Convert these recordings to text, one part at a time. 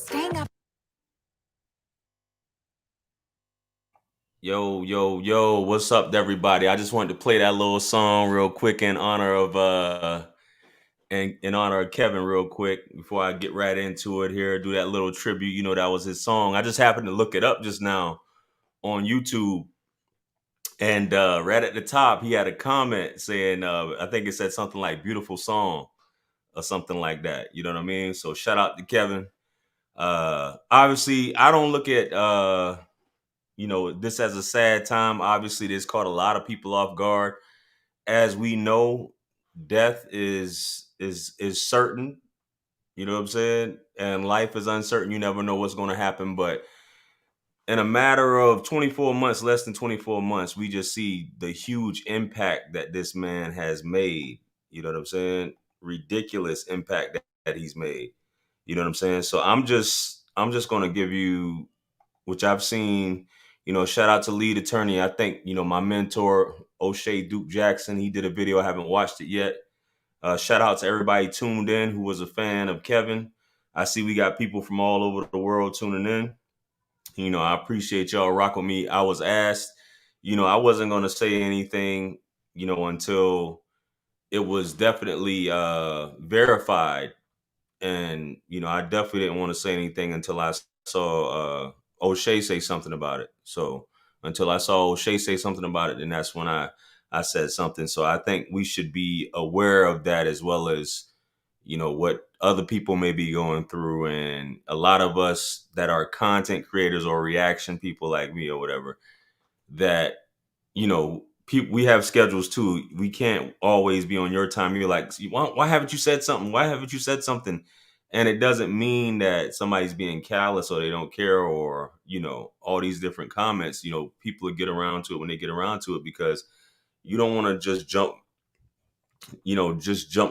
Staying up. Yo, what's up, everybody? I just wanted to play that little song real quick in honor of in honor of Kevin real quick before I get right into it here. Do that little tribute. That was his song. I just happened to look it up just now on YouTube, and right at the top he had a comment saying I think it said something like beautiful song or something like that. You know what I mean? So shout out to Kevin. Obviously I don't look at this as a sad time. Obviously, this caught a lot of people off guard. As we know, death is certain. You know what I'm saying? And life is uncertain. You never know what's going to happen. But in a matter of 24 months, less than 24 months, we just see the huge impact that this man has made. You know what I'm saying? Ridiculous impact that he's made. You know what I'm saying? So I'm just going to give you, which I've seen, shout out to lead attorney. I think, my mentor, O'Shea Duke Jackson, he did a video. I haven't watched it yet. Shout out to everybody tuned in who was a fan of Kevin. I see we got people from all over the world tuning in. I appreciate y'all rock with me. I was asked, I wasn't going to say anything, until it was definitely verified. And, I definitely didn't want to say anything until I saw O'Shea say something about it. So until I saw O'Shea say something about it, then that's when I said something. So I think we should be aware of that, as well as, what other people may be going through. And a lot of us that are content creators or reaction people like me or whatever, that, people, we have schedules too. We can't always be on your time. You're like, why haven't you said something? Why haven't you said something? And it doesn't mean that somebody's being callous or they don't care, or, all these different comments. People will get around to it when they get around to it, because you don't want to just jump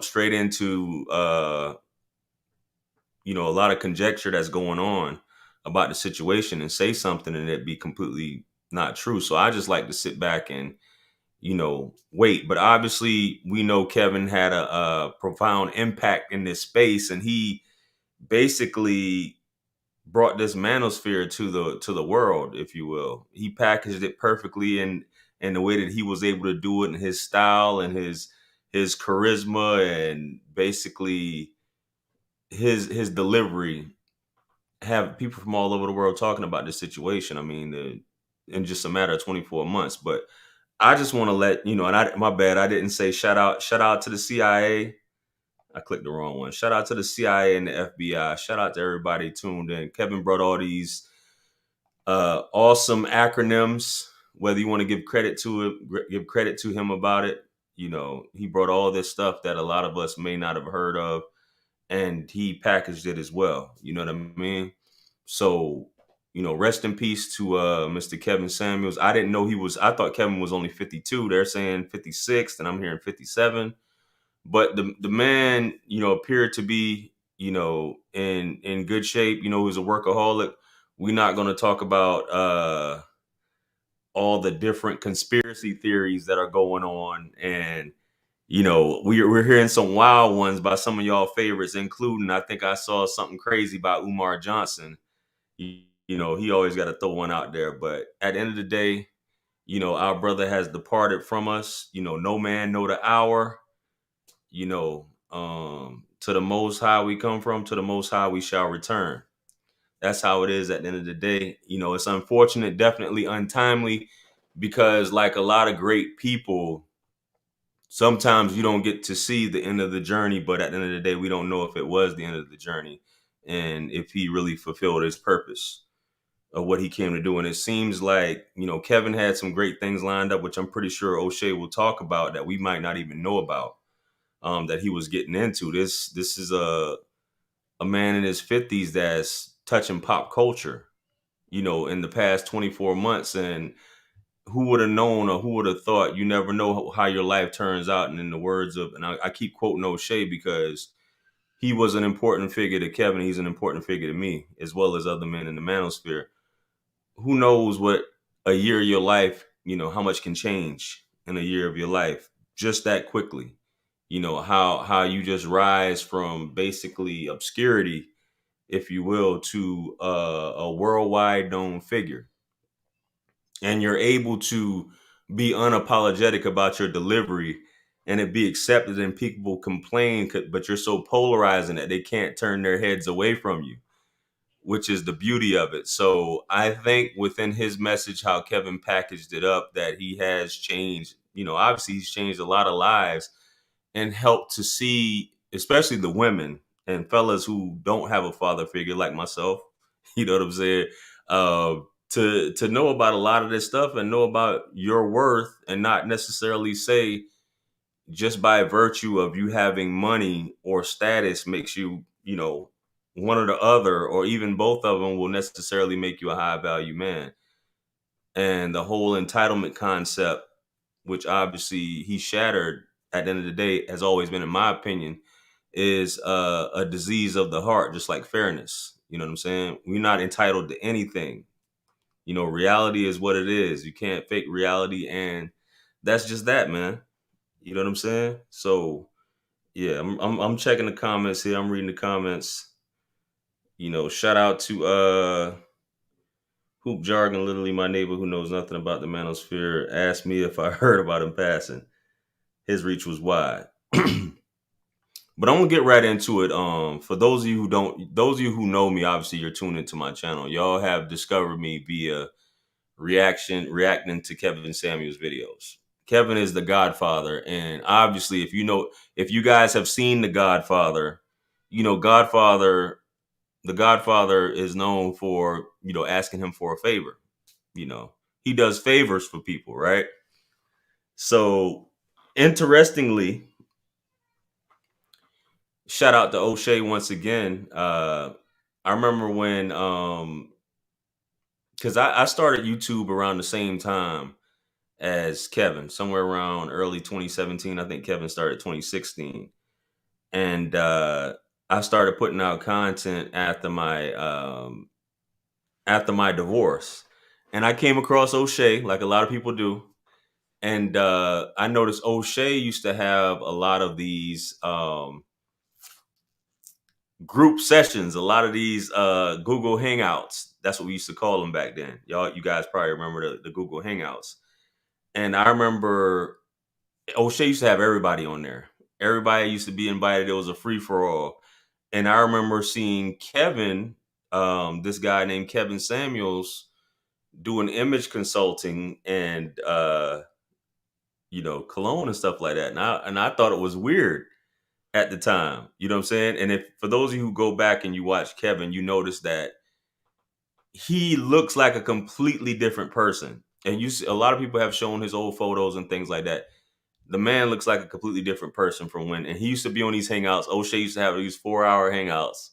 straight into, a lot of conjecture that's going on about the situation and say something and it be completely not true. So I just like to sit back and, wait. But obviously, we know Kevin had a profound impact in this space, and he basically brought this manosphere to the world, if you will. He packaged it perfectly in the way that he was able to do it, in his style and his charisma, and basically his delivery, have people from all over the world talking about this situation. I mean, in just a matter of 24 months. But I just want to let you know, and my bad, I didn't say shout out to the CIA. I clicked the wrong one. Shout out to the CIA and the FBI. Shout out to everybody tuned in. Kevin brought all these awesome acronyms. Whether you want to give credit to it, give credit to him about it. He brought all this stuff that a lot of us may not have heard of, and he packaged it as well. You know what I mean? So, rest in peace to Mr. Kevin Samuels. I didn't know I thought Kevin was only 52. They're saying 56, and I'm hearing 57. But the man, appeared to be, in good shape. He's a workaholic. We're not going to talk about all the different conspiracy theories that are going on, and we're hearing some wild ones by some of y'all favorites, including, I think I saw something crazy about Umar Johnson. He always got to throw one out there. But at the end of the day, our brother has departed from us. No man know the hour. To the Most High we come from, to the Most High we shall return. That's how it is at the end of the day. It's unfortunate, definitely untimely, because like a lot of great people, sometimes you don't get to see the end of the journey. But at the end of the day, we don't know if it was the end of the journey and if he really fulfilled his purpose of what he came to do. And it seems like, Kevin had some great things lined up, which I'm pretty sure O'Shea will talk about, that we might not even know about, that he was getting into. This is a man in his 50s that's touching pop culture, in the past 24 months. And who would have known, or who would have thought? You never know how your life turns out. And in the words of, and I keep quoting O'Shea because he was an important figure to Kevin. He's an important figure to me, as well as other men in the manosphere. Who knows what a year of your life, how much can change in a year of your life just that quickly. How you just rise from basically obscurity if you will, to a worldwide known figure, and you're able to be unapologetic about your delivery and it be accepted, and people complain, but you're so polarizing that they can't turn their heads away from you, which is the beauty of it. So I think within his message, how Kevin packaged it up, that he has changed, obviously he's changed a lot of lives and helped to see, especially the women and fellas who don't have a father figure like myself, you know what I'm saying? Uh, to know about a lot of this stuff and know about your worth, and not necessarily say just by virtue of you having money or status makes you, one or the other, or even both of them will necessarily make you a high value man. And the whole entitlement concept, which obviously he shattered at the end of the day, has always been, in my opinion, is a disease of the heart, just like fairness. You know what I'm saying? We're not entitled to anything. Reality is what it is. You can't fake reality, and that's just that, man. You know what I'm saying? So yeah, I'm checking the comments here. I'm reading the comments. Shout out to Hoop Jargon, literally my neighbor who knows nothing about the manosphere, asked me if I heard about him passing. His reach was wide. But I'm gonna get right into it. For those of you who don't, those of you who know me, obviously you're tuned into my channel. Y'all have discovered me via reacting to Kevin Samuels videos. Kevin is the Godfather, and obviously, if you guys have seen the Godfather, Godfather, the Godfather is known for asking him for a favor. He does favors for people, right? So, interestingly, shout out to O'Shea once again. I remember when, because I started YouTube around the same time as Kevin, somewhere around early 2017. I think Kevin started 2016, and I started putting out content after my divorce, and I came across O'Shea like a lot of people do, and I noticed O'Shea used to have a lot of these group sessions, a lot of these Google Hangouts. That's what we used to call them back then. You guys probably remember the Google Hangouts. And I remember O'Shea used to have everybody on there. Everybody used to be invited. It was a free for all. And I remember seeing Kevin, this guy named Kevin Samuels, doing image consulting and cologne and stuff like that. And I thought it was weird at the time. You know what I'm saying? And if for those of you who go back and you watch Kevin, you notice that he looks like a completely different person. And you see, a lot of people have shown his old photos and things like that. The man looks like a completely different person from when, and he used to be on these hangouts. O'Shea used to have these 4-hour hangouts,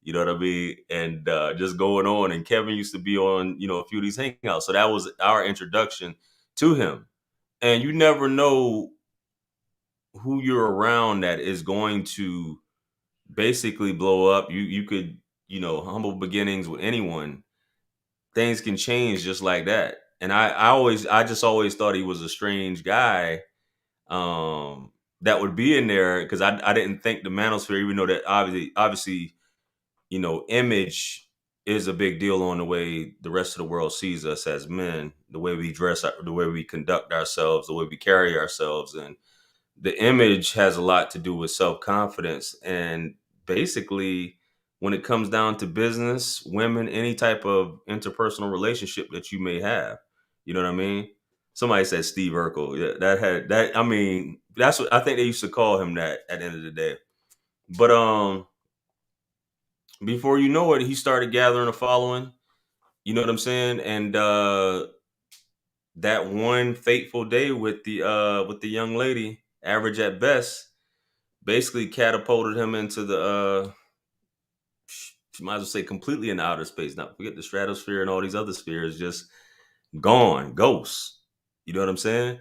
you know what I mean? And just going on. And Kevin used to be on, a few of these hangouts. So that was our introduction to him. And you never know who you're around that is going to basically blow up. You could, humble beginnings with anyone. Things can change just like that. And I just always thought he was a strange guy, that would be in there, because I didn't think the manosphere, even though that obviously, image is a big deal on the way the rest of the world sees us as men, the way we dress, the way we conduct ourselves, the way we carry ourselves. And the image has a lot to do with self-confidence. And basically, when it comes down to business, women, any type of interpersonal relationship that you may have, you know what I mean? Somebody said Steve Urkel. Yeah, that had that. I mean, that's what I think they used to call him that at the end of the day. But before you know it, he started gathering a following. You know what I'm saying? And that one fateful day with the young lady, average at best, basically catapulted him into the you might as well say completely in outer space. Now forget the stratosphere and all these other spheres, just gone, ghosts. You know what I'm saying?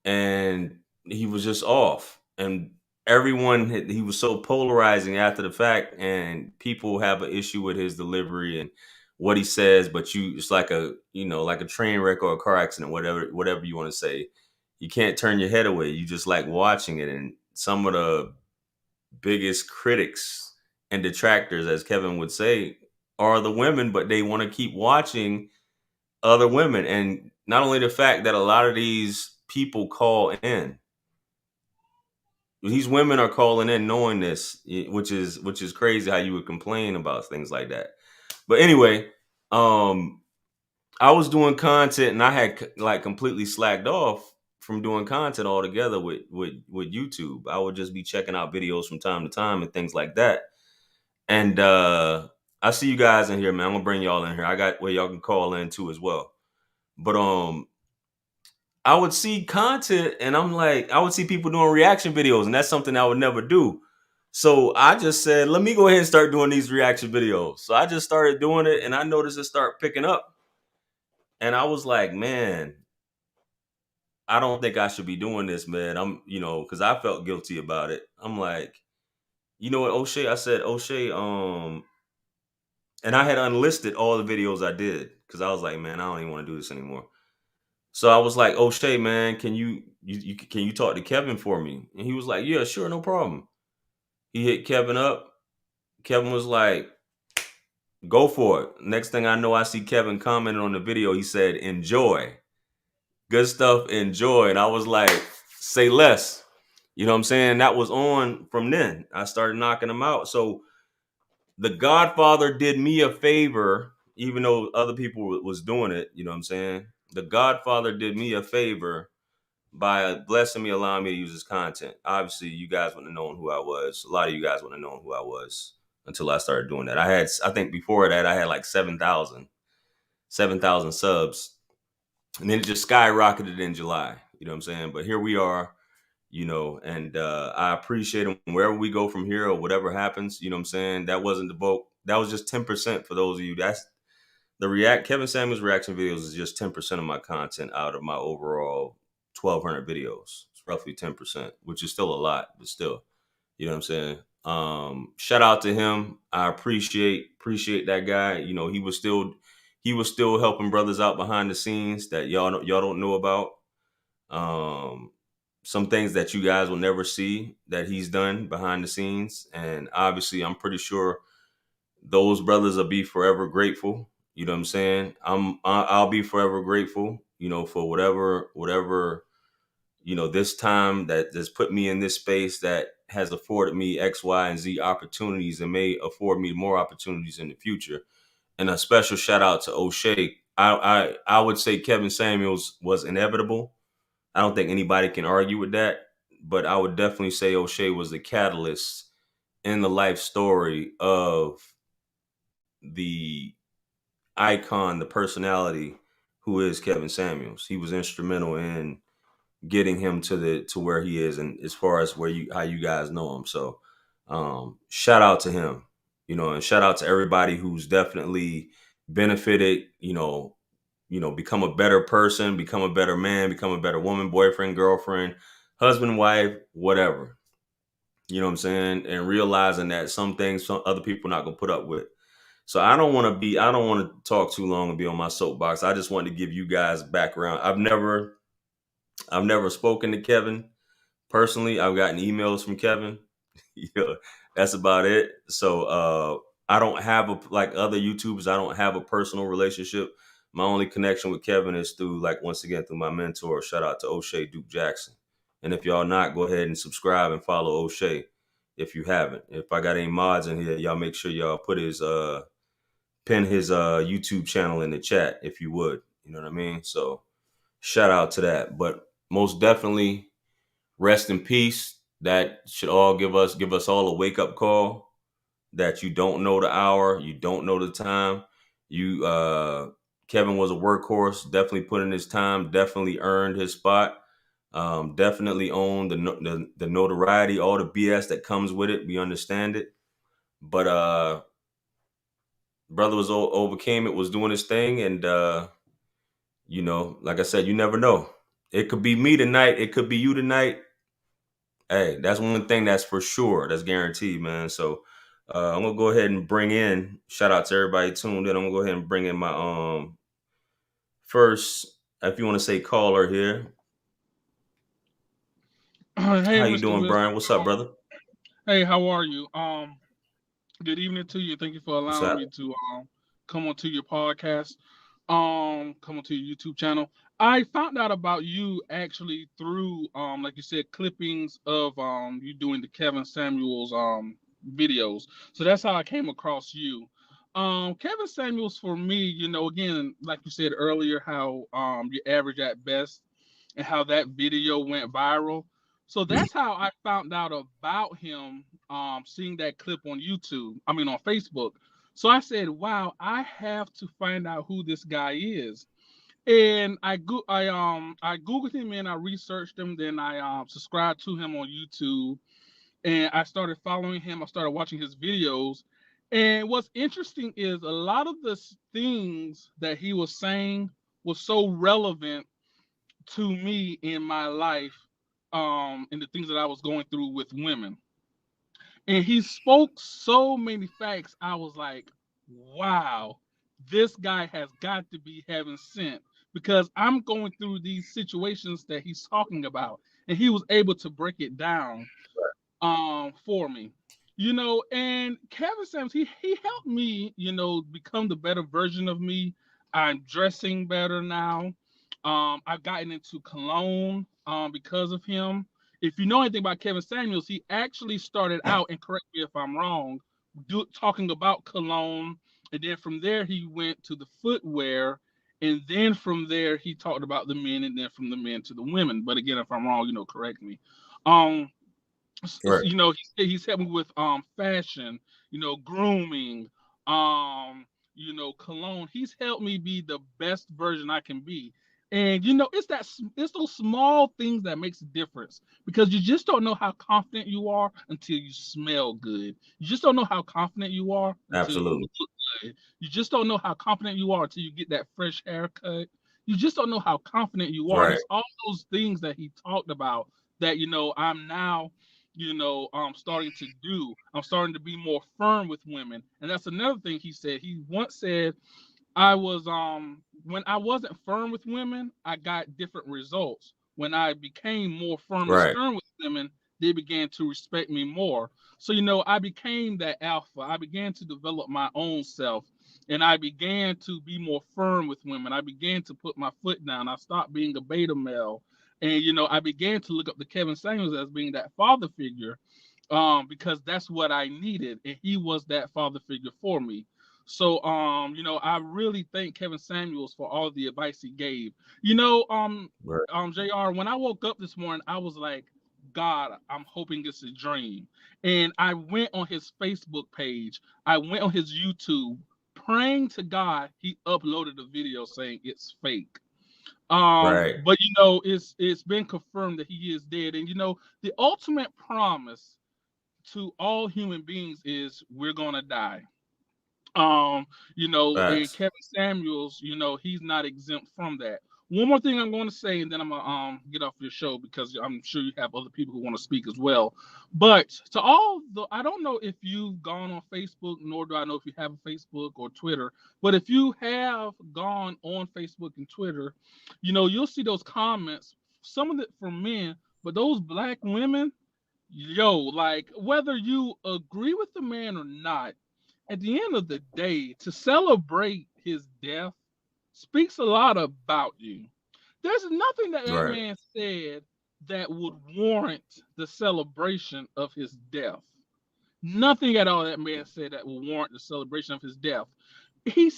And he was just off. And he was so polarizing after the fact, and people have an issue with his delivery and what he says, but it's like like a train wreck or a car accident, whatever you want to say. You can't turn your head away. You just like watching it. And some of the biggest critics and detractors, as Kevin would say, are the women, but they want to keep watching other women. And not only the fact that a lot of these people call in, these women are calling in knowing this, which is crazy how you would complain about things like that. But anyway, um, I was doing content and I had like completely slacked off from doing content altogether with YouTube. I would just be checking out videos from time to time and things like that. And I see you guys in here, man. I'm gonna bring y'all in here. I got where y'all can call in too as well. But I would see content and I'm like, I would see people doing reaction videos, and that's something I would never do. So I just said, let me go ahead and start doing these reaction videos. So I just started doing it and I noticed it start picking up. And I was like, man, I don't think I should be doing this, man. Because I felt guilty about it. I'm like, you know what, O'Shea? I said, O'Shea, and I had unlisted all the videos I did because I was like, man, I don't even want to do this anymore. So I was like, O'Shea, man, can you talk to Kevin for me? And he was like, yeah, sure, no problem. He hit Kevin up. Kevin was like, go for it. Next thing I know, I see Kevin commenting on the video. He said, enjoy. Good stuff, enjoy. And I was like, say less. You know what I'm saying? That was on from then. I started knocking them out. So the Godfather did me a favor, even though other people was doing it. You know what I'm saying? The Godfather did me a favor by blessing me, allowing me to use his content. Obviously, you guys wouldn't have known who I was. A lot of you guys wouldn't have known who I was until I started doing that. I think before that, I had like 7,000 subs. And then it just skyrocketed in July. You know what I'm saying? But here we are, and I appreciate them wherever we go from here or whatever happens. You know what I'm saying? That wasn't the vote. That was just 10% for those of you. That's Kevin Samuels reaction videos is just 10% of my content out of my overall 1,200 videos. It's roughly 10%, which is still a lot, but still, you know what I'm saying? Shout out to him. I appreciate that guy. He was still helping brothers out behind the scenes that y'all don't know about. Um, some things that you guys will never see that he's done behind the scenes, and obviously, I'm pretty sure those brothers will be forever grateful. You know what I'm saying? I'll be forever grateful. For whatever this time that has put me in this space that has afforded me X, Y, and Z opportunities and may afford me more opportunities in the future. And a special shout out to O'Shea. I would say Kevin Samuels was inevitable. I don't think anybody can argue with that. But I would definitely say O'Shea was the catalyst in the life story of the icon, the personality who is Kevin Samuels. He was instrumental in getting him to where he is, and as far as how you guys know him. So shout out to him, and shout out to everybody who's definitely benefited, become a better person, become a better man, become a better woman, boyfriend, girlfriend, husband, wife, whatever. You know what I'm saying? And realizing that some things some other people not gonna put up with. So I don't want to talk too long and be on my soapbox. I just wanted to give you guys background. I've never spoken to Kevin personally. I've gotten emails from Kevin. That's about it. So I don't have like other YouTubers. I don't have a personal relationship. My only connection with Kevin is through, like, once again, through my mentor. Shout out to O'Shea Duke Jackson. And if y'all not, go ahead and subscribe and follow O'Shea if you haven't. If I got any mods in here, y'all make sure y'all put pin his YouTube channel in the chat if you would. You know what I mean? So shout out to that. But most definitely, rest in peace. That should all give us all a wake up call that you don't know the hour, you don't know the time. Kevin was a workhorse, definitely put in his time, definitely earned his spot, definitely owned the notoriety, all the BS that comes with it. We understand it, but brother overcame it, was doing his thing, and like I said, you never know. It could be me tonight, it could be you tonight. Hey, that's one thing that's for sure. That's guaranteed, man. So I'm gonna go ahead and bring in. Shout out to everybody tuned in. I'm gonna go ahead and bring in my first, if you want to say, caller here. Hey, How you Mr. doing, Wisdom. Brian? What's up, brother? Hey, how are you? Good evening to you. Thank you for What's allowing up? me to come onto your podcast, come onto your YouTube channel. I found out about you actually through like you said, clippings of you doing the Kevin Samuels videos. So that's how I came across you. Kevin Samuels for me, again, like you said earlier, how you average at best and how that video went viral. So that's how I found out about him, seeing that clip on YouTube, I mean on Facebook. So I said, "Wow, I have to find out who this guy is." And I googled him and I researched him. Then I subscribed to him on YouTube, and I started following him. I started watching his videos. And what's interesting is a lot of the things that he was saying was so relevant to me in my life, and the things that I was going through with women. And he spoke so many facts. I was like, wow, this guy has got to be heaven sent, because I'm going through these situations that he's talking about. And he was able to break it down for me. And Kevin Samuels, he helped me, become the better version of me. I'm dressing better now. I've gotten into cologne because of him. If you know anything about Kevin Samuels, he actually started out, and correct me if I'm wrong, talking about cologne, and then from there he went to the footwear, and then from there he talked about the men, and then from the men to the women. But again, if I'm wrong, correct me. Um, Right. he's helped me with fashion, grooming, um cologne. He's helped me be the best version I can be. And it's those small things that makes a difference, because you just don't know how confident you are until you smell good. You just don't know how confident you are until you Absolutely. look good. You just don't know how confident you are until you get that fresh haircut. You just don't know how confident you are. And Right. it's all those things that he talked about that I'm now starting to do. I'm starting to be more firm with women. And that's another thing he said. He once said, I was when I wasn't firm with women, I got different results. When I became more firm and Right. stern with women, they began to respect me more. So I became that alpha. I began to develop my own self, and I began to be more firm with women. I began to put my foot down. I stopped being a beta male, and I began to look up to Kevin Samuels as being that father figure, because that's what I needed, and he was that father figure for me. So, I really thank Kevin Samuels for all the advice he gave. Right. Jr. When I woke up this morning, I was like, God, I'm hoping it's a dream. And I went on his Facebook page. I went on his YouTube, praying to God. He uploaded a video saying it's fake. Right. But it's been confirmed that he is dead. And the ultimate promise to all human beings is we're gonna die. And Facts. Kevin Samuels, he's not exempt from that. One more thing I'm going to say, and then I'm gonna get off your show, because I'm sure you have other people who want to speak as well. But to all the, I don't know if you've gone on Facebook, nor do I know if you have a Facebook or Twitter. But if you have gone on Facebook and Twitter, you'll see those comments. Some of it from men, but those black women, like, whether you agree with the man or not, at the end of the day, to celebrate his death speaks a lot about you. There's nothing that that Right. man said that would warrant the celebration of his death. Nothing at all that man said that will warrant the celebration of his death. He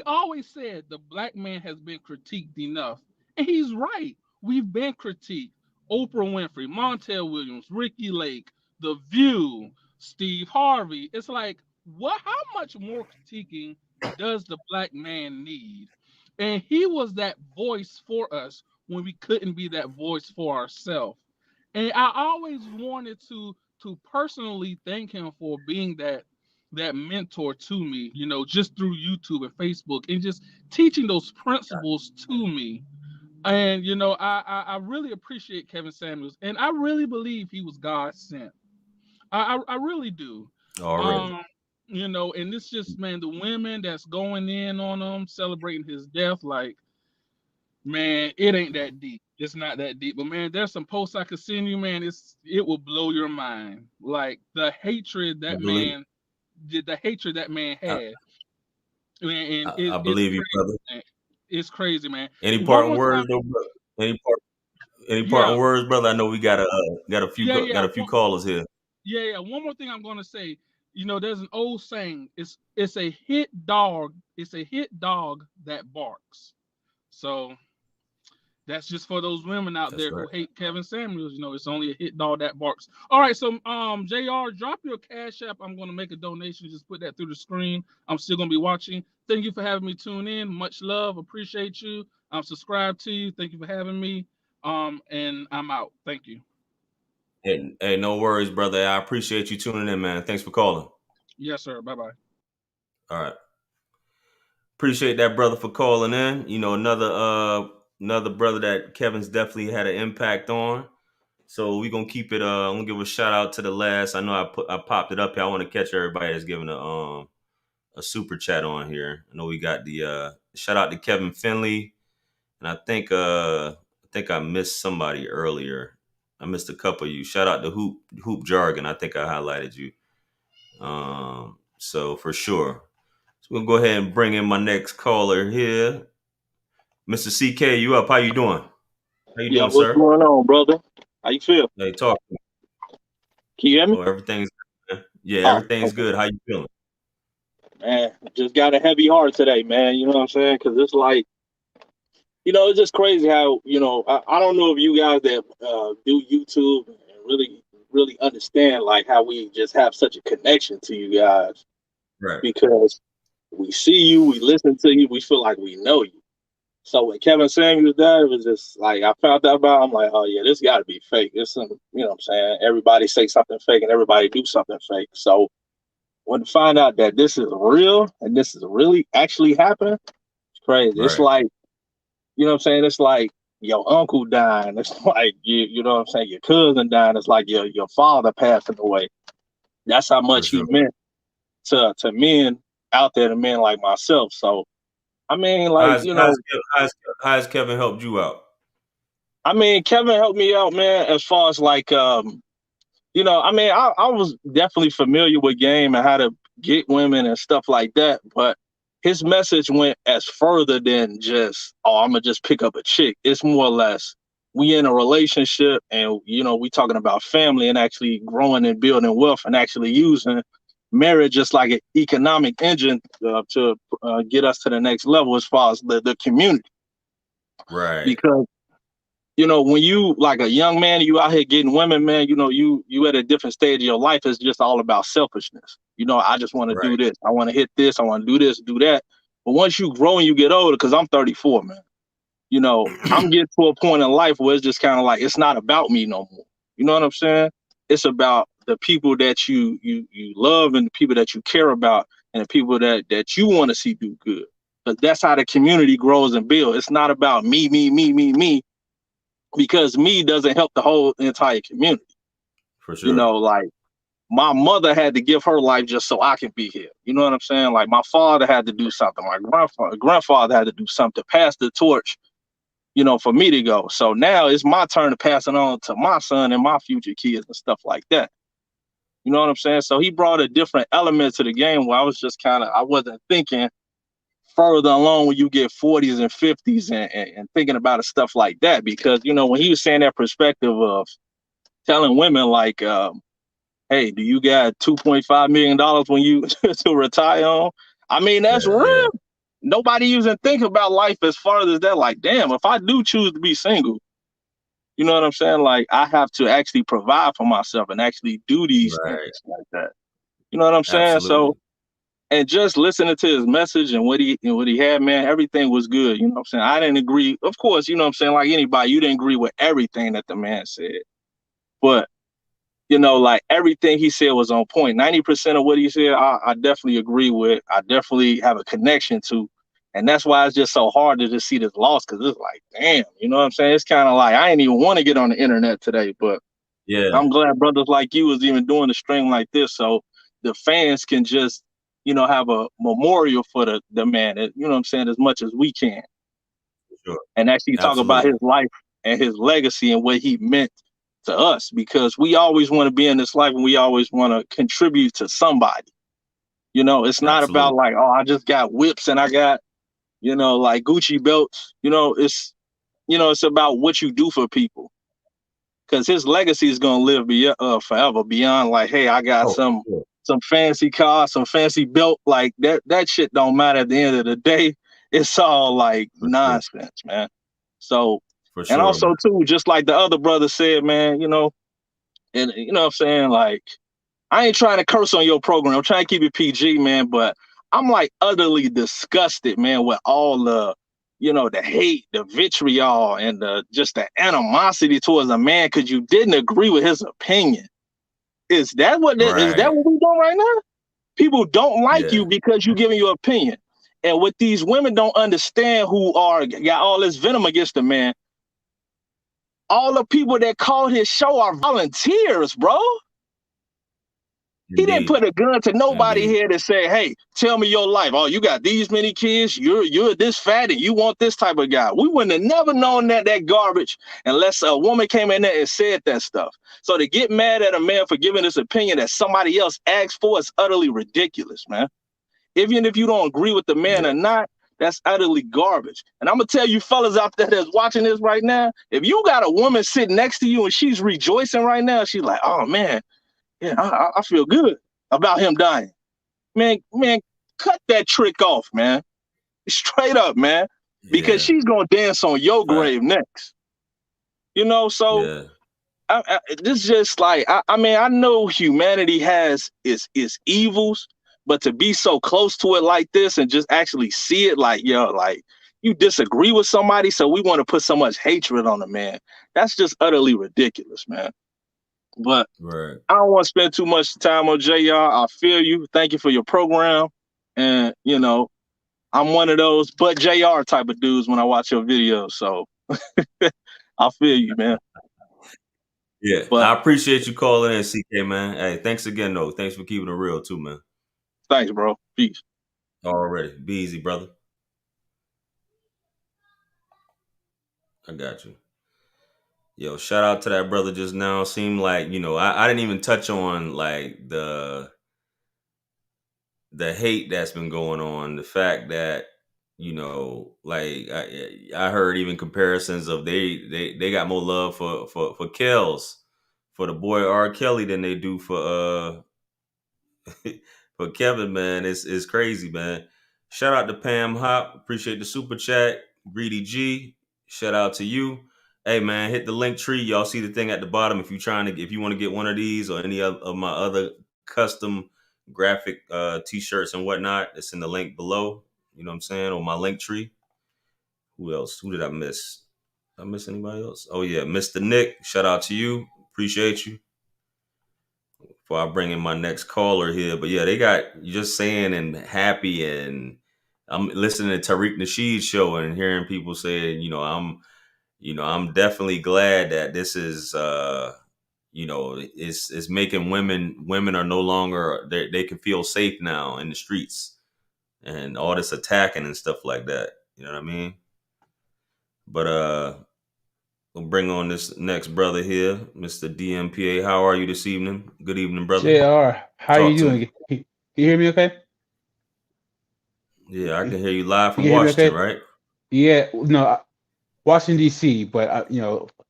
always said the black man has been critiqued enough. And he's right. We've been critiqued. Oprah Winfrey, Montel Williams, Ricky Lake, The View, Steve Harvey. It's like, how much more critiquing does the black man need? And he was that voice for us when we couldn't be that voice for ourselves. And I always wanted to personally thank him for being that mentor to me, just through YouTube and Facebook, and just teaching those principles to me. And I really appreciate Kevin Samuels, and I really believe he was God sent. I really do. Already. Um, and it's just, man, the women that's going in on him, celebrating his death, like, man, it ain't that deep. It's not that deep. But man, there's some posts I could send you, man. It will blow your mind. Like the hatred I that believe. man. the hatred that man I, had, and I it's believe you, crazy, brother. man. It's crazy, man. Any One parting more words, time, though, brother? Any yeah, parting words, brother? I know we yeah, yeah. got a few callers here. Yeah, yeah. One more thing I'm gonna say. There's an old saying. It's a hit dog. It's a hit dog that barks. So that's just for those women out That's there right. who hate Kevin Samuels. It's only a hit dog that barks. All right, so Jr. Drop your cash app. I'm gonna make a donation. Just put that through the screen. I'm still gonna be watching. Thank you for having me tune in. Much love. Appreciate you. I'm subscribed to you. Thank you for having me. And I'm out. Thank you. Hey, no worries, brother. I appreciate you tuning in, man. Thanks for calling. Yes, sir. Bye bye. All right. Appreciate that brother for calling in. Another brother that Kevin's definitely had an impact on. So we gonna keep it. I'm gonna give a shout out to the last. I know I popped it up here. I want to catch everybody that's giving a super chat on here. I know we got the shout out to Kevin Finley, and I think I missed somebody earlier. I missed a couple of you. Shout out to Hoop Jargon. I think I highlighted you. So for sure. So we'll go ahead and bring in my next caller here. Mr. CK, you up? How you doing? How you Yeah, doing, what's sir? going on, brother? How you feel? Hey, talk. Can you hear me? Oh, everything's good. Yeah, Oh, everything's okay. good. How you feeling? Man, just got a heavy heart today, man. You know what I'm saying? Because it's like, it's just crazy how, I don't know if you guys that do YouTube and really, really understand like how we just have such a connection to you guys Right. because we see you, we listen to you, we feel like we know you. So when Kevin Samuels died, it was just like I found out about. I'm like, oh yeah, this got to be fake. It's some, what I'm saying. Everybody say something fake, and everybody do something fake. So when to find out that this is real and this is really actually happening, it's crazy. It's Right. like, what I'm saying. It's like your uncle dying. It's like you know what I'm saying. Your cousin dying. It's like your father passing away. That's how For much he sure. meant to men out there, to men like myself. So I mean, like How's how's Kev- how's, how's Kevin helped you out? I mean, Kevin helped me out, man, as far as like, I mean, I was definitely familiar with game and how to get women and stuff like that, but his message went as further than just, oh, I'm gonna just pick up a chick. It's more or less we in a relationship and we talking about family and actually growing and building wealth and actually using marriage just like an economic engine to get us to the next level as far as the community. Right. Because when you like a young man, you out here getting women, man, you at a different stage of your life. It's just all about selfishness. I just want to do Right. this. I want to hit this. I want to do this, do that. But once you grow and you get older, because I'm 34, man, I'm getting to a point in life where it's just kind of like it's not about me no more. You know what I'm saying? It's about the people that you love and the people that you care about and the people that you want to see do good. But that's how the community grows and builds. It's not about me, me, me, me, me, because me doesn't help the whole entire community. For sure. Like my mother had to give her life just so I can be here. You know what I'm saying? Like my father had to do something. My grandfather had to do something to pass the torch, for me to go. So now it's my turn to pass it on to my son and my future kids and stuff like that. You know what I'm saying? So he brought a different element to the game where I was just I wasn't thinking further along when you get 40s and 50s and thinking about it, stuff like that. Because, when he was saying that perspective of telling women like, hey, do you got $2.5 million when you to retire on? I mean, that's Yeah. real. Yeah. Nobody even think about life as far as that. Like, damn, if I do choose to be single, you know what I'm saying? Like, I have to actually provide for myself and actually do these things Right. like that. You know what I'm saying? So, Absolutely. and just listening to his message and what he had, man, everything was good. You know what I'm saying? I didn't agree. Of course, you know what I'm saying? Like anybody, you didn't agree with everything that the man said. But like everything he said was on point. 90% of what he said, I definitely agree with. I definitely have a connection to. And that's why it's just so hard to just see this loss, because it's like, damn, you know what I'm saying? It's kind of like I ain't even want to get on the internet today, but Yeah. I'm glad brothers like you was even doing the stream like this, so the fans can just, have a memorial for the man, you know what I'm saying, as much as we can, For sure. and actually talk about Absolutely. his life and his legacy and what he meant to us, because we always want to be in this life and we always want to contribute to somebody. You know, it's not about Absolutely. like, oh, I just got whips and I got, like Gucci belts. It's about what you do for people. Because his legacy is gonna live forever beyond like, hey, I got Oh, some yeah, some fancy car, some fancy belt. Like that shit don't matter at the end of the day. It's all like for sure. nonsense, man. So, For and sure, man. also too, just like the other brother said, man, and you know what I'm saying, like, I ain't trying to curse on your program. I'm trying to keep it PG, man, but I'm like utterly disgusted, man, with all the hate, the vitriol, and just the animosity towards a man because you didn't agree with his opinion. Is that what Right. we doing right now? People don't like Yeah. you because you giving your opinion. And what these women don't understand who got all this venom against the man, all the people that called his show are volunteers, bro. He didn't put Indeed. a gun to nobody Indeed. here to say, hey, tell me your life. Oh, you got these many kids, you're this fat and you want this type of guy. We wouldn't have never known that garbage unless a woman came in there and said that stuff. So to get mad at a man for giving this opinion that somebody else asked for is utterly ridiculous, man. Even if you don't agree with the man Yeah. or not, that's utterly garbage. And I'm gonna tell you fellas out there that's watching this right now, if you got a woman sitting next to you and she's rejoicing right now, she's like, oh man, yeah, I feel good about him dying. Man, cut that trick off, man. Straight up, man. Because Yeah. she's gonna dance on your Fact. grave next. So Yeah. this just like I mean, I know humanity has its evils, but to be so close to it like this and just actually see it like, like you disagree with somebody, so we want to put so much hatred on a man. That's just utterly ridiculous, man. But Right. I don't want to spend too much time on JR. I feel you. Thank you for your program. And, I'm one of those but JR type of dudes when I watch your videos. So I feel you, man. Yeah. But I appreciate you calling in, CK, man. Hey, thanks again, though. Thanks for keeping it real, too, man. thanks, bro. Peace. Already. Be easy, brother. I got you. Yo, shout out to that brother just now. Seemed like, I didn't even touch on like the hate that's been going on. The fact that, like I heard even comparisons of they got more love for Kells, for the boy R. Kelly than they do for Kevin, man. It's crazy, man. Shout out to Pam Hop. Appreciate the super chat. Greedy G. Shout out to you. Hey man, hit the link tree. Y'all see the thing at the bottom. If you want to get one of these or any of my other custom graphic t-shirts and whatnot, it's in the link below. You know what I'm saying? Or my link tree. Who else? Who did I miss? Did I miss anybody else? Oh yeah, Mr. Nick. Shout out to you. Appreciate you. Before I bring in my next caller here. But yeah, they got you just saying and happy, and I'm listening to Tariq Nasheed's show and hearing people saying, I'm definitely glad that this is it's making women are no longer they can feel safe now in the streets and all this attacking and stuff like that. You know what I mean? But we'll bring on this next brother here, Mr. DMPA. How are you this evening? Good evening, brother. JR, how you Talk to me. doing? You hear me okay? Yeah, I can hear you live You from can hear me Washington, okay? right? Yeah, no, Washington D.C., but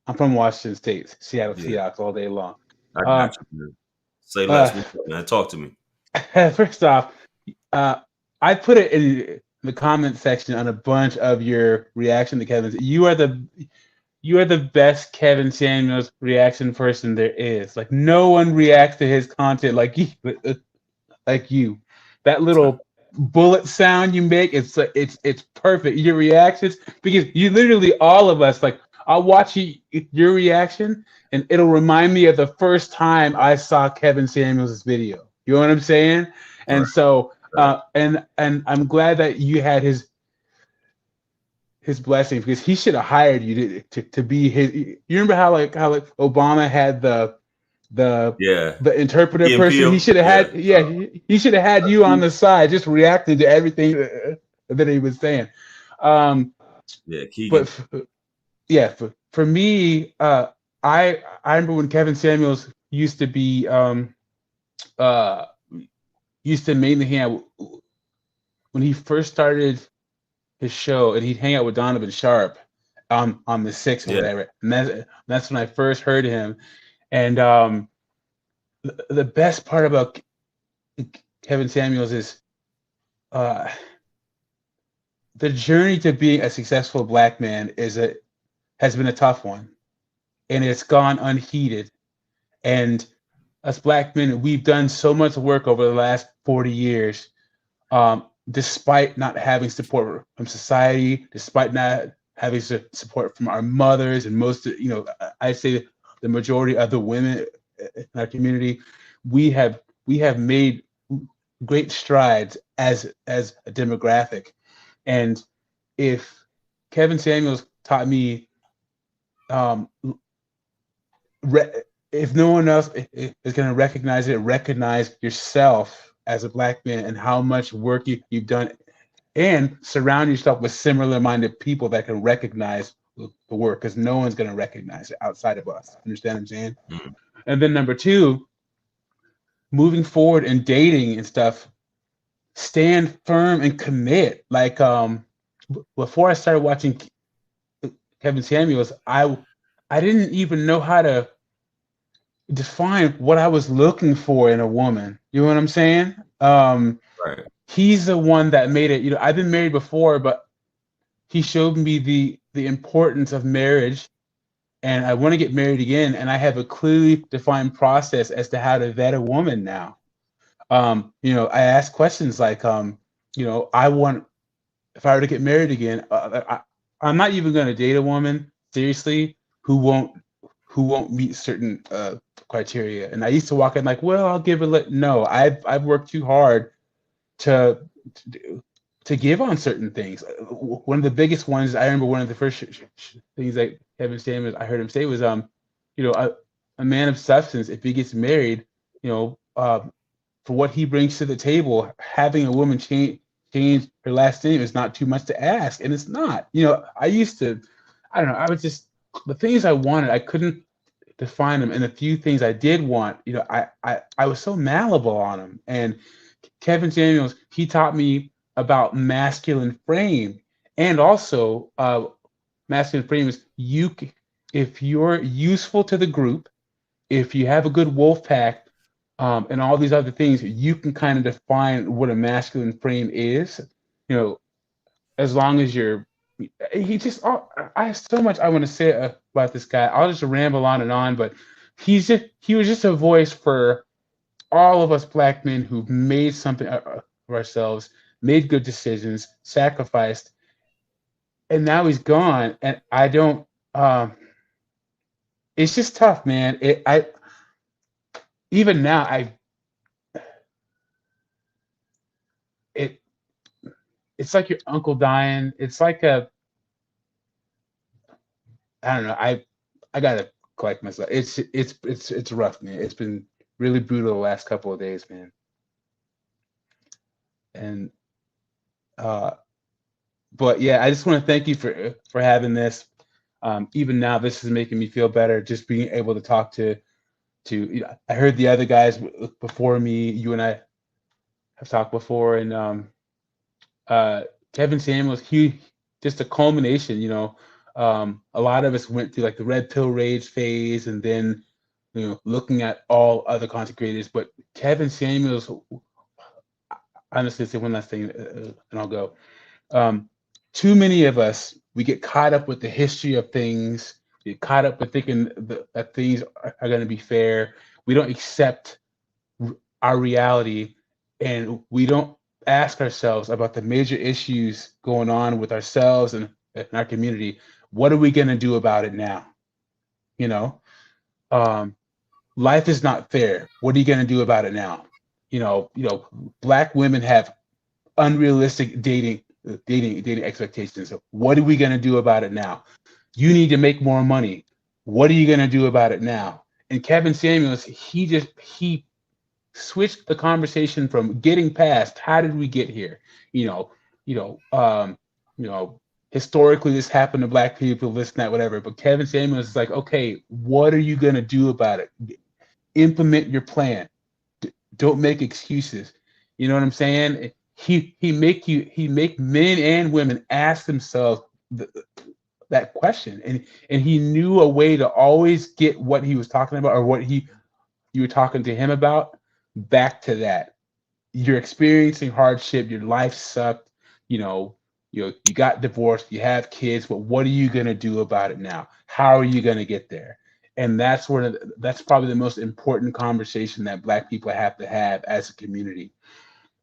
I'm from Washington State, Seattle Yeah, Seahawks all day long. I got Um, you, man. Say less, uh, what's up, man? Talk to me. First off, I put it in the comment section on a bunch of your reaction to Kevin's. You are the best Kevin Samuels reaction person there is. Like no one reacts to his content like you. Like you. That little bullet sound you make, it's perfect. Your reactions, because you literally all of us, like I'll watch your reaction and it'll remind me of the first time I saw Kevin Samuels' video. You know what I'm saying? Right, And so right. and I'm glad that you had his blessing, because he should have hired you to be his. You remember how Obama had the Yeah, the interpreter Key and person? He Peele. should have Yeah, had, yeah, he should have had you on the side just reacting to everything that he was saying. Um, yeah, but Keegan. yeah, for me, I remember when Kevin Samuels used to be uh used to mainly hang out when he first started his show, and he'd hang out with Donovan Sharp on the Six or Yeah. whatever. And that's when I first heard him. And the best part about Kevin Samuels is the journey to being a successful black man has been a tough one, and it's gone unheeded. And us black men, we've done so much work over the last 40 years, despite not having support from society, despite not having support from our mothers, and I say the majority of the women in our community, we have made great strides as a demographic. And if Kevin Samuels taught me, if no one else is going to recognize it, recognize yourself as a black man and how much work you've done, and surround yourself with similar-minded people that can recognize the work, because no one's going to recognize it outside of us. Understand what I'm saying? Mm-hmm. And then number two, moving forward in dating and stuff, stand firm and commit. Like before I started watching Kevin Samuels, I didn't even know how to define what I was looking for in a woman. You know what I'm saying? Right. He's the one that made it. I've been married before, but he showed me the importance of marriage, and I want to get married again. And I have a clearly defined process as to how to vet a woman now. I ask questions like, I want, if I were to get married again, I'm not even going to date a woman seriously who won't meet certain criteria. And I used to walk in like, well, I'll give it. No, I've worked too hard to give on certain things. One of the biggest ones, I remember one of the first things that Kevin Samuels, I heard him say was, a man of substance, if he gets married, for what he brings to the table, having a woman change her last name is not too much to ask. And it's not. I don't know, I was just, the things I wanted, I couldn't define them. And the few things I did want, I was so malleable on them. And Kevin Samuels, he taught me about masculine frame, and also masculine frame is if you're useful to the group, if you have a good wolf pack, and all these other things, you can kind of define what a masculine frame is. As long as you're, I have so much I want to say about this guy. I'll just ramble on and on, but he was just a voice for all of us black men who've made something of ourselves, made good decisions, sacrificed, and now he's gone. And I don't. It's just tough, man. Even now, it's like your uncle dying. It's like I don't know. I gotta collect myself. It's rough, man. It's been really brutal the last couple of days, man. And but yeah, I just want to thank you for having this. Even now, this is making me feel better. Just being able to talk to I heard the other guys before me. You and I have talked before, and Kevin Samuels, he just a culmination. A lot of us went through like the red pill rage phase, and then looking at all other content creators. But Kevin Samuels, I'm just gonna say one last thing, and I'll go. Too many of us, we get caught up with the history of things. We get caught up with thinking that things are going to be fair. We don't accept our reality, and we don't ask ourselves about the major issues going on with ourselves and our community. What are we going to do about it now? Life is not fair. What are you going to do about it now? Black women have unrealistic dating expectations. What are we going to do about it now? You need to make more money. What are you going to do about it now? And Kevin Samuels, he switched the conversation from getting past how did we get here? Historically this happened to black people, this and that, whatever. But Kevin Samuels is like, okay, what are you going to do about it? Implement your plan. Don't make excuses. You know what I'm saying? He make men and women ask themselves that question, and he knew a way to always get what he was talking about or what you were talking to him about back to that. You're experiencing hardship, your life sucked, you know, you got divorced, you have kids, but what are you gonna do about it now? How are you gonna get there? And that's probably the most important conversation that Black people have to have as a community.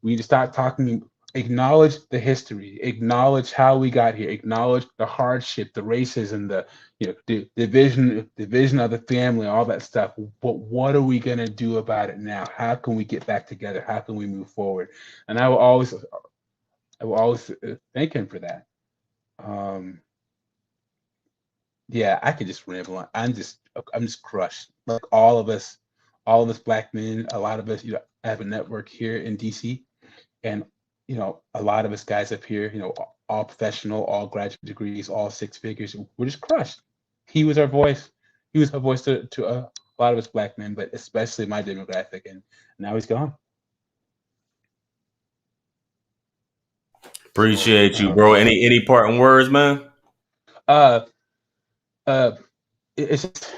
We need to start talking, acknowledge the history, acknowledge how we got here, acknowledge the hardship, the racism, the division of the family, all that stuff. But what are we gonna do about it now? How can we get back together? How can we move forward? And I will always thank him for that. Um, yeah, I could just ramble on. I'm just crushed. Like all of us Black men, a lot of us, have a network here in DC, and a lot of us guys up here, all professional, all graduate degrees, all six figures. We're just crushed. He was our voice. He was our voice to a lot of us Black men, but especially my demographic, and now he's gone. Appreciate you, bro. Any parting words, man? Uh, uh, it's just,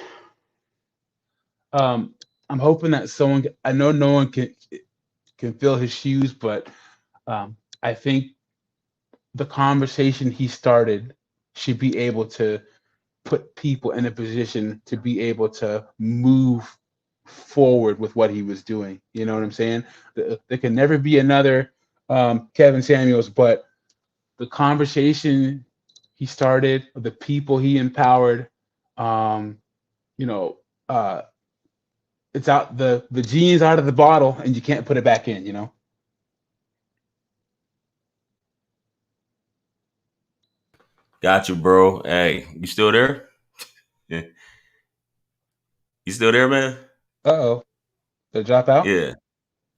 I'm hoping that someone. I know no one can fill his shoes, but I think the conversation he started should be able to put people in a position to be able to move forward with what he was doing. You know what I'm saying? There can never be another Kevin Samuels, but the conversation he started, the people he empowered, um, you know, uh, it's out the genie's out of the bottle, and you can't put it back in. Got you, bro. Hey, you still there? Yeah. You still there, man? Uh-oh, did it drop out? Yeah.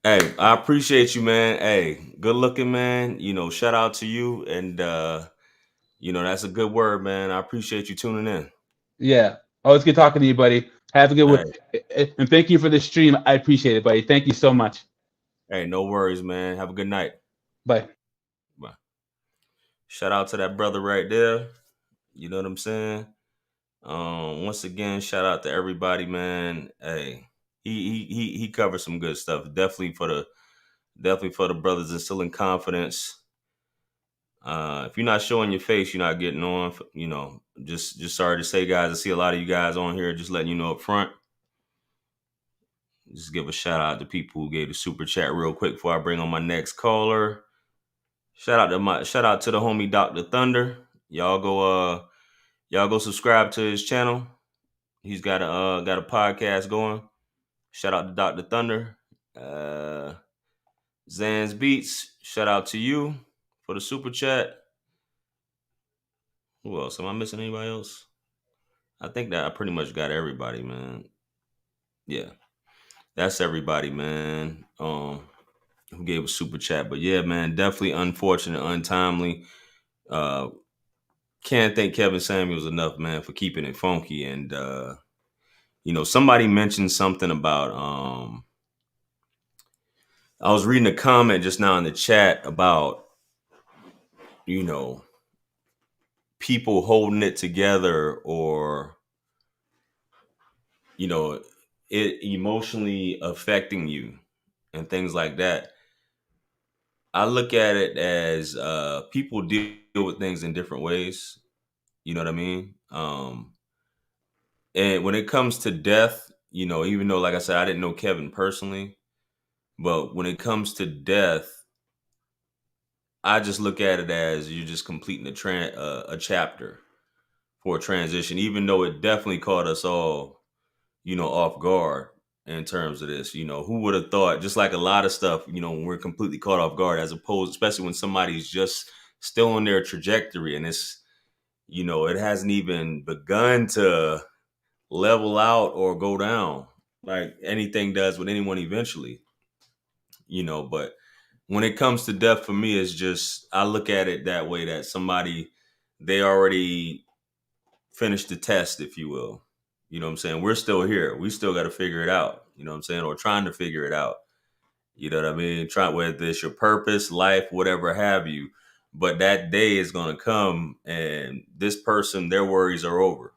Hey, I appreciate you, man. Hey, good looking, man. Shout out to you. And that's a good word, man. I appreciate you tuning in. Yeah. Always good talking to you, buddy. Have a good one. Hey, And thank you for the stream. I appreciate it, buddy. Thank you so much. hey, no worries, man. Have a good night. Bye. Bye. Shout out to that brother right there. You know what I'm saying? Once again, shout out to everybody, man. Hey, he covered some good stuff. Definitely for the brothers instilling confidence. If you're not showing your face, you're not getting on. Just sorry to say, guys. I see a lot of you guys on here. Just letting you know up front. Just give a shout out to people who gave the super chat real quick before I bring on my next caller. Shout out to the homie Dr. Thunder. Y'all go subscribe to his channel. He's got a podcast going. Shout out to Dr. Thunder. Zan's Beats. Shout out to you for the super chat. Who else? Am I missing anybody else? I think that I pretty much got everybody, man. Yeah, that's everybody, man. Who gave a super chat? But yeah, man, definitely unfortunate, untimely. Can't thank Kevin Samuels enough, man, for keeping it funky. And somebody mentioned something about I was reading a comment just now in the chat about people holding it together, or it emotionally affecting you and things like that. I look at it as people deal with things in different ways. You know what I mean? And when it comes to death, even though, like I said, I didn't know Kevin personally, but when it comes to death, I just look at it as you're just completing a chapter for a transition, even though it definitely caught us all, off guard in terms of this. Who would have thought, just like a lot of stuff, when we're completely caught off guard, as opposed, especially when somebody's just still on their trajectory and it hasn't even begun to level out or go down like anything does with anyone eventually, but when it comes to death, for me, it's just, I look at it that way, that somebody, they already finished the test, if you will. You know what I'm saying? We're still here. We still got to figure it out. You know what I'm saying? Or trying to figure it out. You know what I mean? Try whether it's your purpose, life, whatever have you. But that day is gonna come, and this person, their worries are over.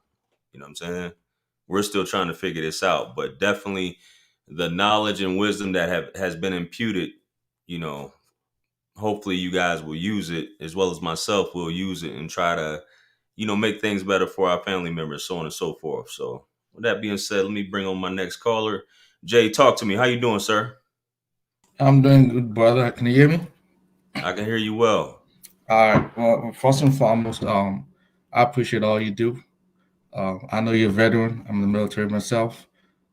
You know what I'm saying? We're still trying to figure this out, but definitely the knowledge and wisdom that has been imputed, you know, hopefully you guys will use it, as well as myself will use it and try to, make things better for our family members, so on and so forth. So with that being said, let me bring on my next caller. Jay, talk to me. How you doing, sir? I'm doing good, brother. Can you hear me? I can hear you well. All right. Well, first and foremost, I appreciate all you do. I know you're a veteran. I'm in the military myself.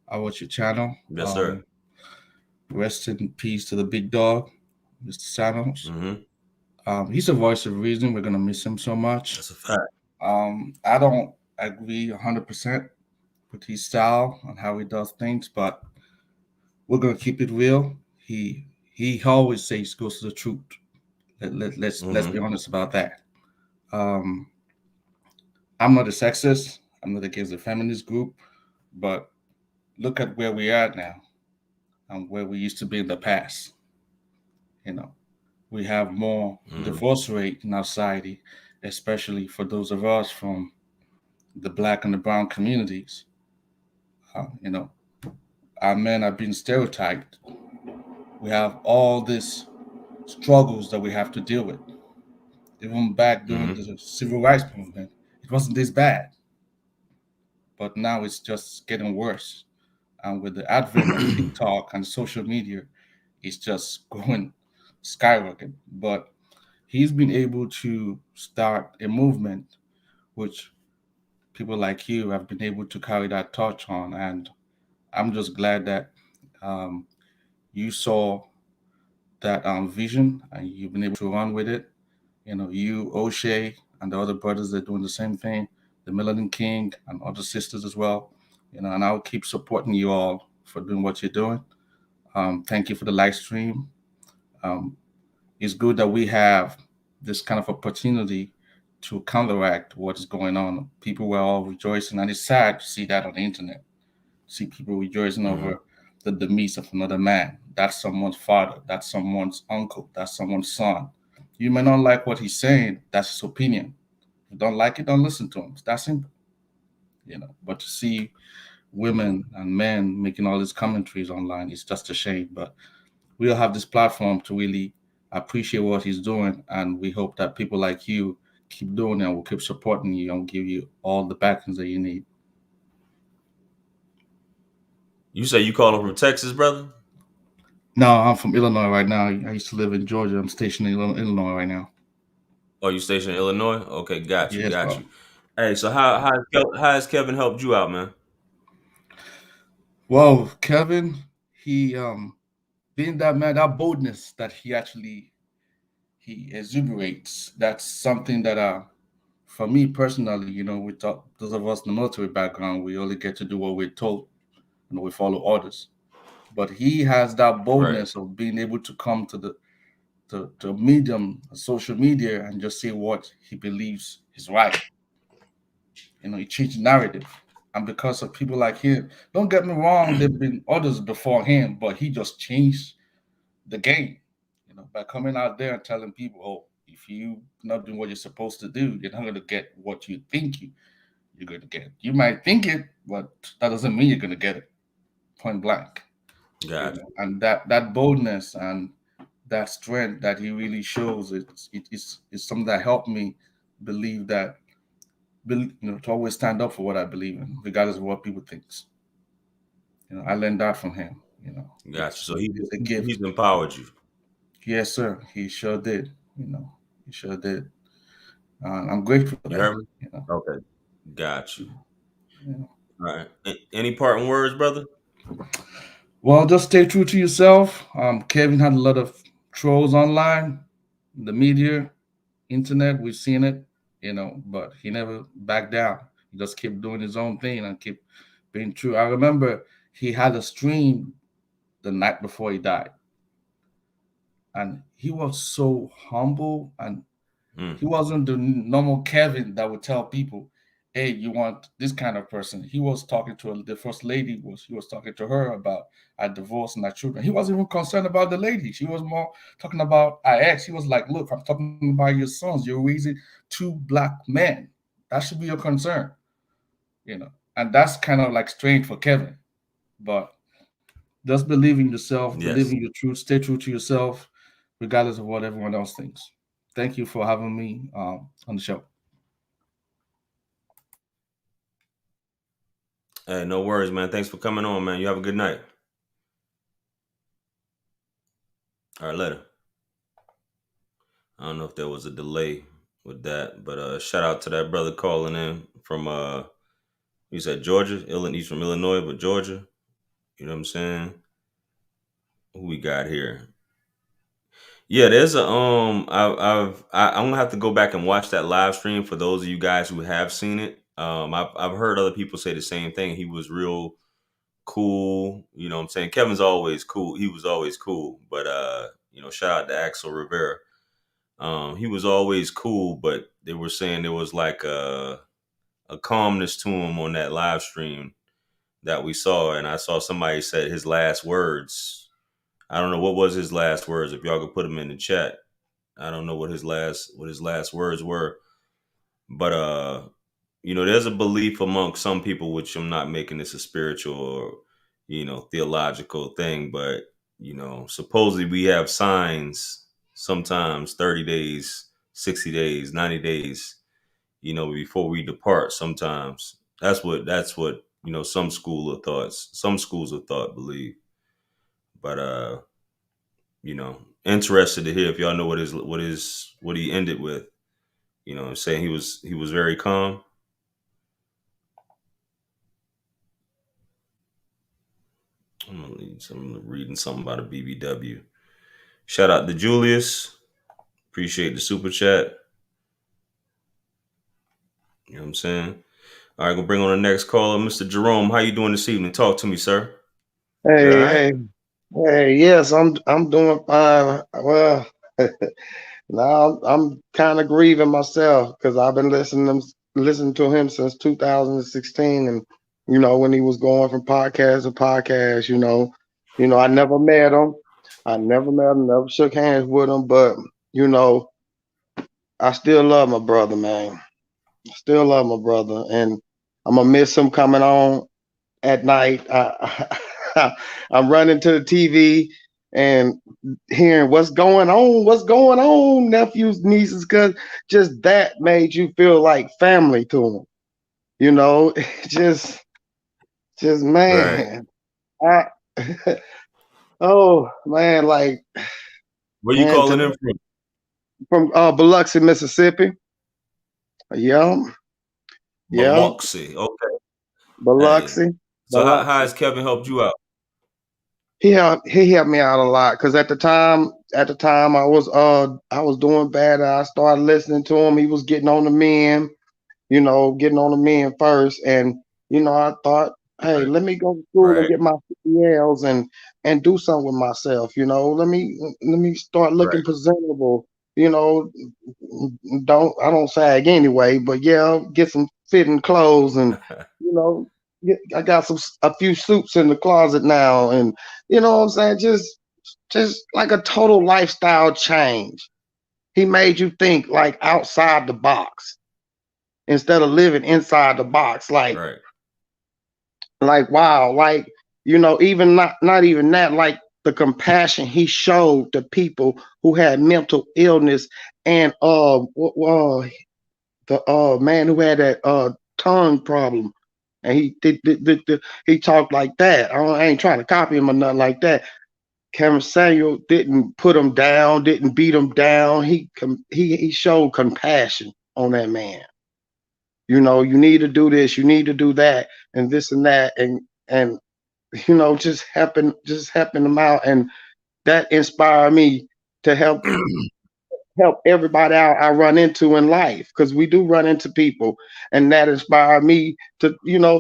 I watch your channel. Yes, sir. Rest in peace to the big dog, Mr. Sanos. Mm-hmm. He's a voice of reason. We're gonna miss him so much. That's a fact. I don't agree 100% with his style and how he does things, but we're gonna keep it real. He always says goes to the truth. Let's be Mm-hmm. honest about that. Um, I'm not a sexist. I'm not against the feminist group, but look at where we are now and where we used to be in the past. You know, we have more Mm-hmm. divorce rate in our society, especially for those of us from the black and the brown communities. You know, our men are being stereotyped. We have all these struggles that we have to deal with. Even back during Mm-hmm. the civil rights movement, it wasn't this bad, but now it's just getting worse. And with the advent of TikTok and social media, it's just going skyrocket. But he's been able to start a movement which people like you have been able to carry that torch on. And I'm just glad that um, you saw that vision and you've been able to run with it. You know, you, O'Shea, and the other brothers that are doing the same thing, the Melanin King and other sisters as well. You know, and I'll keep supporting you all for doing what you're doing. Thank you for the live stream. Um, it's good that we have this kind of opportunity to counteract what is going on. People were all rejoicing, and it's sad to see that on the internet. See people rejoicing Mm-hmm. over the demise of another man. That's someone's father. That's someone's uncle. That's someone's son. You may not like what he's saying. That's his opinion. If you don't like it, don't listen to him. It's that simple. You know. But to see women and men making all these commentaries online is just a shame. But we'll have this platform to really appreciate what he's doing, and we hope that people like you keep doing it and will keep supporting you and give you all the backings that you need. You say you calling from Texas, brother? No, I'm from Illinois right now. I used to live in Georgia. I'm stationed in Illinois right now. Oh, you stationed in Illinois? Okay, got you, Yes, got bro. you. Hey, so how has Kevin helped you out, man? Well, Kevin, he being that man, that boldness that he exuberates. That's something that for me personally, you know, we talk those of us in the military background, we only get to do what we're told. You know, we follow orders. But he has that Right. boldness of being able to come to the medium, social media, and just say what he believes is right. You know, he changed the narrative. And because of people like him, don't get me wrong, there've been others before him, but he just changed the game. You know, by coming out there and telling people, oh, if you not doing what you're supposed to do, you're not gonna get what you think you're gonna get. You might think it, but that doesn't mean you're gonna get it. Point blank. You Got know, and that boldness and that strength that he really shows, it's something that helped me believe that, you know, to always stand up for what I believe in, regardless of what people thinks. You know, I learned that from him. You know, you, got you. So it's a gift. he's empowered you. Yes, sir. He sure did. You know, he sure did. I'm grateful for You that. heard me? You know, Okay, got you. you know. All right. Any parting words, brother? Well, just stay true to yourself. Kevin had a lot of trolls online, the media, internet. We've seen it, you know, but he never backed down. He just kept doing his own thing and kept being true. I remember he had a stream the night before he died, and he was so humble, and Mm. he wasn't the normal Kevin that would tell people hey, you want this kind of person. He was talking to the first lady, he was talking to her about a divorce and our children. He wasn't even concerned about the lady. She was more talking about our ex. He was like, look, I'm talking about your sons. You're raising 2 black men. That should be your concern, And that's kind of like strange for Kevin. But just believe in yourself, believe Yes. in your truth, stay true to yourself, regardless of what everyone else thinks. Thank you for having me on the show. Hey, no worries, man. Thanks for coming on, man. You have a good night. All right, later. I don't know if there was a delay with that, but shout out to that brother calling in from you said Georgia. He's from Illinois, but Georgia. You know what I'm saying? Who we got here? Yeah, there's a I'm gonna have to go back and watch that live stream for those of you guys who have seen it. I've heard other people say the same thing. He was real cool. You know what I'm saying? Kevin's always cool. He was always cool. But shout out to Axel Rivera. He was always cool, but they were saying there was like a calmness to him on that live stream that we saw, and I saw somebody said his last words. I don't know what was his last words. If y'all could put them in the chat, I don't know what his last words were, but there's a belief amongst some people, which I'm not making this a spiritual or theological thing, but supposedly we have signs sometimes 30 days, 60 days, 90 days, before we depart. Sometimes that's what some schools of thought believe. But interested to hear if y'all know what he ended with. Saying he was very calm. I'm reading something about a BBW. Shout out to Julius. Appreciate the super chat. You know what I'm saying? All right, gonna bring on the next caller, Mr. Jerome. How you doing this evening? Talk to me, sir. You all Hey, right? hey, hey, yes, I'm doing fine. Well, now I'm kind of grieving myself because I've been listening to him since 2016, and when he was going from podcast to podcast, I never met him. Never shook hands with him, but you know, I still love my brother, man. I still love my brother, and I'm gonna miss him coming on at night. I'm running to the TV and hearing what's going on, nephews, nieces, because just that made you feel like family to them. just, Right. man, I, oh man, like Where you man, calling in from? from Biloxi, Mississippi. Yeah, yeah, Biloxi. Okay. Hey. Biloxi, So how Biloxi. has Kevin helped you out? He helped me out a lot because at the time I was doing bad. I started listening to him. He was getting on the men, getting on the men first. And I thought, hey, Right. let me go to school and Right. get my CDLs and do something with myself. Let me start Right. looking presentable. You know, I don't sag anyway, but yeah, get some fitting clothes and you know, I got a few suits in the closet now, and you know what I'm saying, just like a total lifestyle change. He made you think like outside the box instead of living inside the box. Right. Like wow, like even not even that, like the compassion he showed to people who had mental illness and the man who had that tongue problem, and he talked like that. I ain't trying to copy him or nothing like that. Kevin Samuel didn't put him down, didn't beat him down. He showed compassion on that man. You need to do this, you need to do that, and this and that, and just helping them out, and that inspired me to help everybody out I run into in life, because we do run into people, and that inspired me to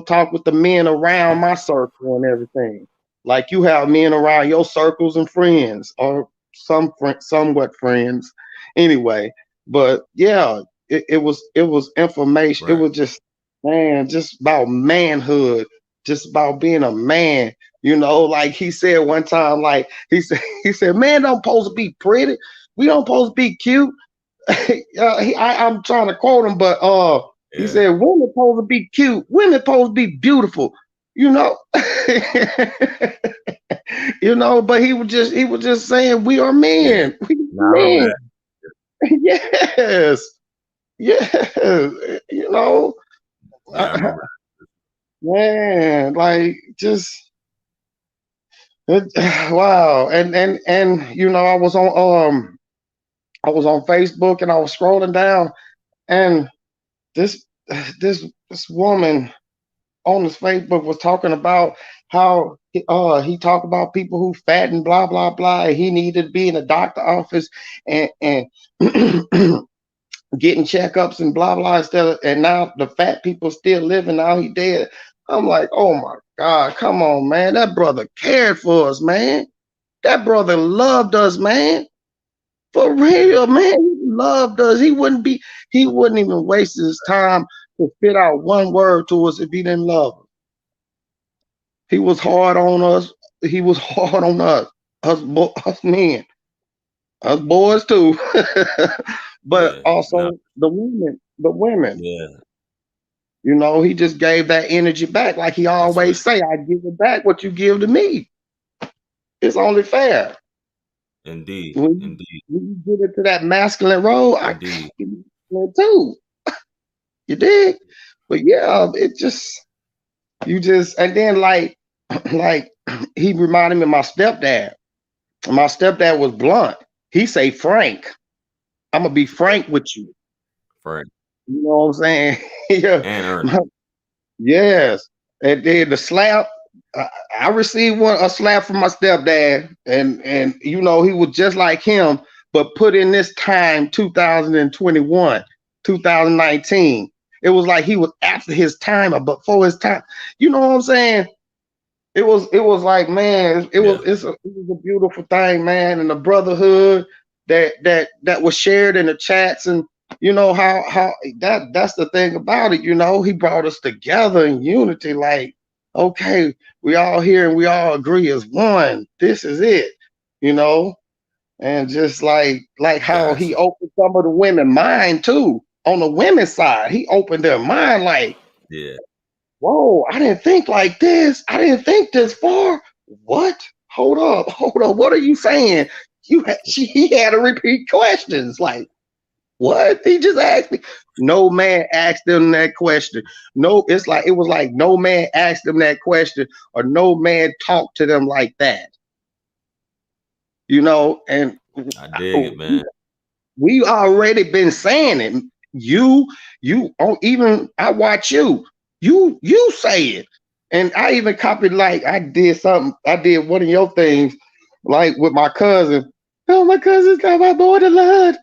talk with the men around my circle and everything. Like you have men around your circles and friends, or somewhat friends, anyway. But yeah, it was information. It Right. was just man, just about manhood, just about being a man. You know, like he said one time, like he said, man don't supposed to be pretty. We don't supposed to be cute. I'm trying to quote him, but he Yeah. said women supposed to be cute, women supposed to be beautiful, you know. You know, but he was just saying we are Yeah. men. We Nah, I remember men. that. Yes. Yes. You know, Yeah, I remember man, like just wow. And you know, I was on Facebook and I was scrolling down and this this woman on his Facebook was talking about how he talked about people who fat and blah blah blah. And he needed to be in a doctor office and getting checkups and blah blah instead of, and now the fat people still living. Now he dead. I'm like, oh my God, come on, man. That brother cared for us, man. That brother loved us, man. For real, man. He loved us. He wouldn't even waste his time to spit out one word to us if he didn't love us. He was hard on us. He was hard on us men, us boys too. But that. Yeah. No. also the women. Yeah. You know, he just gave that energy back, like he That's always right. say, I give it back what you give to me. It's only fair. Indeed. When Indeed. you get into that masculine role, I Indeed. give you that too. You dig? But yeah, it just you just and then like he reminded me of my stepdad. My stepdad was blunt. He say, Frank, I'm gonna be frank with you. Frank You know what I'm saying? Yeah. and Ernest. Yes. And then the slap, I received a slap from my stepdad, and you know he was just like him, but put in this time 2021, 2019. It was like he was after his time or before his time. You know what I'm saying? It was like, man, Yeah. it was a beautiful thing, man, and the brotherhood that was shared in the chats. And you know how that's the thing about it. You know, he brought us together in unity. Like, okay, we all here and we all agree as one. This is it. You know, and just like how he Gotcha. opened some of the women mind too. On the women's side, he opened their mind like, Yeah. whoa, I didn't think like this. I didn't think this far. What? Hold up, hold up. What are you saying? He had to repeat questions. Like, what? He just asked me. No man asked them that question. No, it was like no man asked them that question, or no man talked to them like that. You know, and I dig it, man. we already been saying it. You even I watch you. You say it. And I even copied, like I did something. I did one of your things, like with my cousin. Oh, my cousin's got my boy the Lord.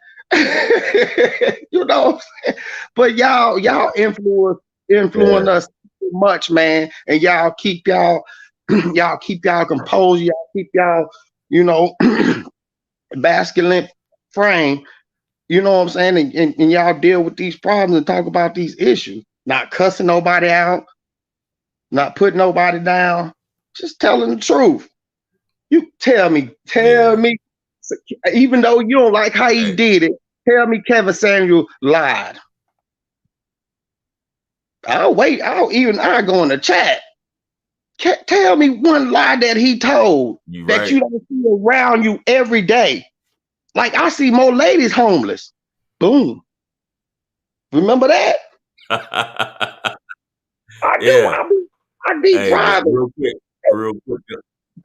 You know what I'm saying? But y'all influence Yeah. us too much, man. And y'all keep y'all keep y'all composed. Y'all keep y'all, you know, masculine frame, you know what I'm saying? And y'all deal with these problems and talk about these issues. Not cussing nobody out, not putting nobody down, just telling the truth. You tell Yeah. me, even though you don't like how he Hey, did it, tell me Kevin Samuel lied. I'll go in the chat. Tell me one lie that he told you that right. you don't see around you every day. Like, I see more ladies homeless. Boom. Remember that? I do. Yeah. I be Hey, but driving, real quick.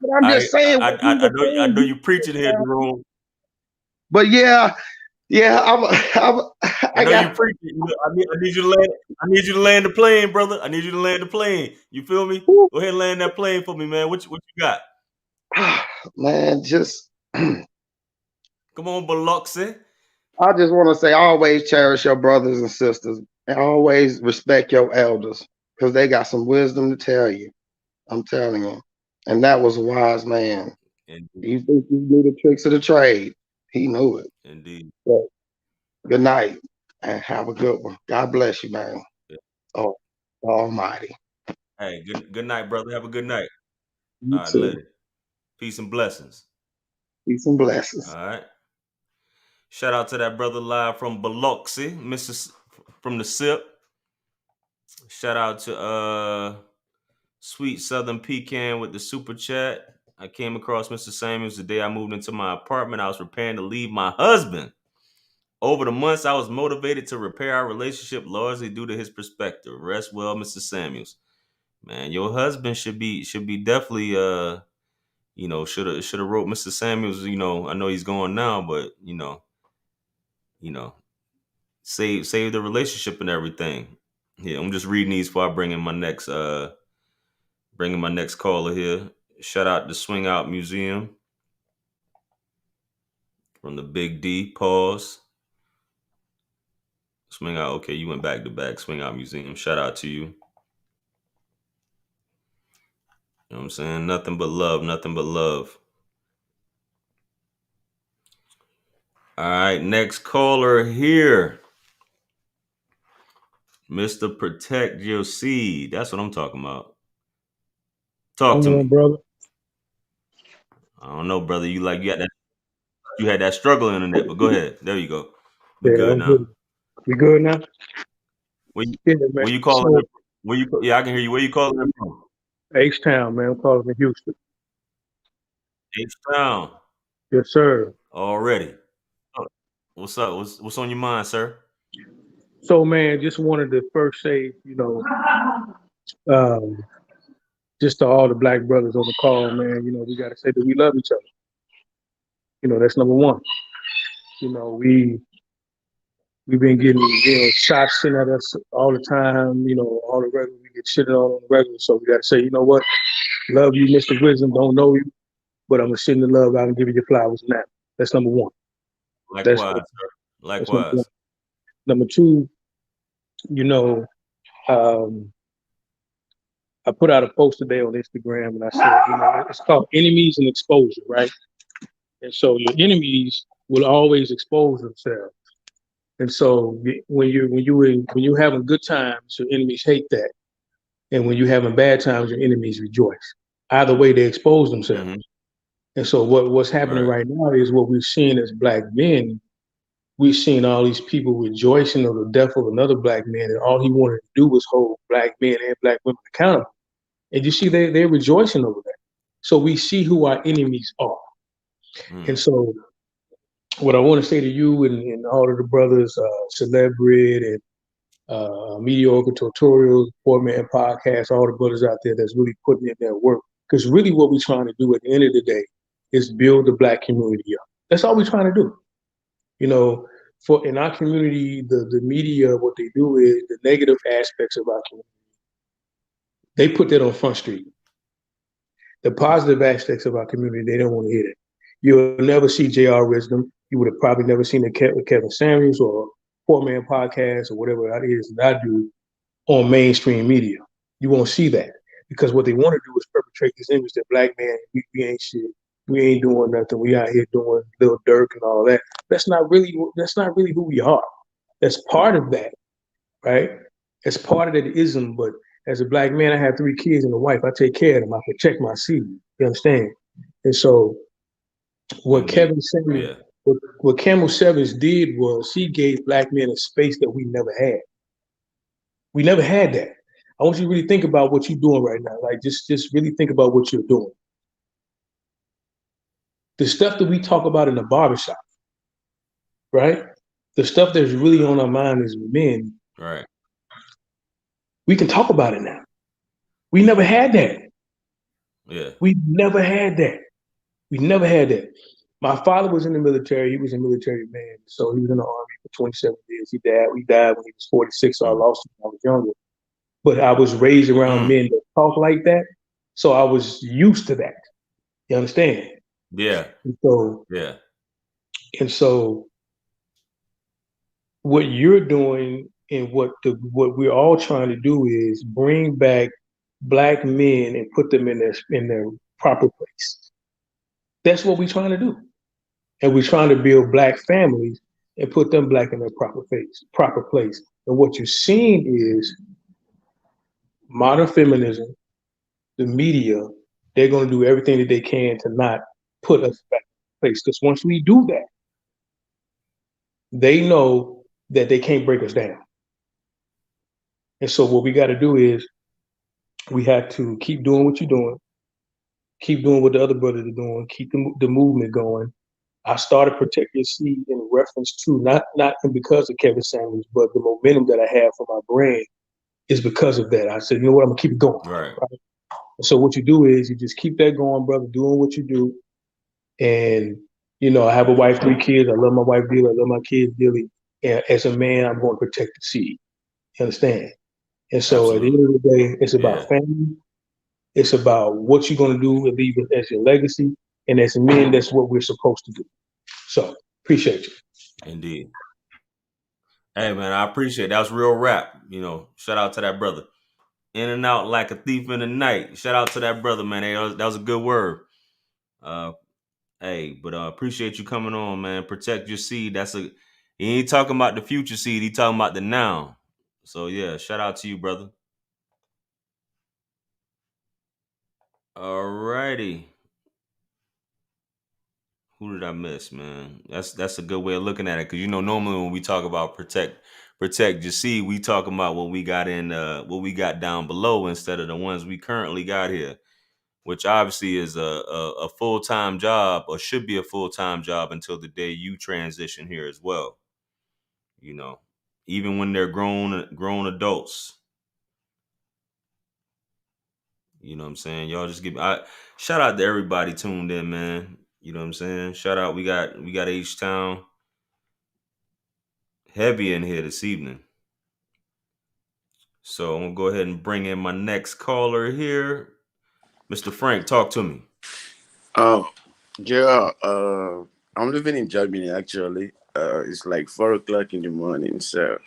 but I'm just saying what he was I know saying. you preaching here, Jerome. But yeah, I I know you got. preaching. I need you to land. I need you to land the plane, brother. I need you to land the plane. You feel me? Go ahead and land that plane for me, man. What you got? Man, just I Come on, Biloxi. just want to say, always cherish your brothers and sisters, and always respect your elders because they got some wisdom to tell you. I'm telling you, and that was a wise man. Indeed. You think you knew the tricks of the trade? He knew it. Indeed. But good night and have a good one. God bless you, man. Yeah. Oh. Almighty. Hey, good night, brother. Have a good night. You All right, too. later. Peace and blessings. Peace and blessings. All right. Shout out to that brother live from Biloxi, from the SIP. Shout out to Sweet Southern Pecan with the super chat. I came across Mr. Samuels the day I moved into my apartment. I was preparing to leave my husband. Over the months, I was motivated to repair our relationship largely due to his perspective. Rest well, Mr. Samuels. Man, your husband should be definitely should have wrote Mr. Samuels. I know he's gone now, but you know, save the relationship and everything. Yeah, I'm just reading these before I bring in my next caller here. Shout out to Swing Out Museum from the Big D. Pause. Swing Out. Okay, you went back to back. Swing Out Museum. Shout out to you. You know what I'm saying? Nothing but love. Nothing but love. All right, next caller here. Mr. Protect Your Seed. That's what I'm talking about. Talk to Come on, me. brother. I don't know, brother. You had that struggle internet, but go ahead. There you go. We Yeah, good I'm now. good. We good now? Where you, Yeah, man. where you calling So, in? Yeah, I can hear you. Where you calling in from? H-Town, man. I'm calling from Houston. H-Town. Yes, sir. Already. Oh, what's up? What's on your mind, sir? So, man, just wanted to first say, um, just to all the black brothers on the call, man, we got to say that we love each other. That's number one. We've been getting, shots sent at us all the time, all the regular, we get shitted on the regular. So we got to say, you know what? Love you, Mr. Wisdom. Don't know you, but I'm going to send the love out and give you your flowers now. That's number one. Likewise, sir. That's number one. Likewise. Number two, um, I put out a post today on Instagram and I said, it's called enemies and exposure, right? And so your enemies will always expose themselves. And so when you're having good times, your enemies hate that. And when you're having bad times, your enemies rejoice. Either way, they expose themselves. Mm-hmm. And so what's happening right now is what we've seen as black men. We've seen all these people rejoicing of the death of another black man, and all he wanted to do was hold black men and black women accountable. And you see, they're rejoicing over that. So we see who our enemies are. And so what I want to say to you and all of the brothers, Celebrate and Mediocre Tutorials, Poor Man Podcast, all the brothers out there that's really putting in their work. Because really what we're trying to do at the end of the day is build the black community up. That's all we're trying to do. For in our community, the media, what they do is the negative aspects of our community. They put that on Front Street. The positive aspects of our community, they don't want to hear it. You'll never see J.R. Wisdom. You would have probably never seen the Kevin Samuels or Poor Man Podcast or whatever that is that I do on mainstream media. You won't see that because what they want to do is perpetrate this image that black man, we ain't shit. We ain't doing nothing. We out here doing Lil Durk and all that. That's not really who we are. That's part of that, right? It's part of that ism, but as a black man, I have 3 kids and a wife. I take care of them. I protect my seed. You understand? And so what Kevin Samuels, what Camel Sevens did was he gave black men a space that we never had. We never had that. I want you to really think about what you're doing right now. Like just really think about what you're doing. The stuff that we talk about in the barbershop, right? The stuff that's really on our mind as men. Right. We can talk about it now. We never had that. Yeah. We never had that. We never had that. My father was in the military. He was a military man. So he was in the Army for 27 years. He died when he was 46. So I lost him when I was younger. But I was raised around men that talk like that. So I was used to that. You understand? Yeah. And so what you're doing and what we're all trying to do is bring back black men and put them in their proper place. That's what we're trying to do. And we're trying to build black families and put them black in their proper place. And what you're seeing is modern feminism, the media, they're going to do everything that they can to not put us back in place. Because once we do that, they know that they can't break us down. And so what we got to do is we have to keep doing what you're doing, keep doing what the other brothers are doing, keep the movement going. I started Protect Your Seed in reference to not because of Kevin Samuels, but the momentum that I have for my brand is because of that. I said, you know what, I'm gonna keep it going. Right. So what you do is you just keep that going, brother, doing what you do. And, you know, I have a wife, 3 kids. I love my wife dearly. I love my kids dearly. And as a man, I'm going to protect the seed. You understand? And so at the end Absolutely. of the day, it's about family. It's about what you're going to do and leave it as your legacy. And as men, that's what we're supposed to do. So appreciate you. Indeed. Hey, man, I appreciate it. That was real rap. You know, shout out to that brother. In and out like a thief in the night. Shout out to that brother, man. Hey, that was a good word. Hey, but appreciate you coming on, man. Protect your seed. He ain't talking about the future seed. He talking about the now. So yeah, shout out to you, brother. Alrighty. Who did I miss, man? That's a good way of looking at it, because you know normally when we talk about protect your seed, we talk about what we got down below instead of the ones we currently got here, which obviously is a full-time job, or should be a full-time job until the day you transition here as well. You know, even when they're grown adults. You know what I'm saying? Y'all just shout out to everybody tuned in, man. You know what I'm saying? Shout out. We got H-Town heavy in here this evening. So I'm gonna go ahead and bring in my next caller here. Mr. Frank, talk to me. Oh, yeah. I'm living in Germany actually. It's like 4 o'clock in the morning, so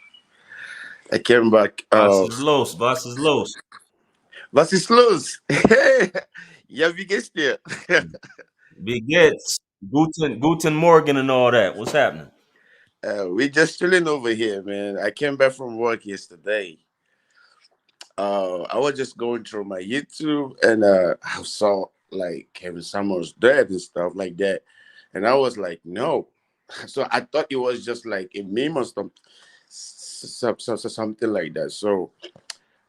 I came back. Was ist los? Was ist los? Ja, wie geht's dir? Wie geht's? Guten Morgen and all that. What's happening? We're just chilling over here, man. I came back from work yesterday. I was just going through my YouTube and I saw like Kevin Samuels dead and stuff like that, and I was like, no. So I thought it was just like a meme or something like that. So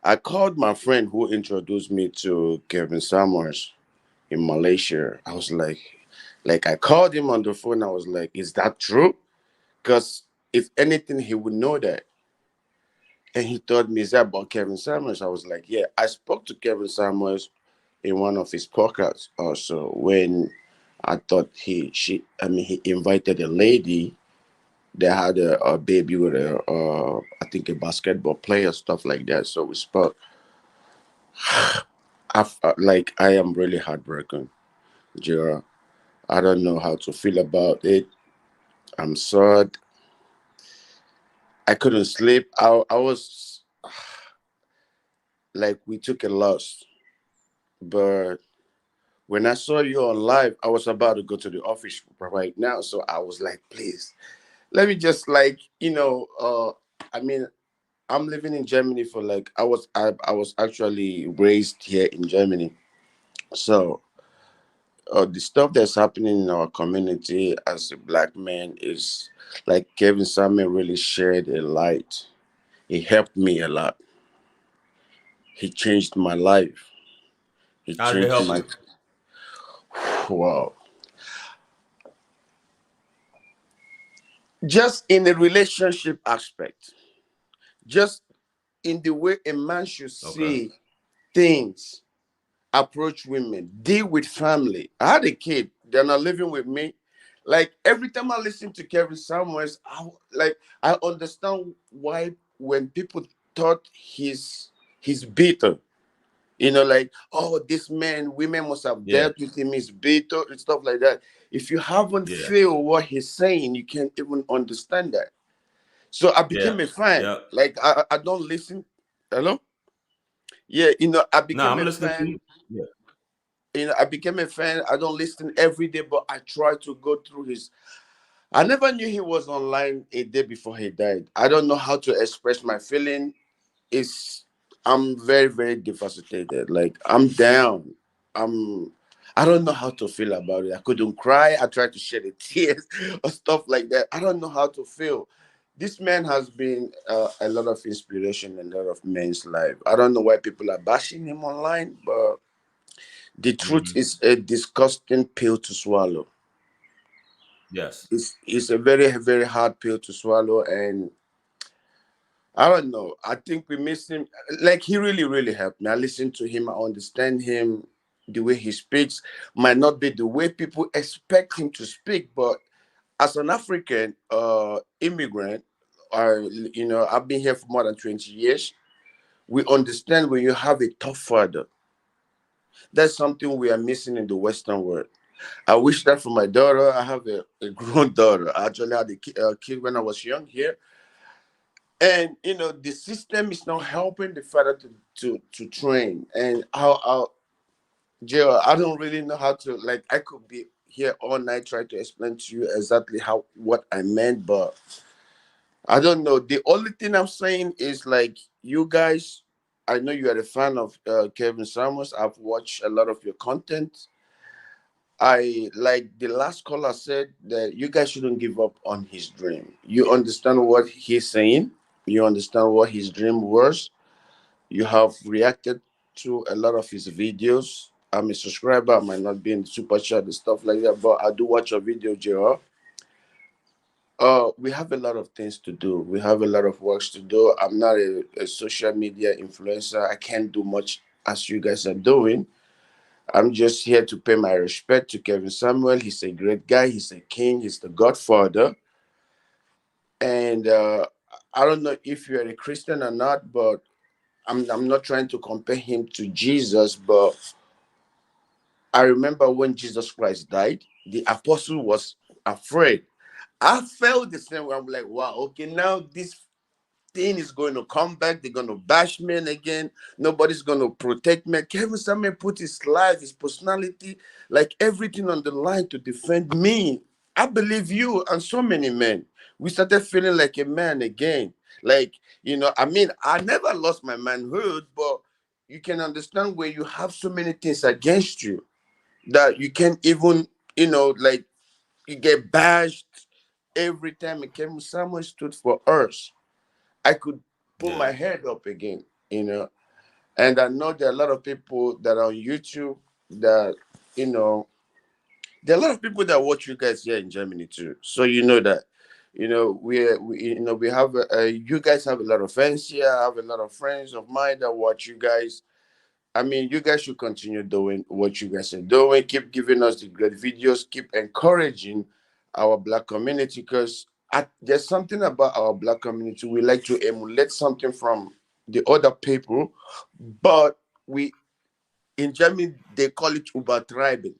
I called my friend who introduced me to Kevin Samuels in Malaysia. I was like I called him on the phone. I was like, is that true? Because if anything, he would know that. And he told me, is that about Kevin Samuels? I was like, yeah. I spoke to Kevin Samuels in one of his podcasts also when I thought he invited a lady that had a baby with I think a basketball player, stuff like that. So we spoke. I am really heartbroken, Jira. I don't know how to feel about it. I'm sad. I couldn't sleep. I was like, we took a loss. But when I saw you on live, I was about to go to the office right now. So I was like, please, let me just I mean, I'm living in Germany for like, I was actually raised here in Germany. So the stuff that's happening in our community as a black man is like Kevin Samuel really shared a light. He helped me a lot. He changed my life. He How did it changed help my you? wow. Just in the relationship aspect, just in the way a man should Okay. see things, approach women, deal with family. I had a kid, they're not living with me. Like every time I listen to Kevin Samuels, I understand why when people thought he's bitter, like, oh, this man, women must have Yeah. dealt with him, he's bitter and stuff like that. If you haven't Yeah. feel what he's saying, you can't even understand that. So I Yeah. became a fan. Yeah. Like I don't listen. Hello? Yeah, I No, became I'm a listening to fan. you. Yeah. I became a fan. I don't listen every day, but I try to go through his. I never knew he was online a day before he died. I don't know how to express my feeling. It's I'm very, very devastated. Like I'm down. I don't know how to feel about it. I couldn't cry. I tried to shed the tears or stuff like that. I don't know how to feel. This man has been a lot of inspiration in a lot of men's life. I don't know why people are bashing him online, but the truth is a disgusting pill to swallow. Yes. It's a very, very hard pill to swallow, and I don't know. I think we miss him. Like he really, really helped me. I listen to him. I understand him. The way he speaks might not be the way people expect him to speak, but as an African immigrant, I've been here for more than 20 years. We understand when you have a tough father. That's something we are missing in the Western world. I wish that for my daughter. I have a grown daughter. I actually had a kid when I was young here. And the system is not helping the father to train. And how Joe, I don't really know how to, like, I could be here all night trying to explain to you exactly what I meant, but I don't know. The only thing I'm saying is, like, you guys, I know you are a fan of Kevin Samuels. I've watched a lot of your content. I like the last caller said that you guys shouldn't give up on his dream. You understand what he's saying. You understand what his dream was. You have reacted to a lot of his videos. I'm a subscriber. I might not be in the super chat and stuff like that, but I do watch your video, JR. We have a lot of things to do. We have a lot of works to do. I'm not a social media influencer. I can't do much as you guys are doing. I'm just here to pay my respect to Kevin Samuel. He's a great guy. He's a king. He's the godfather. And I don't know if you're a Christian or not, but I'm not trying to compare him to Jesus, but I remember when Jesus Christ died, the apostle was afraid. I felt the same way. I'm like, wow, okay, now this thing is going to come back. They're going to bash me again. Nobody's going to protect me. Kevin Samuel put his life, his personality, like everything on the line to defend me. I believe you and so many men. We started feeling like a man again. Like, I mean, I never lost my manhood, but you can understand where you have so many things against you that you can't even, like you get bashed every time. Kevin Samuel stood for us. I could put Yeah. my head up again. And I know there are a lot of people that are on YouTube that, there are a lot of people that watch you guys here in Germany too. So you know that, we have, you guys have a lot of fans here. I have a lot of friends of mine that watch you guys. I mean, you guys should continue doing what you guys are doing. Keep giving us the great videos. Keep encouraging our Black community, because there's something about our Black community. We like to emulate something from the other people, but in Germany they call it Übertreiben.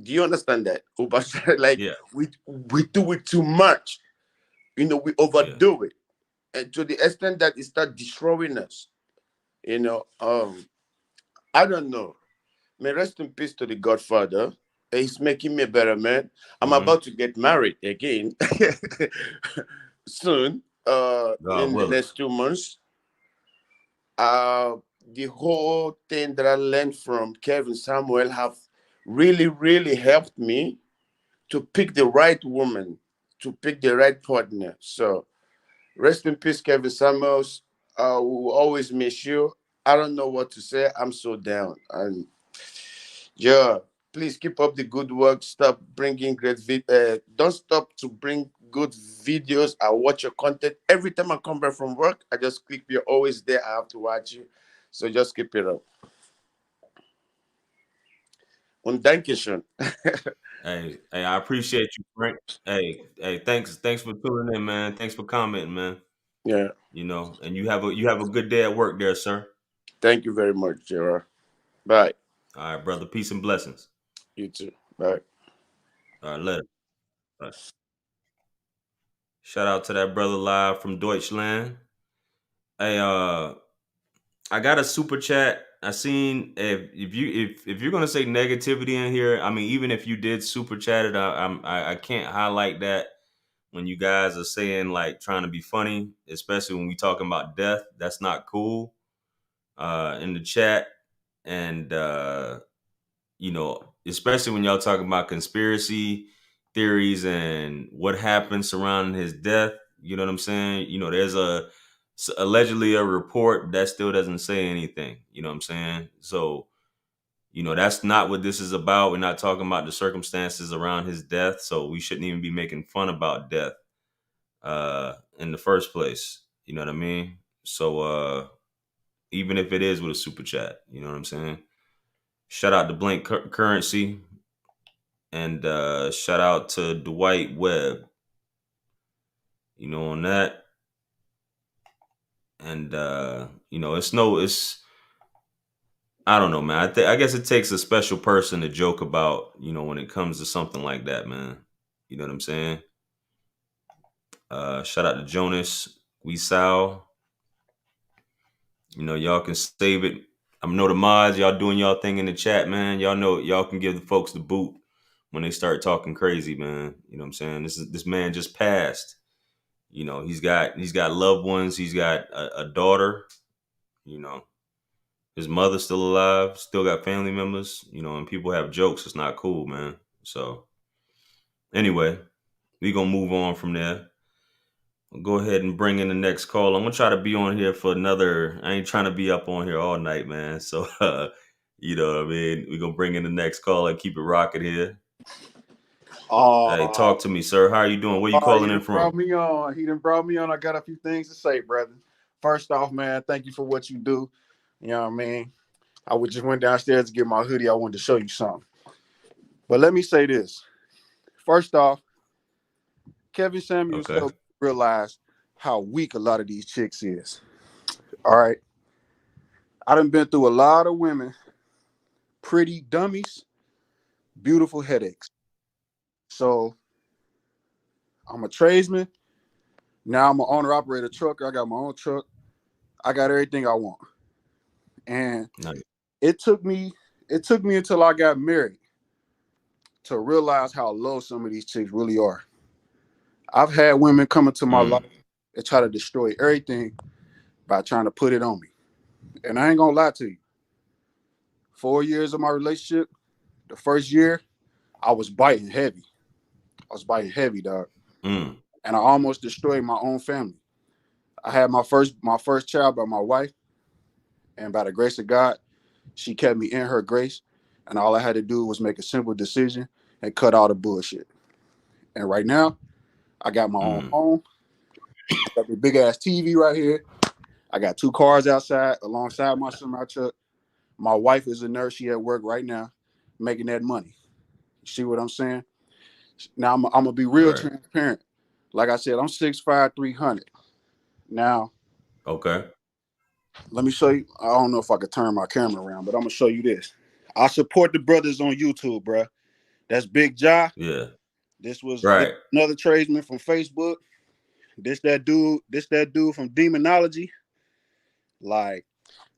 Do you understand that? Like Yeah. we do it too much. We Yeah. overdo it, and to the extent that it start destroying us. I don't know. May rest in peace to the Godfather. He's making me a better man. I'm about to get married again soon. God In the willing. next 2 months. The whole thing that I learned from Kevin Samuel have really, really helped me to pick the right woman, to pick the right partner. So rest in peace, Kevin Samuels. We will always miss you. I don't know what to say. I'm so down. And yeah, please keep up the good work. Stop bringing don't stop to bring good videos. I watch your content every time I come back from work. I just click. You're always there. I have to watch you, so just keep it up. Und Dankeschön. Hey, I appreciate you, Frank. Hey, thanks for tuning in, man. Thanks for commenting, man. Yeah. And you have a good day at work there, sir. Thank you very much, Gerard. Bye. All right, brother. Peace and blessings. You too. Bye. All right, later. Bye. Shout out to that brother live from Deutschland. Hey, I got a super chat. I seen if you're gonna say negativity in here, I mean, even if you did super chat it, I can't highlight that when you guys are saying like trying to be funny, especially when we talking about death. That's not cool. In the chat, and especially when y'all talking about conspiracy theories and what happened surrounding his death. You know what I'm saying? There's allegedly a report that still doesn't say anything. You know what I'm saying? So, that's not what this is about. We're not talking about the circumstances around his death. So we shouldn't even be making fun about death in the first place. You know what I mean? So even if it is with a super chat, you know what I'm saying? Shout out to Blank Currency, and shout out to Dwight Webb, on that. And I don't know, man. I guess it takes a special person to joke about, when it comes to something like that, man. You know what I'm saying? Shout out to Jonas, Sal. Y'all can save it. I know the mods, y'all doing y'all thing in the chat, man. Y'all know y'all can give the folks the boot when they start talking crazy, man. You know what I'm saying? This man just passed. He's got loved ones. He's got a daughter. His mother's still alive. Still got family members. And people have jokes. It's not cool, man. So anyway, we gonna move on from there. I'll go ahead and bring in the next call. I'm gonna try to be on here for another. I ain't trying to be up on here all night, man. So you know what I mean. We gonna bring in the next call and keep it rocking here. Hey, talk to me, sir. How are you doing? Where you calling in from? Brought me on. He done brought me on. I got a few things to say, brother. First off, man, thank you for what you do. You know what I mean? I just went downstairs to get my hoodie. I wanted to show you something. But let me say this. First off, Kevin Samuels helped realize how weak a lot of these chicks is. All right. I done been through a lot of women, pretty dummies, beautiful headaches. So I'm a tradesman. Now I'm an owner-operator trucker. I got my own truck. I got everything I want. And it took me until I got married to realize how low some of these chicks really are. I've had women come into my life and try to destroy everything by trying to put it on me. And I ain't gonna lie to you. 4 years of my relationship, the first year, I was biting heavy. Dog. And I almost destroyed my own family. I had my first child by my wife, and by the grace of God, she kept me in her grace, and all I had to do was make a simple decision and cut all the bullshit. And right now, I got my own home. I got the big ass TV right here. I got 2 cars outside alongside my semi truck. My wife is a nurse. She at work right now, making that money. You see what I'm saying? Now I'm gonna be real transparent. Like I said, I'm 6'5", 300. Now, let me show you. I don't know if I could turn my camera around, but I'm gonna show you this. I support the brothers on YouTube, bro. That's Big Ja. Yeah. This was another tradesman from Facebook. This that dude from Demonology. Like,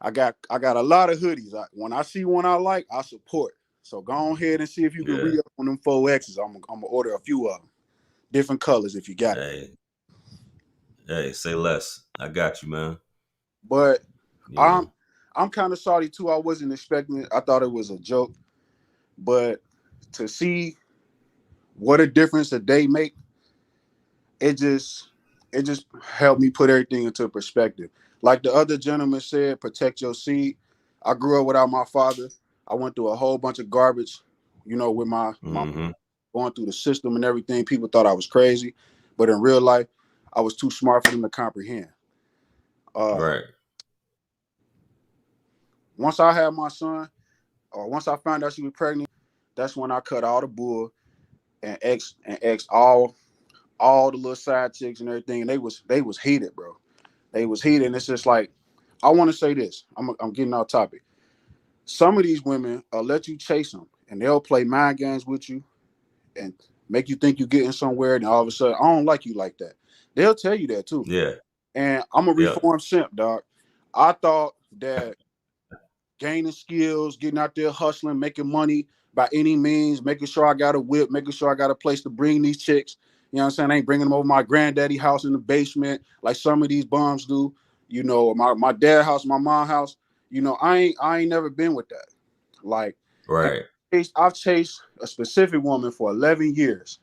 I got a lot of hoodies. When I see one I like, I support. So go ahead and see if you can re-up on them 4Xs. I'm gonna order a few of them, different colors if you got it. Hey, say less. I got you, man. But I'm kind of sorry too. I wasn't expecting it. I thought it was a joke, but to see what a difference a day make, it just helped me put everything into perspective. Like the other gentleman said, protect your seed. I grew up without my father. I went through a whole bunch of garbage, with my going through the system and everything. People thought I was crazy, but in real life, I was too smart for them to comprehend. Once I had my son, or once I found out she was pregnant, that's when I cut all the bull and ex all the little side chicks and everything. And they was heated, bro. They was heated. And it's just like, I want to say this. I'm getting off topic. Some of these women let you chase them, and they'll play mind games with you and make you think you're getting somewhere, and all of a sudden, I don't like you like that. They'll tell you that too. Yeah. And I'm a reformed simp, dog. I thought that gaining skills, getting out there hustling, making money by any means, making sure I got a whip, making sure I got a place to bring these chicks, You know what I'm saying? I ain't bringing them over my granddaddy house in the basement like some of these bums do. You know, my dad house, my mom house. You know, I ain't never been with that. Like, Right. I've chased a specific woman for 11 years.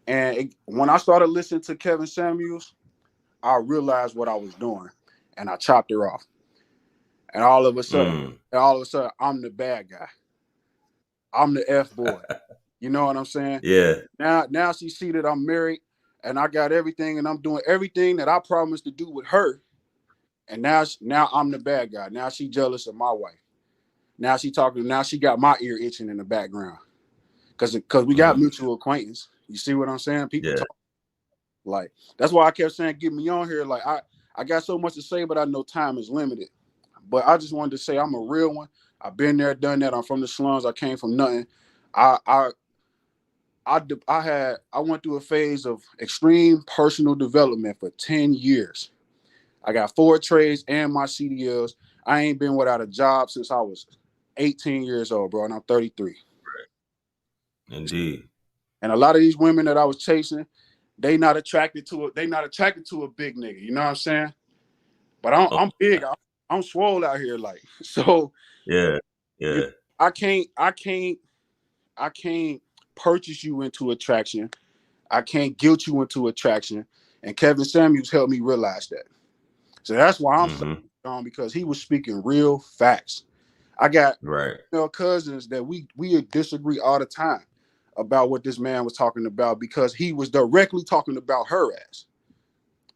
And when I started listening to Kevin Samuels, I realized what I was doing, and I chopped her off. And all of a sudden, I'm the bad guy. I'm the F boy. You know what I'm saying? Yeah. Now she see that I'm married, and I got everything, and I'm doing everything that I promised to do with her. And now I'm the bad guy. Now she jealous of my wife. Now she talking. Now she got my ear itching in the background, because we got mutual acquaintance. You see what I'm saying? People talk. Like, that's why I kept saying, get me on here. Like, I got so much to say, but I know time is limited. But I just wanted to say I'm a real one. I've been there, done that. I'm from the slums. I came from nothing. I went through a phase of extreme personal development for 10 years. I got 4 trades and my CDLs. I ain't been without a job since I was 18 years old, bro, and I'm 33. Right. Indeed. And a lot of these women that I was chasing, they not attracted to a big nigga. You know what I'm saying? But I'm big. I'm swole out here, like, so. Yeah. You know, I can't purchase you into attraction. I can't guilt you into attraction. And Kevin Samuels helped me realize that. So that's why I'm so on, because he was speaking real facts. I got cousins that we disagree all the time about what this man was talking about, because he was directly talking about her ass.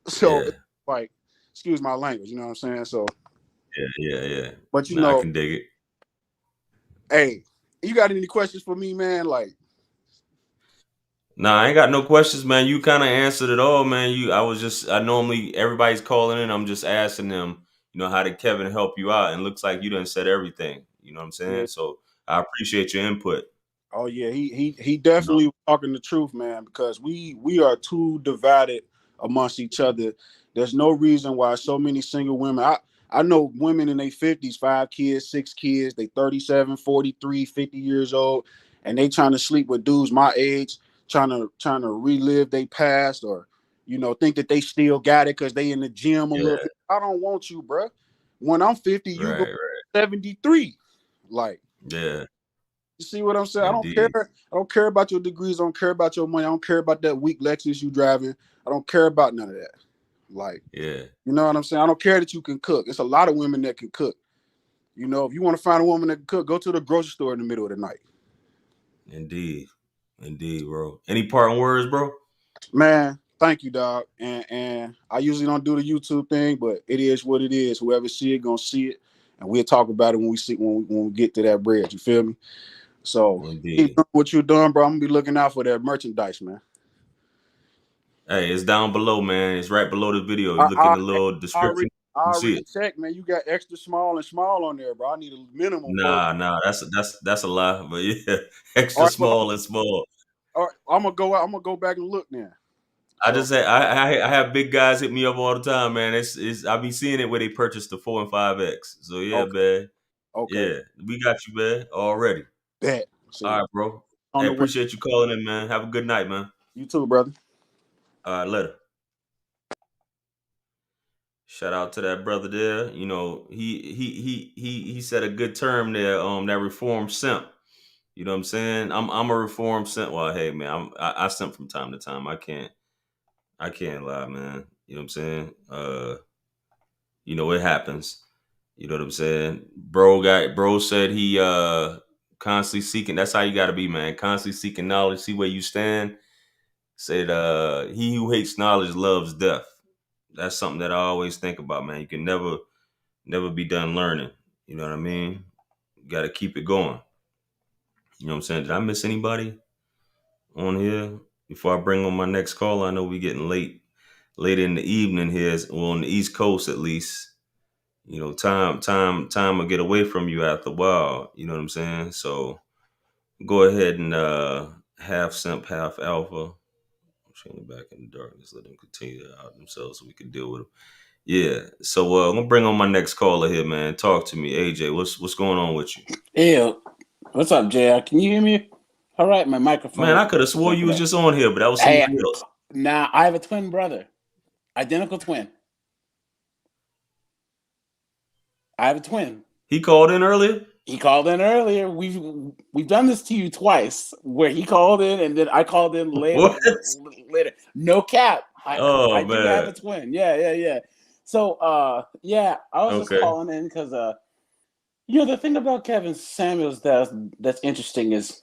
So like, excuse my language, you know what I'm saying? So yeah. But you know, I can dig it. Hey, you got any questions for me, man? Like, Nah, I ain't got no questions, man. You kind of answered it all, man. I normally, everybody's calling in. I'm just asking them, how did Kevin help you out? And it looks like you done said everything. You know what I'm saying? Yeah. So I appreciate your input. Oh yeah, he definitely was talking the truth, man, because we are too divided amongst each other. There's no reason why so many single women. I know women in their 50s, 5 kids, 6 kids, they 37, 43, 50 years old, and they trying to sleep with dudes my age, trying to relive their past, or think that they still got it because they in the gym a little bit. I don't want you, bro. When I'm 50, you go 73. Like, yeah. You see what I'm saying? Indeed. I don't care about your degrees. I don't care about your money. I don't care about that weak Lexus you driving. I don't care about none of that. Like, you know what I'm saying? I don't care that you can cook. It's a lot of women that can cook. If you want to find a woman that can cook, go to the grocery store in the middle of the night. Indeed, bro. Any parting words, bro? Man, thank you, dog. And I usually don't do the YouTube thing, but it is what it is. Whoever see it gonna see it, and we'll talk about it when we get to that bridge. You feel me? So keep doing what you're doing, bro. I'm gonna be looking out for that merchandise, man. Hey, it's down below, man. It's right below the video. You look in the little description. I already checked, man. You got extra small and small on there, bro. I need a minimum. Nah, that's a lie. But yeah, extra small and small. All right, I'm gonna go back and look now. I just say I have big guys hit me up all the time, man. It's I be seeing it where they purchase the 4 and 5X. So yeah, man. Okay. Yeah, we got you, man. Already. Bet. All right, bro. I appreciate you calling in, man. Have a good night, man. You too, brother. All right, later. Shout out to that brother there. He said a good term there. That reformed simp. You know what I'm saying? I'm a reformed simp. Well, hey man, I simp from time to time. I can't lie, man. You know what I'm saying? It happens. You know what I'm saying? Bro said he constantly seeking. That's how you gotta be, man. Constantly seeking knowledge, see where you stand. Said he who hates knowledge loves death. That's something that I always think about, man. You can never be done learning. You know what I mean? You gotta keep it going. You know what I'm saying? Did I miss anybody on here? Before I bring on my next call, I know we getting late in the evening here, well, on the East Coast at least. Time will get away from you after a while. You know what I'm saying? So go ahead and half simp, half alpha. I'm showing back in the darkness. Let them continue to out themselves so we can deal with them. Yeah. So I'm gonna bring on my next caller here, man. Talk to me, AJ. What's going on with you? Yeah. What's up, JR? Can you hear me? All right, my microphone. Man, I could have swore you was just on here, but that was Hey, somebody else. now I have a twin brother, identical twin. I have a twin. He called in earlier? He called in earlier. We've done this to you twice, where he called in and then I called in later. What? Later, no cap. I do have a man. twin. Yeah. So I was just calling in because the thing about Kevin Samuels that's interesting is,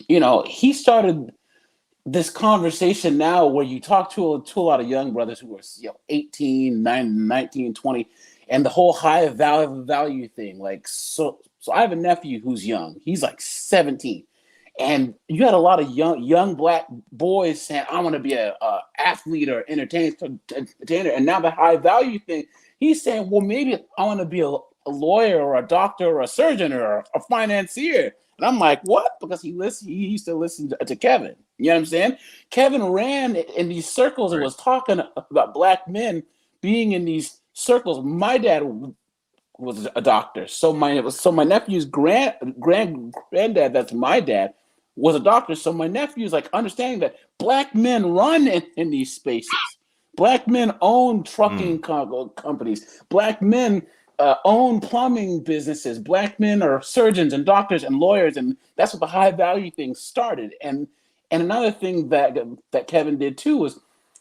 he started this conversation now where you talk to a lot of young brothers who are 18, 19, 20, and the whole high value thing. Like, so I have a nephew who's young. He's like 17. And you had a lot of young black boys saying, I want to be a athlete or entertainer. And now the high value thing, he's saying, well, maybe I want to be a lawyer or a doctor or a surgeon or a financier. And I'm like, what? Because he used to listen to Kevin. You know what I'm saying? Kevin ran in these circles and was talking about black men being in these circles. My dad was a doctor. So my nephew's granddad, that's my dad, was a doctor. So my nephew's like understanding that black men run in these spaces. Black men own trucking companies. Black men own plumbing businesses. Black men are surgeons and doctors and lawyers, and that's what the high value thing started. And another thing that Kevin did too was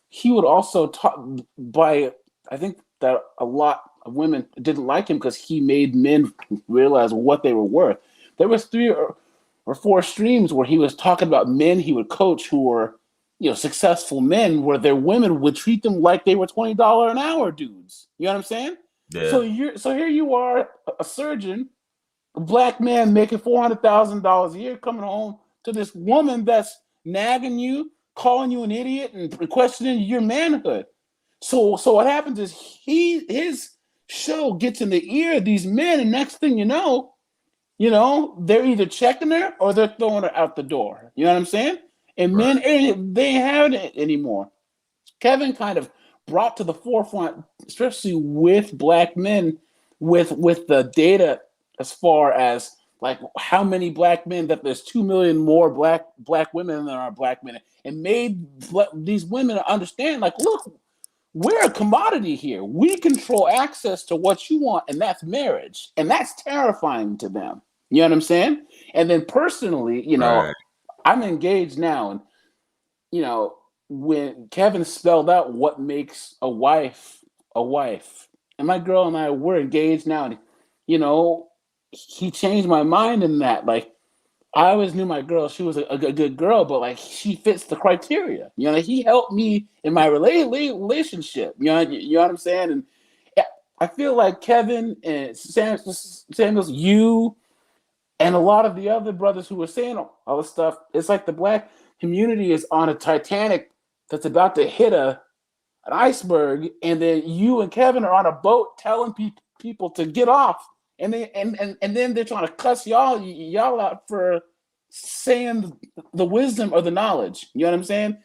he would also talk by. I think that a lot of women didn't like him because he made men realize what they were worth. There was 3 or 4 streams where he was talking about men he would coach who were, successful men, where their women would treat them like they were $20 an hour dudes. You know what I'm saying? Yeah. So here you are, a surgeon, a black man making $400,000 a year, coming home to this woman that's nagging you, calling you an idiot, and questioning your manhood. So what happens is his show gets in the ear of these men, and next thing you know, they're either checking her or they're throwing her out the door. You know what I'm saying? And men, they ain't having it anymore. Kevin kind of brought to the forefront, especially with black men, with the data as far as like how many black men, that there's 2 million more black women than there are black men, and made these women understand, like, look, we're a commodity here. We control access to what you want, and that's marriage. And that's terrifying to them. You know what I'm saying? And then personally, I'm engaged now. And, when Kevin spelled out what makes a wife, and my girl and I, we're engaged now. And, he changed my mind in that. Like, I always knew my girl, she was a good girl, but like she fits the criteria. He helped me in my relationship. You know what I'm saying? And I feel like Kevin and Samuels, you and a lot of the other brothers who were saying all this stuff, it's like the black community is on a Titanic that's about to hit an iceberg, and then you and Kevin are on a boat telling people to get off. And then they're trying to cuss y'all out for saying the wisdom or the knowledge. You know what I'm saying?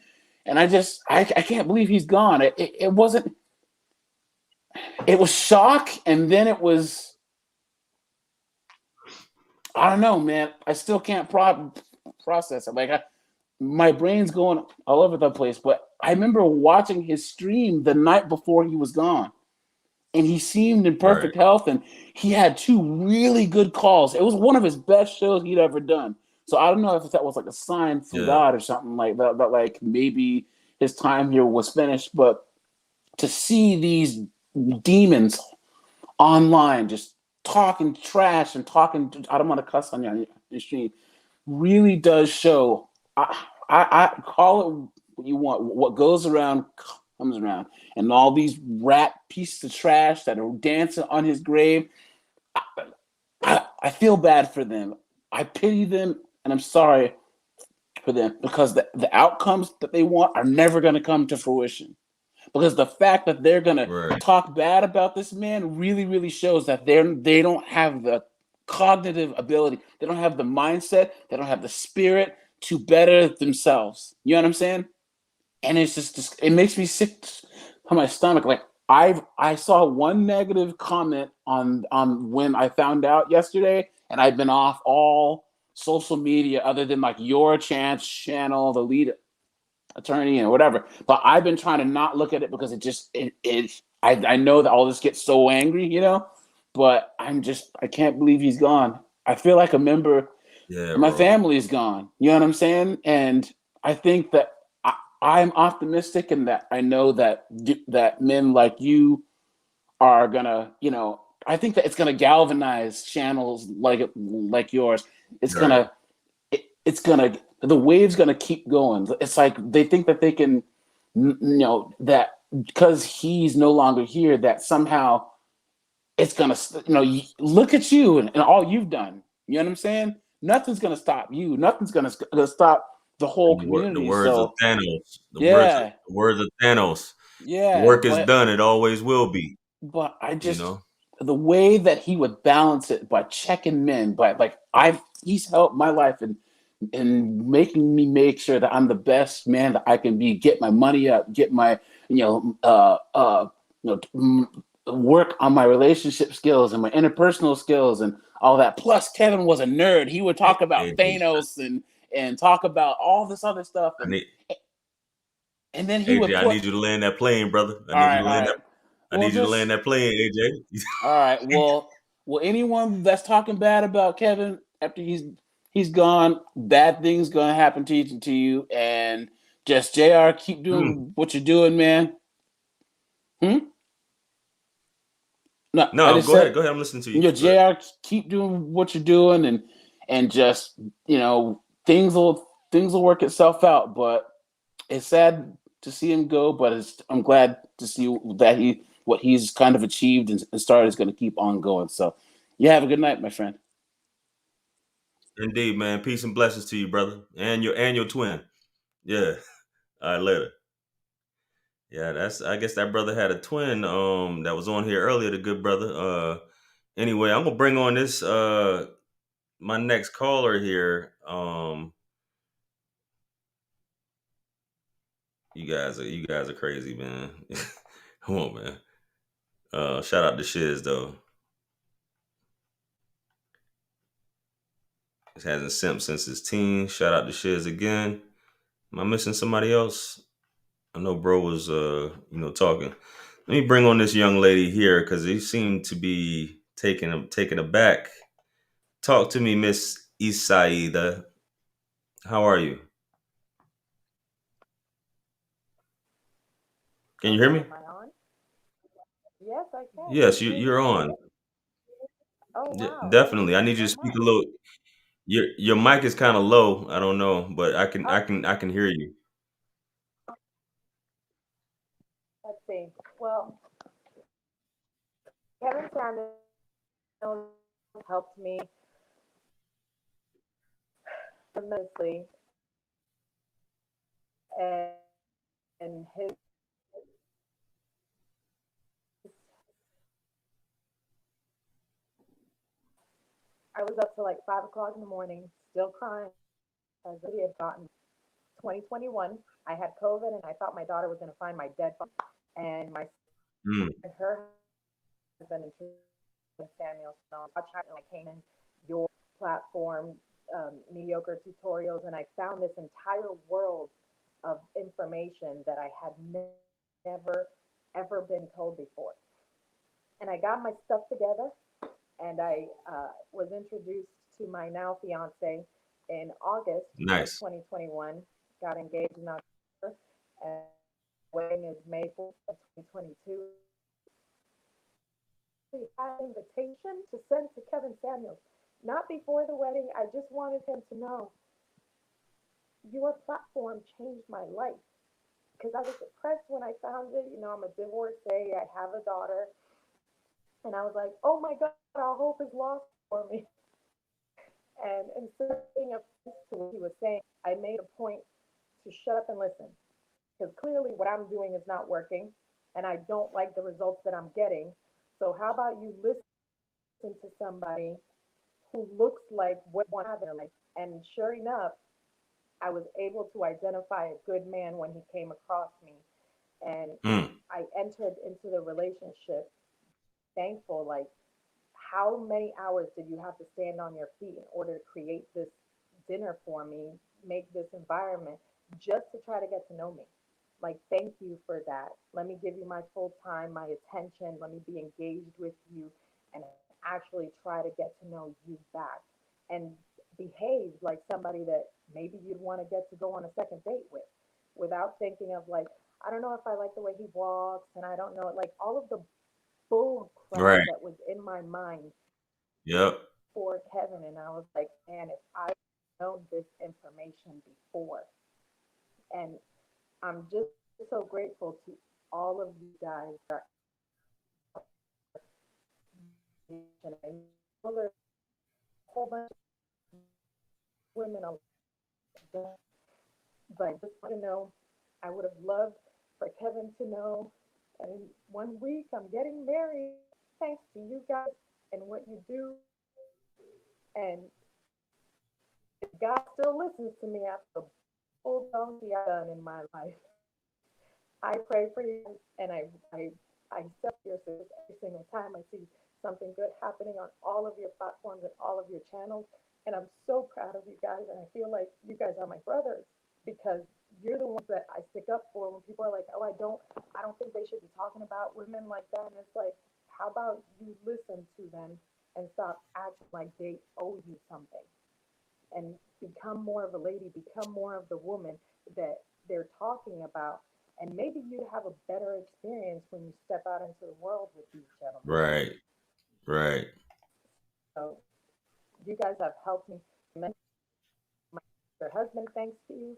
And I can't believe he's gone. It wasn't. It was shock, and then it was. I don't know, man. I still can't process it. Like my brain's going all over the place. But I remember watching his stream the night before he was gone. And he seemed in perfect health, and he had 2 really good calls. It was one of his best shows he'd ever done. So I don't know if that was like a sign from God or something like that, like maybe his time here was finished. But to see these demons online just talking trash and talking, I don't want to cuss on your stream, really does show. I call it what you want. What goes around comes around, and all these rat pieces of trash that are dancing on his grave, I feel bad for them. I pity them, and I'm sorry for them, because the outcomes that they want are never going to come to fruition. Because the fact that they're going to talk bad about this man really, really shows that they don't have the cognitive ability. They don't have the mindset. They don't have the spirit to better themselves. You know what I'm saying? And it's just, it makes me sick to my stomach. Like I saw one negative comment on when I found out yesterday, and I've been off all social media other than like your channel, the lead attorney and whatever. But I've been trying to not look at it because I know that all this gets so angry, you know. But I can't believe he's gone. I feel like a member Yeah, of my bro. family is gone. You know what I'm saying? And I think that I'm optimistic, and that I know that men like you are gonna, you know, I think that it's gonna galvanize channels like yours. It's Right. gonna the wave's gonna keep going. It's like they think that they can, you know, that because he's no longer here, that somehow it's gonna, you know, look at you and all you've done. You know what I'm saying? Nothing's gonna stop you. Nothing's gonna stop the whole The community. words of So Thanos. yeah, The words of Thanos. The yeah, work is done. It always will be. but I You just, know. the way that he would balance it by checking men, by like he's helped my life and making me make sure that I'm the best man that I can be, get my money up, get my, you know, work on my relationship skills and my interpersonal skills and all that. Plus, Kevin was a nerd. He would talk about AJ, Thanos and talk about all this other stuff, I need and then he would AJ. I put, need you to land that plane, brother. I all need you right, to all land right. that. I Well, need you to just land that plane, AJ. all right. Well, anyone that's talking bad about Kevin after he's gone, bad things gonna happen to you. And just Jr. Keep doing what you're doing, man. Hmm. No, I No, just go ahead. said, Go ahead. I'm listening to you you. know, Go ahead. Jr. Keep doing what you're doing, and just, you know, things will work itself out. But it's sad to see him go. But I'm glad to see that what he's kind of achieved and started is going to keep on going. So, you have a good night, my friend. Indeed, man. Peace and blessings to you, brother, and your twin. Yeah. All right, later. Yeah, that's. I guess that brother had a twin. That was on here earlier. The good brother. Anyway, I'm gonna bring on this. My next caller here. You guys are crazy, man. Come on, man. Shout out to Shiz though. He hasn't simped since his teens. Shout out to Shiz again. Am I missing somebody else? I know bro was talking. Let me bring on this young lady here because he seemed to be taken aback. Talk to me, Miss Isaida. How are you? Can you hear Okay, me? am I on? Yes, I can. Can Yes, you hear me you're on. okay? Oh, Yeah, wow. Thank definitely. I you need you to so speak much. a little. Your mic is kind of low. I don't know, but Oh, I can hear you. let's see. Well, Kevin Samuels helped me tremendously, and, and his I was up till like 5 o'clock in the morning, still crying because we had gotten 2021. I had COVID, and I thought my daughter was going to find my dead father, and my Mm, her husband and Samuel Snow. I came in your platform, mediocre tutorials, and I found this entire world of information that I had never ever been told before. And I got my stuff together, and I was introduced to my now fiance in August of nice. 2021. Got engaged in October, and wedding is May 4th of 2022. Had an invitation to send to Kevin Samuels. Not before the wedding. I just wanted him to know your platform changed my life. Because I was depressed when I found it. You know, I'm a divorcee. I have a daughter. And I was like, oh my God, all hope is lost for me. And instead of being offense to what he was saying, I made a point to shut up and listen. Because clearly what I'm doing is not working. And I don't like the results that I'm getting. So how about you listen to somebody who looks like what one have in their life. And sure enough, I was able to identify a good man when he came across me. And Mm, I entered into the relationship thankful. Like, how many hours did you have to stand on your feet in order to create this dinner for me, make this environment just to try to get to know me. Like, thank you for that. Let me give you my full time, my attention. Let me be engaged with you and actually try to get to know you back and behave like somebody that maybe you'd want to get to go on a second date with without thinking of like, I don't know if I like the way he walks and I don't know, like all of the bull crap Right. that was in my mind Yep. for Kevin. And I was like, man, if I known this information before. And I'm just so grateful to all of you guys that and I know there's a whole bunch of women out there, but just want to know, I would have loved for Kevin to know that in 1 week I'm getting married thanks to you guys and what you do. And if God still listens to me after the whole donkey I've done in my life, I pray for you and I accept your service every single time I see something good happening on all of your platforms and all of your channels. And I'm so proud of you guys. And I feel like you guys are my brothers because you're the ones that I stick up for when people are like, oh, I don't think they should be talking about women like that. And it's like, how about you listen to them and stop acting like they owe you something and become more of a lady, become more of the woman that they're talking about. And maybe you have a better experience when you step out into the world with these gentlemen. Right. Right. So you guys have helped me. My husband, thanks to you.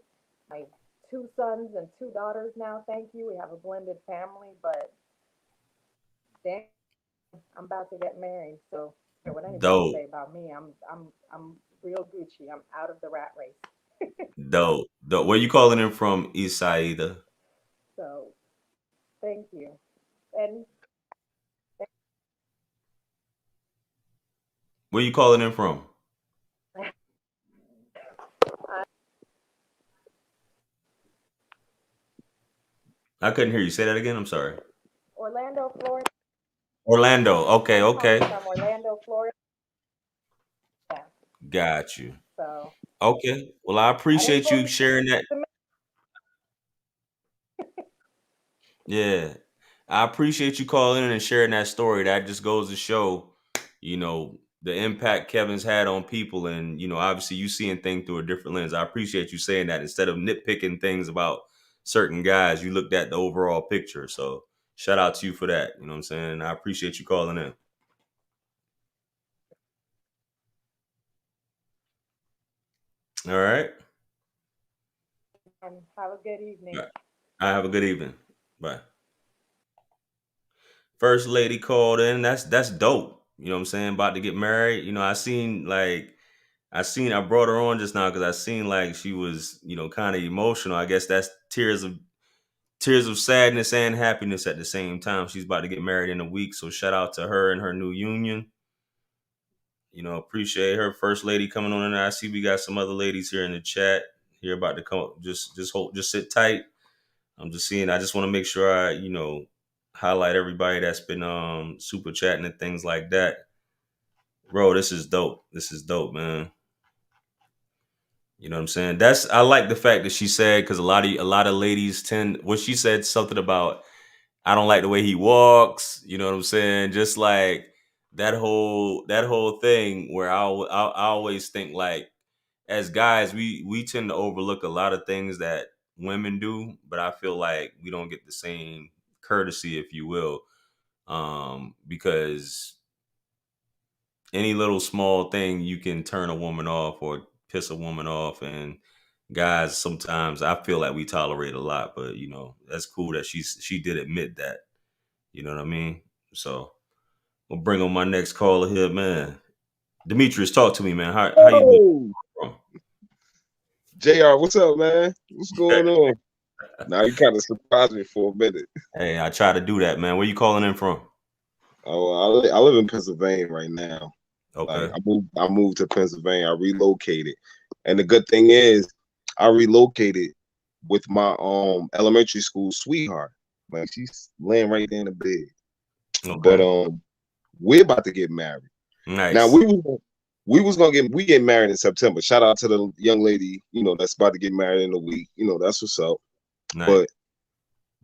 My 2 sons and 2 daughters now, thank you. We have a blended family, but damn, I'm about to get married. So what anybody Dope. say about me, I'm real Gucci. I'm out of the rat race. Dope. Dope. Where you calling in from, Isaida? So thank you. And Where you calling in from? I couldn't hear you. Say that again. I'm sorry. Orlando, Florida. Orlando. Okay. I'm calling Okay. from Orlando, Florida. Yeah. Got you. So Okay. Well, I I didn't appreciate vote you sharing that. Yeah. I appreciate you calling in and sharing that story. That just goes to show, the impact Kevin's had on people. And, obviously you seeing things through a different lens. I appreciate you saying that. Instead of nitpicking things about certain guys, you looked at the overall picture. So shout out to you for that. You know what I'm saying? I appreciate you calling in. All right. have a good evening. I have a good evening. Bye. First lady called in. That's dope. You know what I'm saying? About to get married. I brought her on just now because I seen like she was, kind of emotional. I guess that's tears of sadness and happiness at the same time. She's about to get married in a week. So shout out to her and her new union. Appreciate her. First lady coming on, and I see we got some other ladies here in the chat here about to come. Just sit tight. I'm just seeing. I just want to make sure I, highlight everybody that's been super chatting and things like that. Bro, this is dope. This is dope, man. You know what I'm saying? I like the fact that she said, because a lot of ladies she said something about, I don't like the way he walks. You know what I'm saying? Just like that whole thing where I always think like, as guys, we tend to overlook a lot of things that women do, but I feel like we don't get the same courtesy, if you will, because any little small thing you can turn a woman off or piss a woman off. And guys, sometimes I feel like we tolerate a lot, but that's cool that she did admit that. You know what I mean? So we'll bring on my next caller here, man. Demetrius, talk to me, man. How you doing? Oh, JR, what's up, man? What's going on? Now you kind of surprised me for a minute. Hey, I try to do that, man. Where you calling in from? Oh, I live in Pennsylvania right now. Okay. Like I moved to Pennsylvania. I relocated, and the good thing is, I relocated with my elementary school sweetheart. Like she's laying right there in the bed. Okay. But we're about to get married. Nice. Now we get married in September. Shout out to the young lady, that's about to get married in a week. That's what's up. Nice. But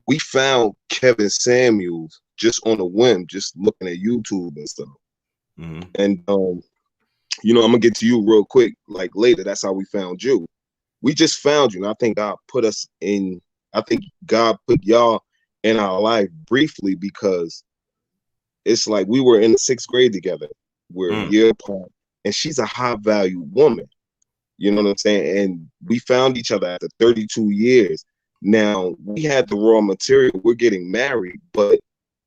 we found Kevin Samuels just on a whim, just looking at YouTube and stuff. Mm-hmm. And I'm gonna get to you real quick, like later. That's how we found you. We just found you, and I think God put y'all in our life briefly, because it's like we were in the 6th grade together. We're a year apart, and she's a high value woman. You know what I'm saying? And we found each other after 32 years. Now we had the raw material. We're getting married, but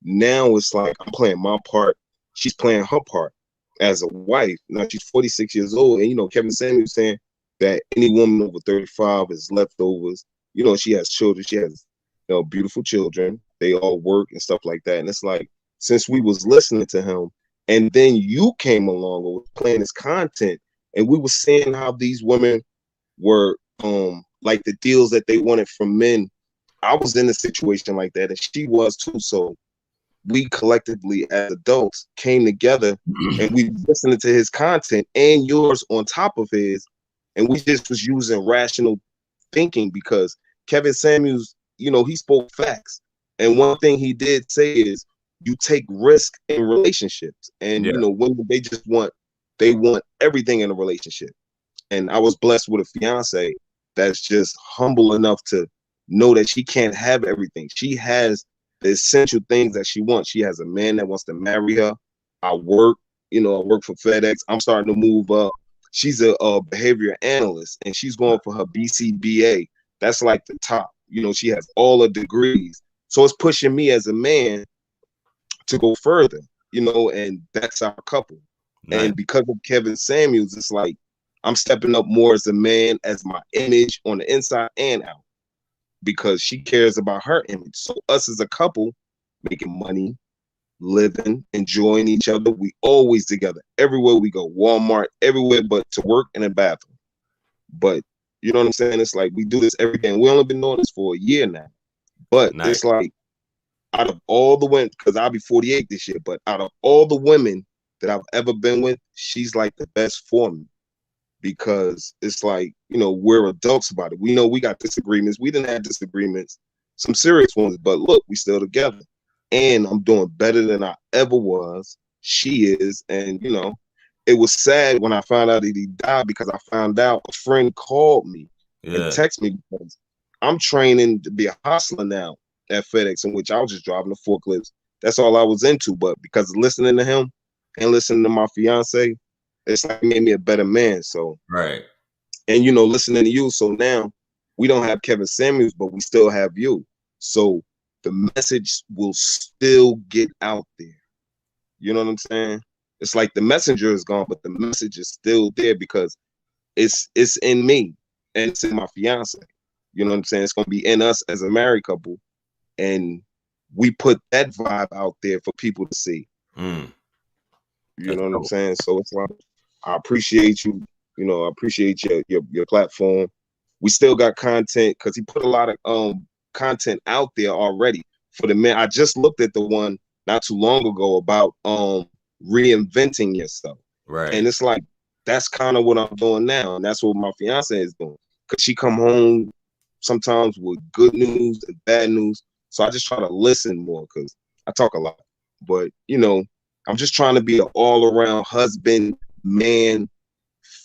now it's like I'm playing my part. She's playing her part as a wife. Now she's 46 years old. And, Kevin Samuels saying that any woman over 35 is leftovers. She has children. She has, beautiful children. They all work and stuff like that. And it's like, since we was listening to him, and then you came along and was playing his content, and we were seeing how these women were, like the deals that they wanted from men. I was in a situation like that, and she was too. So we collectively as adults came together, and we listened to his content and yours on top of his, and we just was using rational thinking, because Kevin Samuels, he spoke facts. And one thing he did say is, you take risk in relationships, and women, they want everything in a relationship. And I was blessed with a fiance that's just humble enough to know that she can't have everything. She has the essential things that she wants. She has a man that wants to marry her. I work for FedEx. I'm starting to move up. She's a behavior analyst, and she's going for her BCBA. That's like the top. She has all the degrees. So it's pushing me as a man to go further, and that's our couple. Nice. And because of Kevin Samuels, it's like I'm stepping up more as a man, as my image on the inside and out, because she cares about her image. So us as a couple, making money, living, enjoying each other, we always together. Everywhere we go, Walmart, everywhere but to work and a bathroom. But you know what I'm saying? It's like we do this every day, and we only been doing this for a year now. But nice. It's like, out of all the women, because I'll be 48 this year, but out of all the women that I've ever been with, she's like the best for me, because it's like, we're adults about it. We know we got disagreements. We didn't have disagreements, some serious ones, but look, we still together. And I'm doing better than I ever was. She is. And, it was sad when I found out that he died, because I found out a friend called me and texted me, because I'm training to be a hustler now at FedEx, in which I was just driving the forklifts. That's all I was into. But because of listening to him and listening to my fiance, it's like made me a better man. So right. And listening to you. So now we don't have Kevin Samuels, but we still have you. So the message will still get out there. You know what I'm saying? It's like the messenger is gone, but the message is still there, because it's in me and it's in my fiance. You know what I'm saying? It's gonna be in us as a married couple. And we put that vibe out there for people to see. You know what I'm saying? So it's like, I appreciate you. I appreciate your platform. We still got content, because he put a lot of content out there already for the men. I just looked at the one not too long ago about reinventing yourself. Right. And it's like, that's kind of what I'm doing now, and that's what my fiance is doing, because she come home sometimes with good news and bad news. So I just try to listen more, because I talk a lot. But I'm just trying to be an all-around husband, man,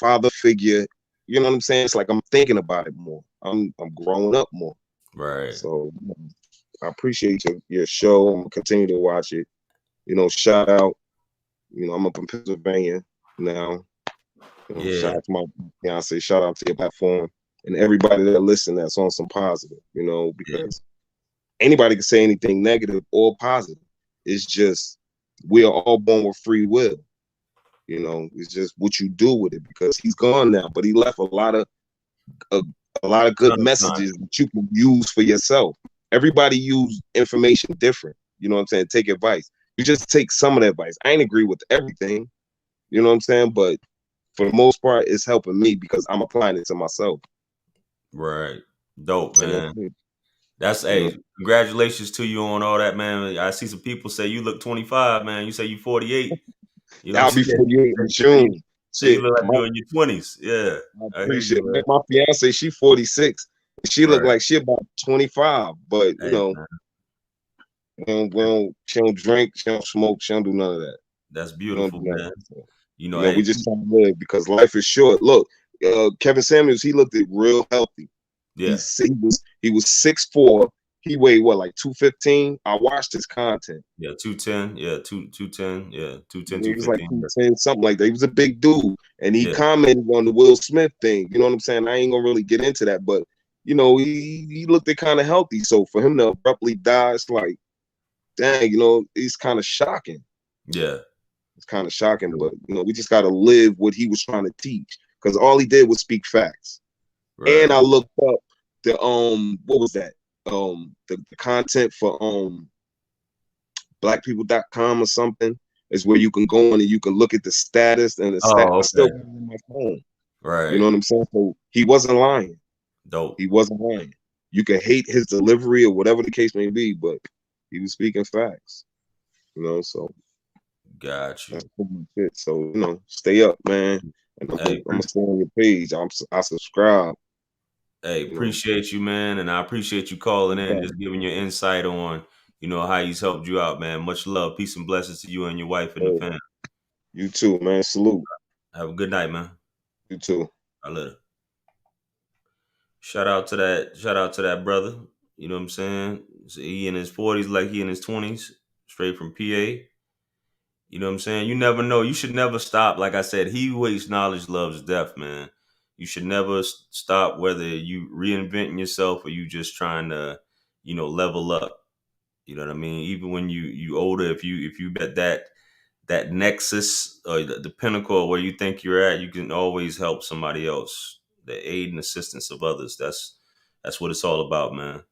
father figure. You know what I'm saying? It's like I'm thinking about it more. I'm growing up more. Right. So I appreciate your show. I'm gonna continue to watch it. Shout out. I'm up in Pennsylvania now. Shout out to my fiance. Shout out to your platform and everybody that listen that's on some positive. Because anybody can say anything negative or positive. It's just, we are all born with free will. It's just what you do with it, because he's gone now, but he left a lot of good messages that you can use for yourself. Everybody use information different. You know what I'm saying? Take advice. You just take some of the advice. I ain't agree with everything. You know what I'm saying? But for the most part, it's helping me, because I'm applying it to myself. Right. Dope, man. That's congratulations to you on all that, man. I see some people say you look 25, man. You say you 48. I'll be 48 in June. So you shit. look like you in your 20s. Yeah, I I hear appreciate you, man. it. My fiance, she 46. She look Right. like she about 25, but you Hey, know, man, she don't drink, she don't smoke, she don't do none of that. that's We don't do beautiful, none of man. that. So, You you know, know, we hey, just trying to live because life is short. Look, Kevin Samuels, he looked it real healthy. yeah, He was 6'4". He weighed what, like 215? I watched his content. yeah, 210, yeah, 210, yeah, 210, He was like 215. 210, something like that. He was a big dude. And he Yeah, commented on the Will Smith thing. You know what I'm saying? I ain't gonna really get into that, but you know, he looked it kind of healthy. So for him to abruptly die, it's like, dang, you know, it's kind of shocking. yeah, It's kind of shocking, but you know, we just gotta live what he was trying to teach. Because all he did was speak facts. And right. I looked up the what was that? The content for blackpeople.com or something is where you can go in and you can look at the status and the stat. Oh, I still okay, got it on my phone. You right. know what I'm saying? So he wasn't lying. Dope. He wasn't lying. You can hate his delivery or whatever the case may be, but he was speaking facts. You know, so Got you. that's pretty much it. So, you know, stay up, man. And Hey, I'm gonna stay on your page. I subscribe. hey, You know, appreciate you, man, and I appreciate you calling in, yeah, just giving your insight on, how he's helped you out, man. Much love, peace and blessings to you and your wife and the family. you too, man. Salute. Have a good night, man. You too. I later. Shout out to that brother. You know what I'm saying? So he in his 40s like he in his 20s, straight from PA. You know what I'm saying? You never know. You should never stop. Like I said, he who hates knowledge loves death, man. You should never stop, whether you reinventing yourself or you just trying to, level up. You know what I mean? Even when you older, if you bet that nexus or the pinnacle where you think you're at, you can always help somebody else. The aid and assistance of others. That's what it's all about, man.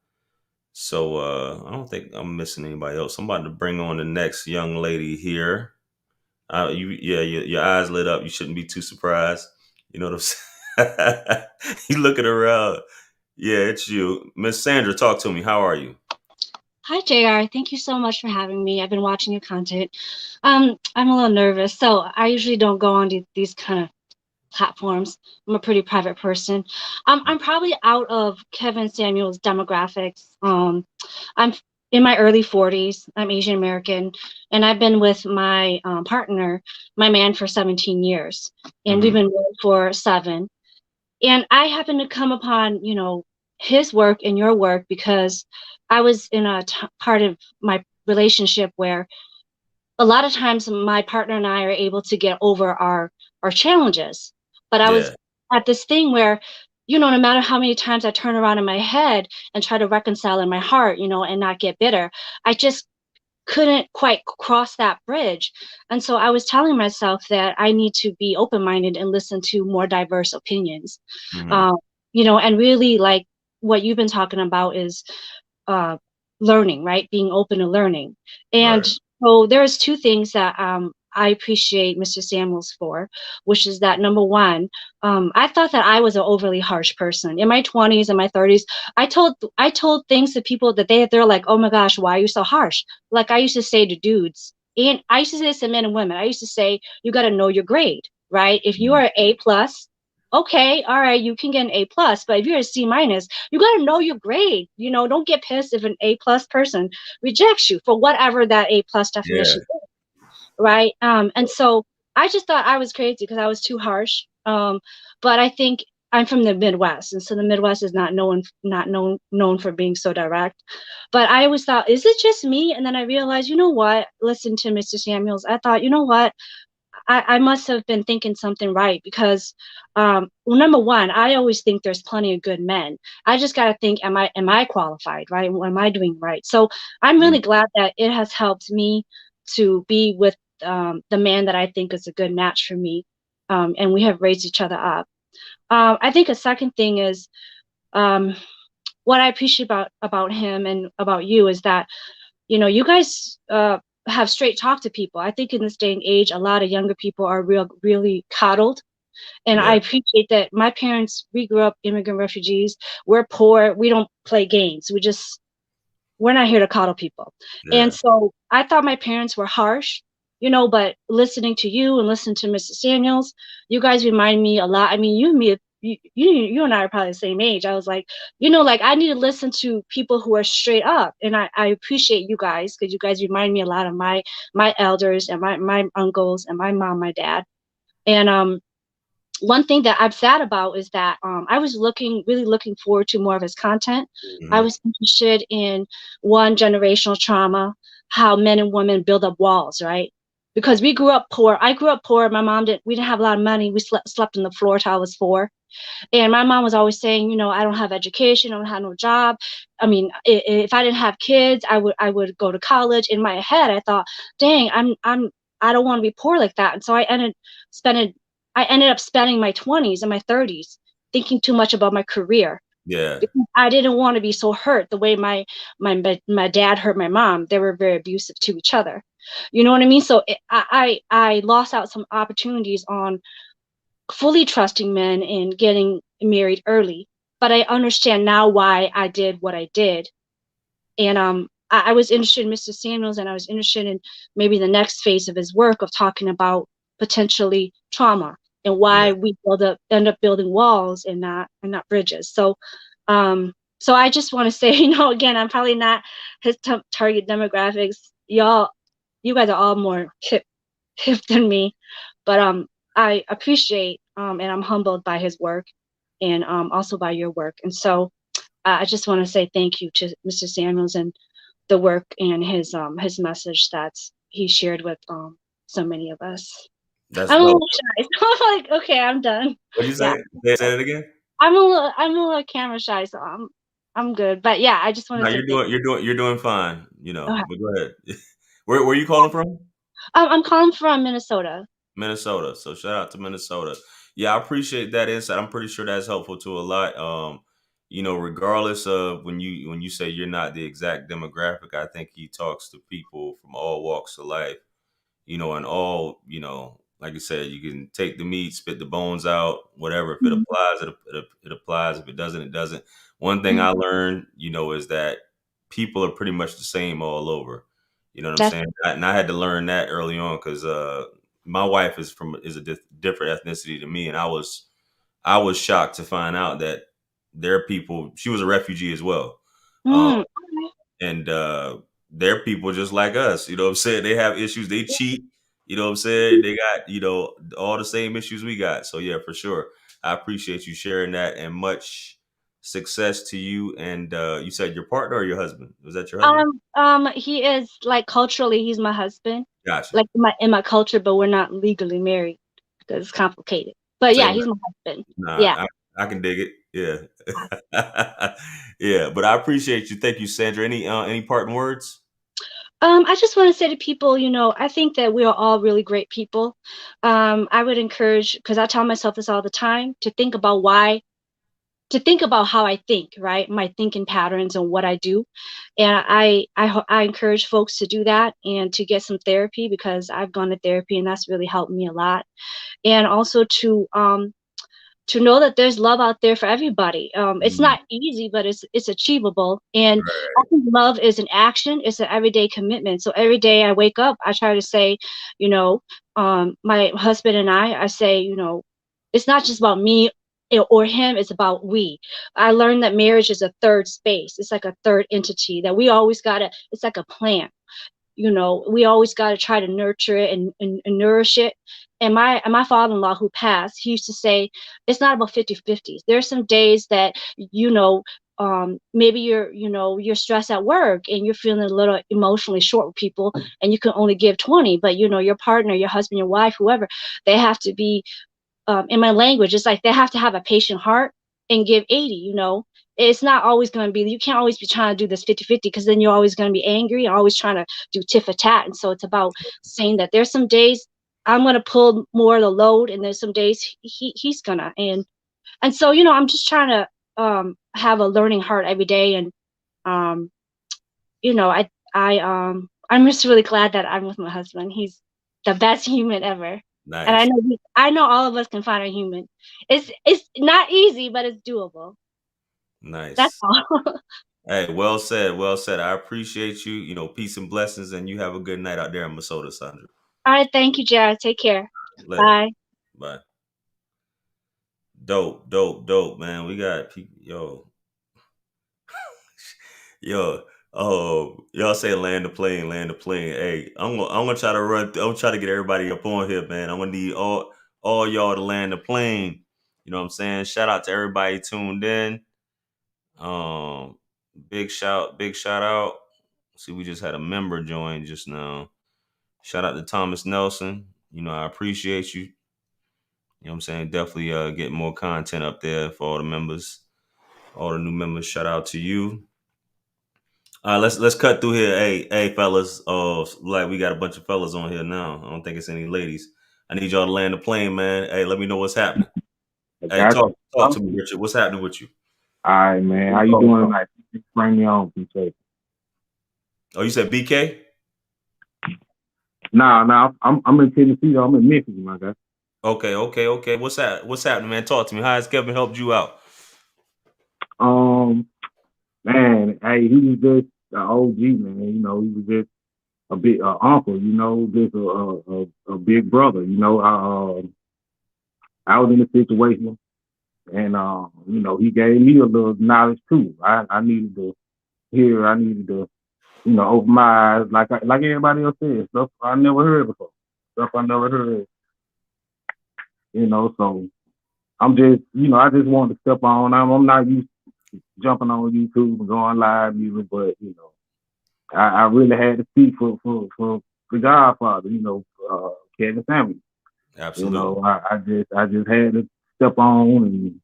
So I don't think I'm missing anybody else. I'm about to bring on the next young lady here. Your eyes lit up. You shouldn't be too surprised. You know what I'm saying? You looking around. Yeah, it's you, Miss Sandra. Talk to me. How are you? Hi, JR. Thank you so much for having me. I've been watching your content. I'm a little nervous, so I usually don't go on these kind of platforms. I'm a pretty private person. I'm probably out of Kevin Samuel's demographics. I'm in my early 40s. I'm Asian American, and I've been with my partner, my man, for 17 years, and we've been married for 7. And I happened to come upon, his work and your work because I was in a part of my relationship where a lot of times my partner and I are able to get over our challenges. But I was Yeah. at this thing where, no matter how many times I turn around in my head and try to reconcile in my heart, and not get bitter, I just couldn't quite cross that bridge. And so I was telling myself that I need to be open-minded and listen to more diverse opinions. Mm-hmm. And really, like what you've been talking about is uh, learning, right? Being open to learning. And Right. so there's 2 things that I appreciate Mr. Samuels for, which is that number one, I thought that I was an overly harsh person. In my 20s and my 30s, I told things to people that they're like, oh my gosh, why are you so harsh? Like I used to say to dudes, and I used to say this to men and women. I used to say, you got to know your grade, right? If you are A plus, okay, all right, you can get an A plus, but if you're a C minus, you got to know your grade. Don't get pissed if an A plus person rejects you for whatever that A plus Yeah. definition is, right? And so I just thought I was crazy because I was too harsh. But I think I'm from the Midwest, and so the Midwest is not known for being so direct. But I always thought, is it just me? And then I realized, you know what? Listen to Mr. Samuels. I thought, you know what? I must have been thinking something right because, well, number one, I always think there's plenty of good men. I just got to think, am I qualified, right? Am I doing right? So I'm really glad that it has helped me to be with the man that I think is a good match for me, and we have raised each other up. I think a second thing is what I appreciate about him and about you is that you guys have straight talk to people. I think in this day and age, a lot of younger people are really coddled. And I Yeah. appreciate that my parents, we grew up immigrant refugees. We're poor. We don't play games. We're not here to coddle people. And Yeah. so I thought my parents were harsh. But listening to you and listening to Mr. Samuels, you guys remind me a lot. I mean, you and I are probably the same age. I was like, like I need to listen to people who are straight up, and I appreciate you guys because you guys remind me a lot of my elders and my uncles and my mom, my dad. And one thing that I'm sad about is that I was really looking forward to more of his content. I was interested in one, generational trauma, how men and women build up walls, right? Because we grew up poor. I grew up poor. My mom we didn't have a lot of money. We slept on the floor till I was 4. And my mom was always saying, I don't have education, I don't have no job. I mean, if I didn't have kids, I would go to college. In my head, I thought, dang, I don't want to be poor like that. And so I ended up spending my 20s and my 30s thinking too much about my career. Yeah. Because I didn't want to be so hurt the way my dad hurt my mom. They were very abusive to each other. You know what I mean? So I lost out some opportunities on fully trusting men and getting married early. But I understand now why I did what I did. And I was interested in Mr. Samuels, and I was interested in maybe the next phase of his work of talking about potentially trauma and why we end up building walls and not bridges. So I just want to say, again, I'm probably not his target demographics. You guys are all more hip than me, but I appreciate and I'm humbled by his work and also by your work. And so I just want to say thank you to Mr. Samuels and the work and his message that he shared with so many of us. That's I'm a dope. little shy. So I'm like, okay, I'm done. What'd you say? Yeah. Say it again. I'm a little camera shy, so I'm good. But yeah, I just want to No, say you're doing fine. Okay. But go ahead. Where are you calling from? I'm calling from Minnesota. Minnesota. So shout out to Minnesota. Yeah, I appreciate that insight. I'm pretty sure that's helpful to a lot. Regardless of when you say you're not the exact demographic, I think he talks to people from all walks of life. And all, like I said, you can take the meat, spit the bones out, whatever. If it applies, it applies. If it doesn't, it doesn't. One thing I learned, is that people are pretty much the same all over. You know what I'm saying? And I had to learn that early on because my wife is a different ethnicity to me, and I was shocked to find out that there are people. She was a refugee as well, and they're people just like us. You know what I'm saying? They have issues. They cheat. You know what I'm saying? They got all the same issues we got. So yeah, for sure. I appreciate you sharing that, and much success to you. And you said your partner or your husband? Was that your husband? He is like culturally, he's my husband. Gotcha. Like in my culture, but we're not legally married because it's complicated. But yeah, he's my husband. Nah, Yeah. I can dig it. Yeah. Yeah, but I appreciate you. Thank you, Sandra. Any parting words? I just want to say to people, I think that we are all really great people. I would encourage, because I tell myself this all the time, to think about how I think, right? My thinking patterns and what I do. And I encourage folks to do that and to get some therapy, because I've gone to therapy and that's really helped me a lot. And also to know that there's love out there for everybody. It's not easy, but it's achievable. And I think love is an action. It's an everyday commitment. So every day I wake up, I try to say, my husband and I say, it's not just about me or him, it's about we. I learned that marriage is a third space. It's like a third entity that we always it's like a plant. We always got to try to nurture it and nourish it. And my father-in-law who passed, he used to say, it's not about 50-50s. There's some days that, maybe you're stressed at work and you're feeling a little emotionally short with people and you can only give 20, but your partner, your husband, your wife, whoever, they have to be, in my language, it's like they have to have a patient heart and give 80, It's not always going to be, you can't always be trying to do this 50-50 because then you're always going to be angry, always trying to do tit for tat. And so it's about saying that there's some days I'm going to pull more of the load and there's some days he's going to. And so, I'm just trying to have a learning heart every day. And, I'm just really glad that I'm with my husband. He's the best human ever. Nice. And I know all of us can find a human. It's not easy, but it's doable. Nice. That's all. Hey, well said. Well said. I appreciate you. Peace and blessings, and you have a good night out there in Minnesota, Sandra. All right, thank you, Jared. Take care. Later. Bye. Bye. Dope, man. We got people, y'all say land the plane. Hey, I'm gonna try to I'm trying to get everybody up on here, man. I'm gonna need all y'all to land the plane. You know what I'm saying? Shout out to everybody tuned in. Big shout out. See, we just had a member join just now. Shout out to Thomas Nelson. You know, I appreciate you. You know what I'm saying? Definitely get more content up there for all the members, all the new members. Shout out to you. Let's cut through here. Hey, fellas. Like we got a bunch of fellas on here now. I don't think it's any ladies. I need y'all to land the plane, man. Hey, let me know what's happening. Hey, talk to me, Richard. What's happening with you? All right, man. How you doing tonight? Bring me on, BK. Oh, you said BK? Nah. I'm in Tennessee though. I'm in Memphis, my guy. Okay. What's happening, man? Talk to me. How has Kevin helped you out? Man, hey, he was just an OG, man. You know, he was just a big uncle. You know, just a big brother. You know, I was in a situation, and you know, he gave me a little knowledge too. I needed to hear. I needed to, you know, open my eyes, like everybody else said, stuff I never heard before, stuff I never heard. You know, so I'm just, you know, I just wanted to step on. I'm not used to jumping on YouTube and going live music, but you know, I really had to speak for the Godfather, you know, Kevin Samuels. Absolutely. You know, I just had to step on and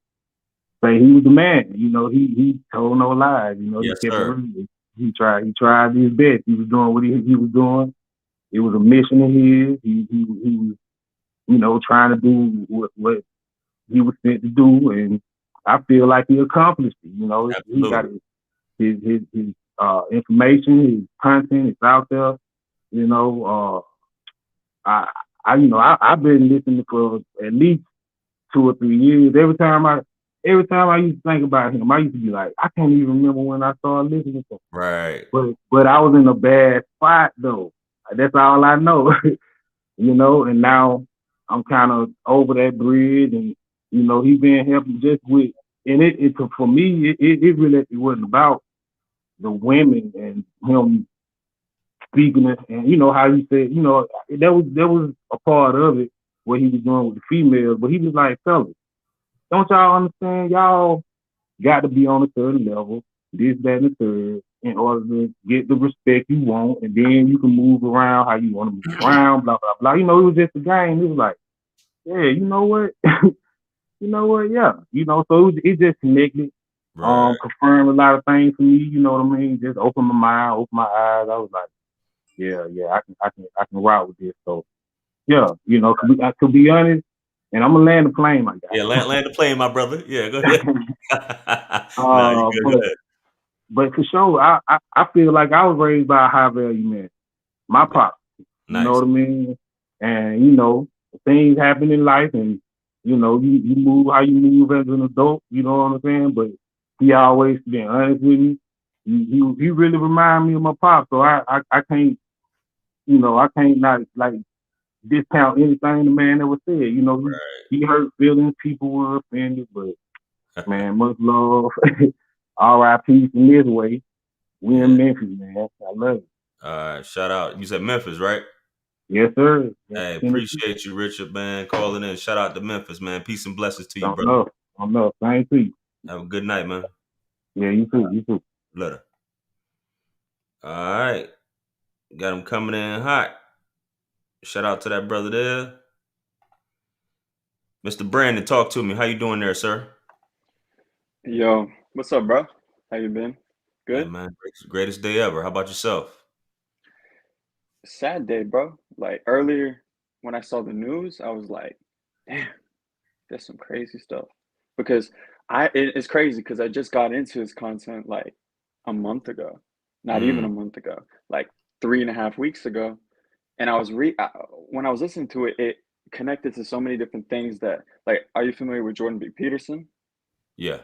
say he was the man. You know, he told no lies. You know, yes, he kept sir. it real. He tried his best. He was doing what he was doing. It was a mission of his. He was, you know, trying to do what he was sent to do, and I feel like he accomplished it. You know, absolutely. He got his information, his content, it's out there. You know, I've been listening for at least 2 or 3 years. Every time I used to think about him, I used to be like, I can't even remember when I started listening to him. Right. But I was in a bad spot though. That's all I know. You know, and now I'm kind of over that bridge, and you know, he been helping just with, and it for me, it really wasn't about the women and him speaking it, and you know how you said, you know, there was a part of it what he was doing with the females, but he was like, fellas, don't y'all understand? Y'all got to be on a certain level, this, that, and the third, in order to get the respect you want, and then you can move around how you want to move around, blah, blah, blah. You know, it was just a game. It was like, yeah, you know what? You know what? Yeah. You know, so it just connected, Right. confirmed a lot of things for me, you know what I mean? Just opened my mind, opened my eyes. I was like, yeah, I can ride with this. So yeah, you know, to be honest, and I'm gonna land the plane, my guy. Yeah, land the plane, my brother. Yeah, go ahead. Nah, you good. Go ahead. But for sure, I feel like I was raised by a high value man. My pop. Nice. You know what I mean? And you know, things happen in life, and you know, you move how you move as an adult, you know what I'm saying? But he always been honest with me. He really remind me of my pop. So I can't, you know, I can't not like discount anything the man ever said. You know, he hurt feelings, people were offended, but man, much love. R.I.P. from this way. We in Memphis, man. I love it. All right, shout out. You said Memphis, right? Yes, sir. Hey, appreciate you, Richard, man, calling in. Shout out to Memphis, man. Peace and blessings to you, brother. Don't know. Thank you. Have a good night, man. Yeah, you too. You too. Later. All right. Got him coming in hot. Shout out to that brother there. Mr. Brandon, talk to me. How you doing there, sir? Yo, what's up, bro? How you been? Good? Yeah, man. Greatest day ever. How about yourself? Sad day, bro. Like earlier when I saw the news, I was like, damn, there's some crazy stuff. Because it's crazy because I just got into his content like a month ago. Not even a month ago. Like 3.5 weeks ago. And I was when I was listening to it, it connected to so many different things that, like, are you familiar with Jordan B. Peterson? Yeah.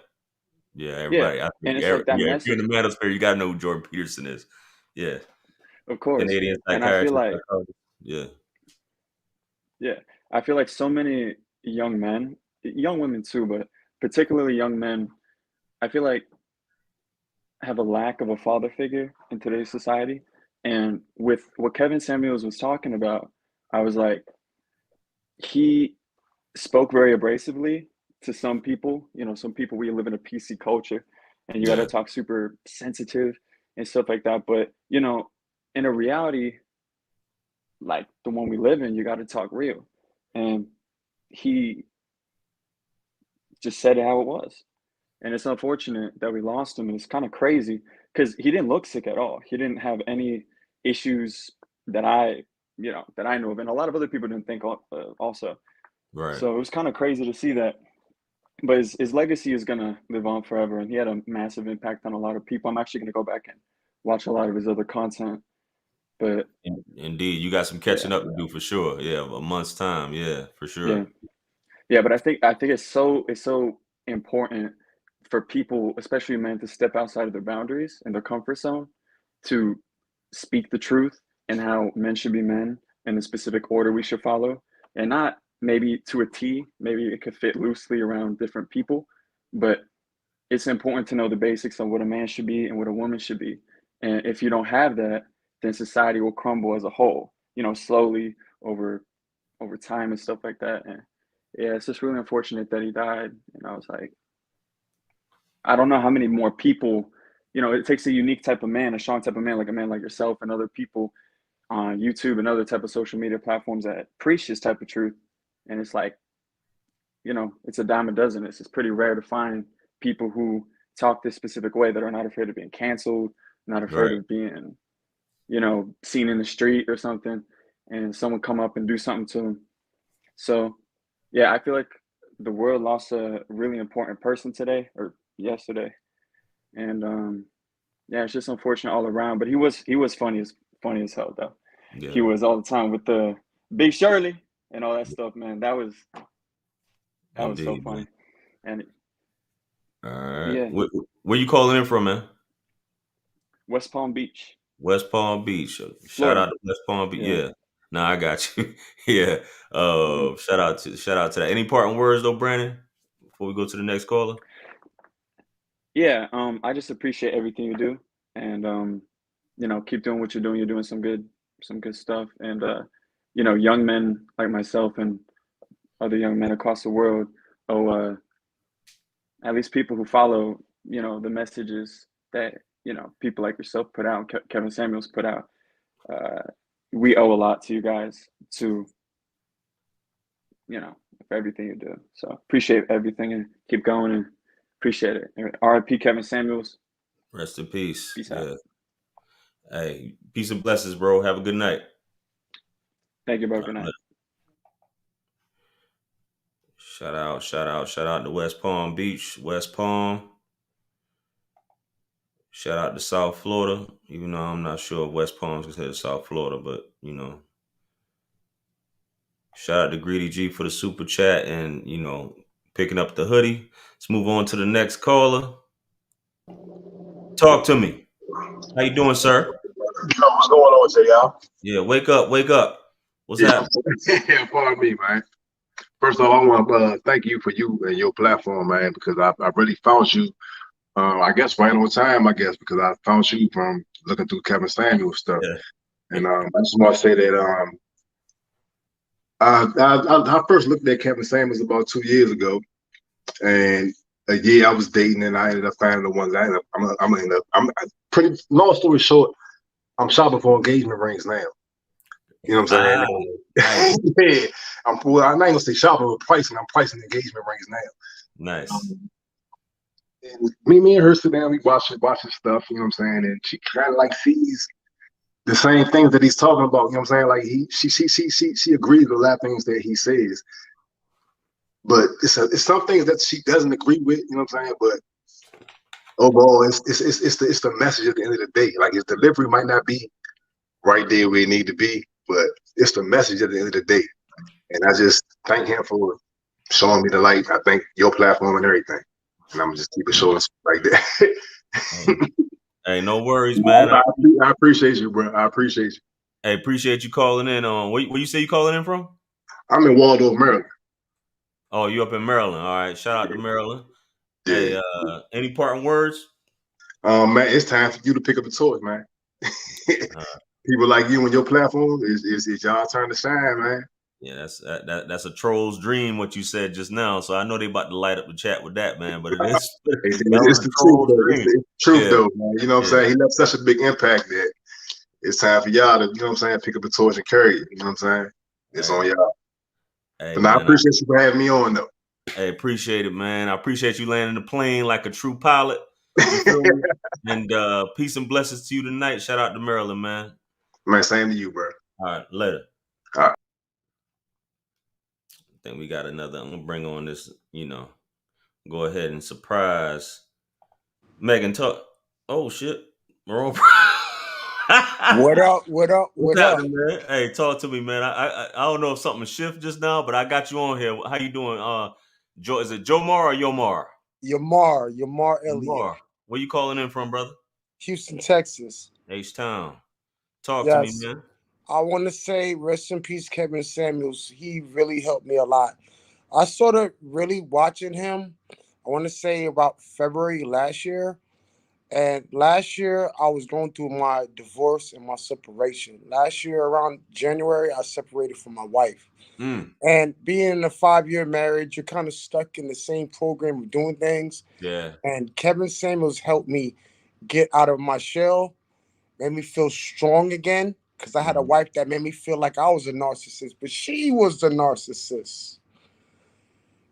Yeah, everybody. Yeah. And it's like that if message. you're in the manosphere, you gotta know who Jordan Peterson is. Yeah. Of course. Canadian And I feel psychiatrist. like, Yeah. Yeah, I feel like so many young men, young women too, but particularly young men, I feel like have a lack of a father figure in today's society. And with what Kevin Samuels was talking about, I was like, he spoke very abrasively to some people. You know, some people, we live in a PC culture and you got to Yeah. talk super sensitive and stuff like that. But, you know, in a reality like the one we live in, you got to talk real. And he just said it how it was. And it's unfortunate that we lost him. And it's kind of crazy because he didn't look sick at all. He didn't have any issues that that I know of. And a lot of other people didn't think also. Right. So it was kind of crazy to see that. But his legacy is going to live on forever. And he had a massive impact on a lot of people. I'm actually going to go back and watch a lot of his other content. But indeed, you got some catching up to do for sure. Yeah, a month's time. Yeah, for sure. yeah. Yeah, but I think it's so important for people, especially men, to step outside of their boundaries and their comfort zone to speak the truth and how men should be men in the specific order we should follow, and not maybe to a T. Maybe it could fit loosely around different people, but it's important to know the basics of what a man should be and what a woman should be. And if you don't have that, then society will crumble as a whole, slowly over time and stuff like that. And yeah, it's just really unfortunate that he died. And I was like, I don't know how many more people, it takes a unique type of man, a strong type of man, like a man like yourself and other people on YouTube and other type of social media platforms that preach this type of truth. And it's like, it's a dime a dozen. It's pretty rare to find people who talk this specific way that are not afraid of being canceled, not afraid Right. of being, seen in the street or something, and someone come up and do something to them. So, yeah, I feel like the world lost a really important person today or yesterday, and yeah, it's just unfortunate all around. But he was funny as hell though. Yeah. He was all the time with the Big Shirley and all that stuff, man. That was so Indeed, funny. man. And All right. yeah, Where you calling in from, man? West Palm Beach, West Palm Beach. Shout Florida. out to West Palm Beach. Yeah. Yeah. No, I got you. Yeah. Shout out to that. Any parting words though, Brandon, before we go to the next caller? Yeah, I just appreciate everything you do, and keep doing what you're doing. You're doing some good stuff, and young men like myself and other young men across the world at least people who follow, the messages that, people like yourself put out, Kevin Samuels put out. We owe a lot to you guys for everything you do. So appreciate everything and keep going and appreciate it. RIP Kevin Samuels. Rest in peace. Peace yeah. out. Hey, peace and blessings, bro. Have a good night. Thank you, bro. Good night. Shout out to West Palm Beach, West Palm. Shout out to South Florida, even though I'm not sure if West Palm is considered South Florida, but shout out to Greedy G for the super chat and picking up the hoodie. Let's move on to the next caller. Talk to me. How you doing, sir? What's going on today, y'all? Yeah, wake up. What's happening? Yeah, pardon me, man. First of all, I want to thank you for you and your platform, man, because I really found you, I guess, right on time, because I found you from looking through Kevin Samuels stuff. Yeah. And I just want to say that I first looked at Kevin Samuels about 2 years ago, and a year I was dating, and I ended up finding the ones I'm pretty, long story short, I'm shopping for engagement rings now. You know what I'm saying? Nice. Yeah, I'm not gonna say shopping, but pricing. I'm pricing engagement rings now. Nice. And me and her sit down, we watch his stuff. You know what I'm saying? And she kind of like sees the same things that he's talking about. You know what I'm saying? Like she agrees with a lot of things that he says, but it's some things that she doesn't agree with. You know what I'm saying? But overall, it's the message at the end of the day. Like his delivery might not be right there where it need to be, but it's the message at the end of the day. And I just thank him for showing me the light. I thank your platform and everything. And I'm just keep it short like that. Hey, no worries, man. I appreciate you, bro. I appreciate you. Hey, appreciate you calling in. Where you say you calling in from? I'm in Waldorf, Maryland. Oh, you up in Maryland? All right. Shout out to Maryland. Yeah. Hey, any parting words? Man, it's time for you to pick up the torch, man. People like you and your platform is y'all turn to shine, man. Yeah, that's a troll's dream. What you said just now. So I know they about to light up the chat with that, man. But it is that It's was the a truth, troll's though. It's dream. the truth, Yeah, though, man. You know what I'm yeah. saying? He left such a big impact that it's time for y'all to, you know what I'm saying, pick up the torch and carry it. You know what I'm saying? It's on y'all. Hey, But now I man, appreciate you for having me on, though. Hey, appreciate it, man. I appreciate you landing the plane like a true pilot. You feel me? And peace and blessings to you tonight. Shout out to Maryland, man. Man, same to you, bro. All right, later. All right. I think we got another. I'm gonna bring on this. Go ahead and surprise Megan. Talk. Oh shit, we're on. What up? What up? What's What up? happening, man? Hey, talk to me, man. I don't know if something shift just now, but I got you on here. How you doing? Joe, is it Jomar or Yomar? Yamar Elliott, Yomar. Where you calling in from, brother? Houston, Texas. H-Town. Talk to me, Yes. man. I want to say rest in peace, Kevin Samuels. He really helped me a lot. I started really watching him, I want to say about February last year. And last year, I was going through my divorce and my separation. Last year, around January, I separated from my wife. And being in a 5-year marriage, you're kind of stuck in the same program of doing things. Yeah. And Kevin Samuels helped me get out of my shell, made me feel strong again, because I had a wife that made me feel like I was a narcissist, but she was the narcissist.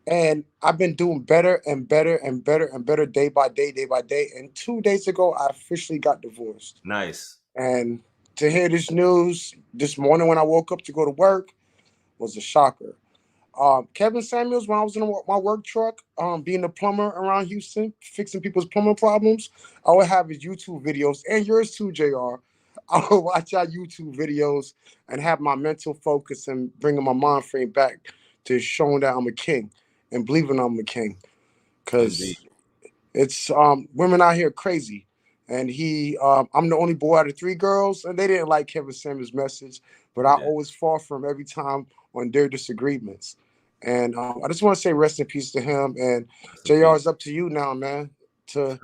And I've been doing better and better and better and better day by day, day by day. And 2 days ago, I officially got divorced. Nice. And to hear this news this morning when I woke up to go to work was a shocker. Kevin Samuels, when I was in my work truck, being a plumber around Houston, fixing people's plumbing problems, I would have his YouTube videos, and yours too, JR. I would watch our YouTube videos and have my mental focus and bringing my mind frame back to showing that I'm a king and believing I'm a king. Because it's women out here crazy. And I'm the only boy out of 3 girls, and they didn't like Kevin Samuels' message, but I always fought for him every time on their disagreements. And I just want to say rest in peace to him. And JR, it's up to you now, man, to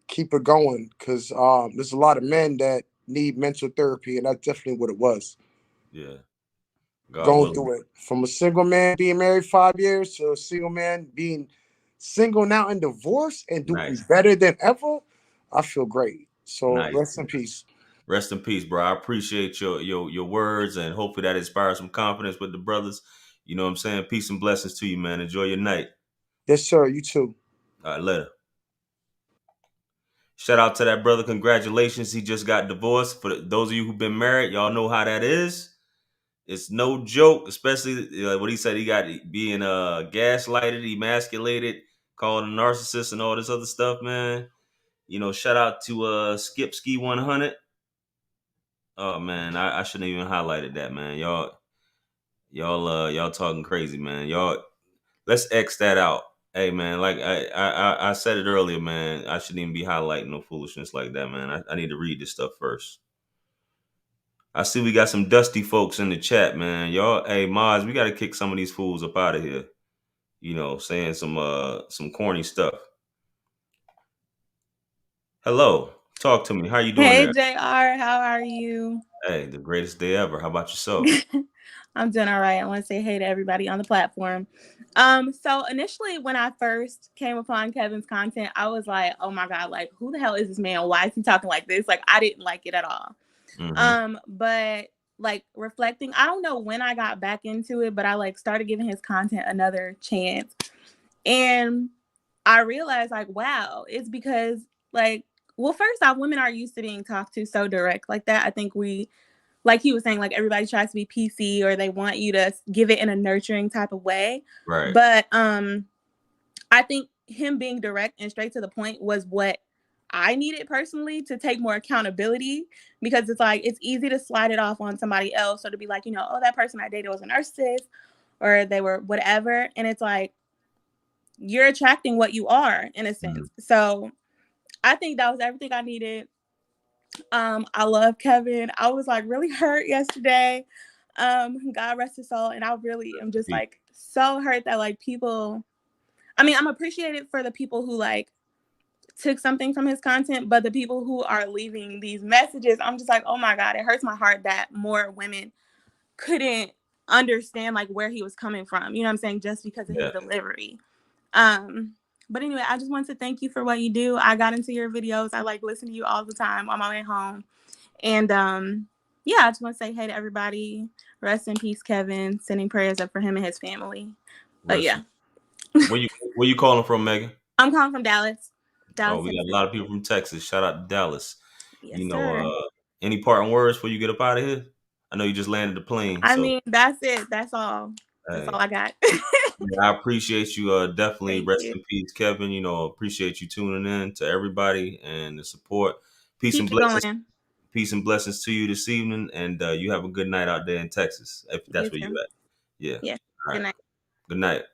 keep it going, because there's a lot of men that need mental therapy, and that's definitely what it was. Yeah. Going through it. From a single man being married 5 years to a single man being single now and divorced and doing better than ever, I feel great. So rest in peace. Rest in peace, bro. I appreciate your words, and hopefully that inspires some confidence with the brothers. You know what I'm saying? Peace and blessings to you, man. Enjoy your night. Yes, sir. You too. All right, later. Shout out to that brother. Congratulations. He just got divorced. For those of you who've been married, y'all know how that is. It's no joke, especially what he said. He got being gaslighted, emasculated, called a narcissist, and all this other stuff, man. Shout out to Skip Ski 100. Oh man, I shouldn't even highlighted that, man. Y'all talking crazy, man. Let's X that out. Hey man, like I said it earlier, man. I shouldn't even be highlighting no foolishness like that, man. I need to read this stuff first. I see we got some dusty folks in the chat, man. Y'all, hey Maz, we gotta kick some of these fools up out of here. Saying some corny stuff. Hello, talk to me. How you doing Hey, there? JR, how are you? Hey, the greatest day ever. How about yourself? I'm doing all right. I want to say hey to everybody on the platform. So initially when I first came upon Kevin's content, I was like, oh my God, like who the hell is this man? Why is he talking like this? Like I didn't like it at all. But like reflecting, I don't know when I got back into it, but I like started giving his content another chance. And I realized like, wow, it's because like, well, first off, women are used to being talked to so direct like that. I think like he was saying, like everybody tries to be PC or they want you to give it in a nurturing type of way. Right. But I think him being direct and straight to the point was what I needed personally to take more accountability, because it's like, it's easy to slide it off on somebody else or to be like, oh, that person I dated was a narcissist or they were whatever. And it's like, you're attracting what you are in a sense. So I think that was everything I needed. I love Kevin. I was like really hurt yesterday. God rest his soul. And I really am just like so hurt that like people, I mean, I'm appreciated for the people who like took something from his content, but the people who are leaving these messages, I'm just like, oh my God, it hurts my heart that more women couldn't understand like where he was coming from. You know what I'm saying? Just because of his delivery. But anyway, I just want to thank you for what you do. I got into your videos. I like listen to you all the time on my way home. And yeah, I just want to say hey to everybody. Rest in peace, Kevin. Sending prayers up for him and his family. But yeah. Where you calling from, Megan? I'm calling from Dallas. Oh, we got a lot of people from Texas. Shout out to Dallas. Yes, you know, sir. Any parting words before you get up out of here? I know you just landed the plane. I mean, that's it. That's all. That's all I got. I appreciate you. Definitely Thank rest you. in peace, Kevin. You know, appreciate you tuning in to everybody and the support. Peace Keep and you blessings. going. Peace and blessings to you this evening, and you have a good night out there in Texas, if that's where too. you at. Yeah. Yeah. All Good right. night. Good night.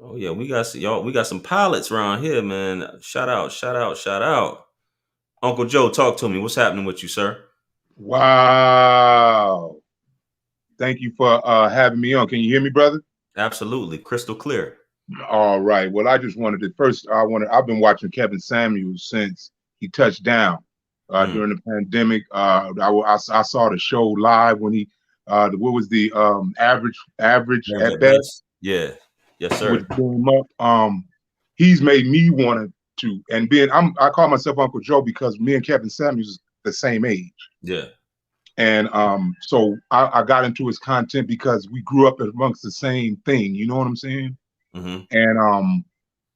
Oh yeah, we got y'all. We got some pilots around here, man. Shout out, shout out, shout out. Uncle Joe, talk to me. What's happening with you, sir? Wow. Thank you for having me on. Can you hear me, brother? Absolutely, crystal clear. All right. Well, I just wanted to first. I've been watching Kevin Samuels since he touched down during the pandemic. I saw the show live when he. What was the average at best? Yeah. Yes, sir. Which blew him up. He's made me want to, and I call myself Uncle Joe because me and Kevin Samuels is the same age. Yeah. And so I got into his content because we grew up amongst the same thing. You know what I'm saying? Mm-hmm. And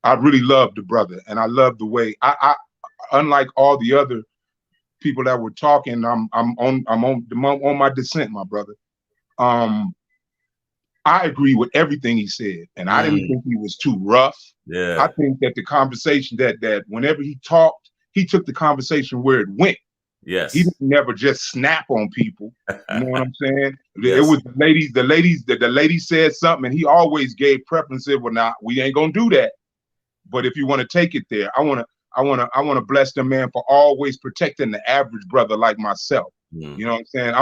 I really love the brother, and I love the way I unlike all the other people that were talking, I'm on my dissent, my brother. I agree with everything he said, and I didn't think he was too rough. Yeah. I think that the conversation that whenever he talked, he took the conversation where it went. Yes. He didn't never just snap on people. You know what I'm saying? Yes. It was the lady said something, and he always gave preference. Well, now we ain't gonna do that. But if you want to take it there, I want to bless the man for always protecting the average brother like myself. You know what I'm saying?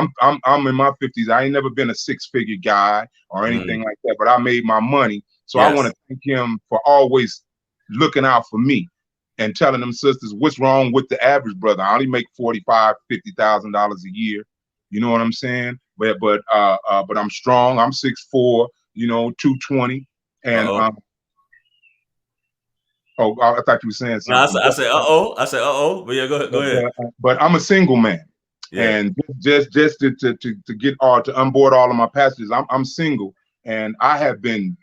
I'm in my 50s. I ain't never been a six-figure guy or anything like that, but I made my money. So I want to thank him for always looking out for me and telling them sisters what's wrong with the average brother. I only make $45,000, $50,000 a year. You know what I'm saying? But I'm strong. I'm 6'4", 220. And I thought you were saying something. I said, I said, but yeah, go ahead. But I'm a single man. Yeah. And just to get to onboard all of my passages, I'm single, and I have been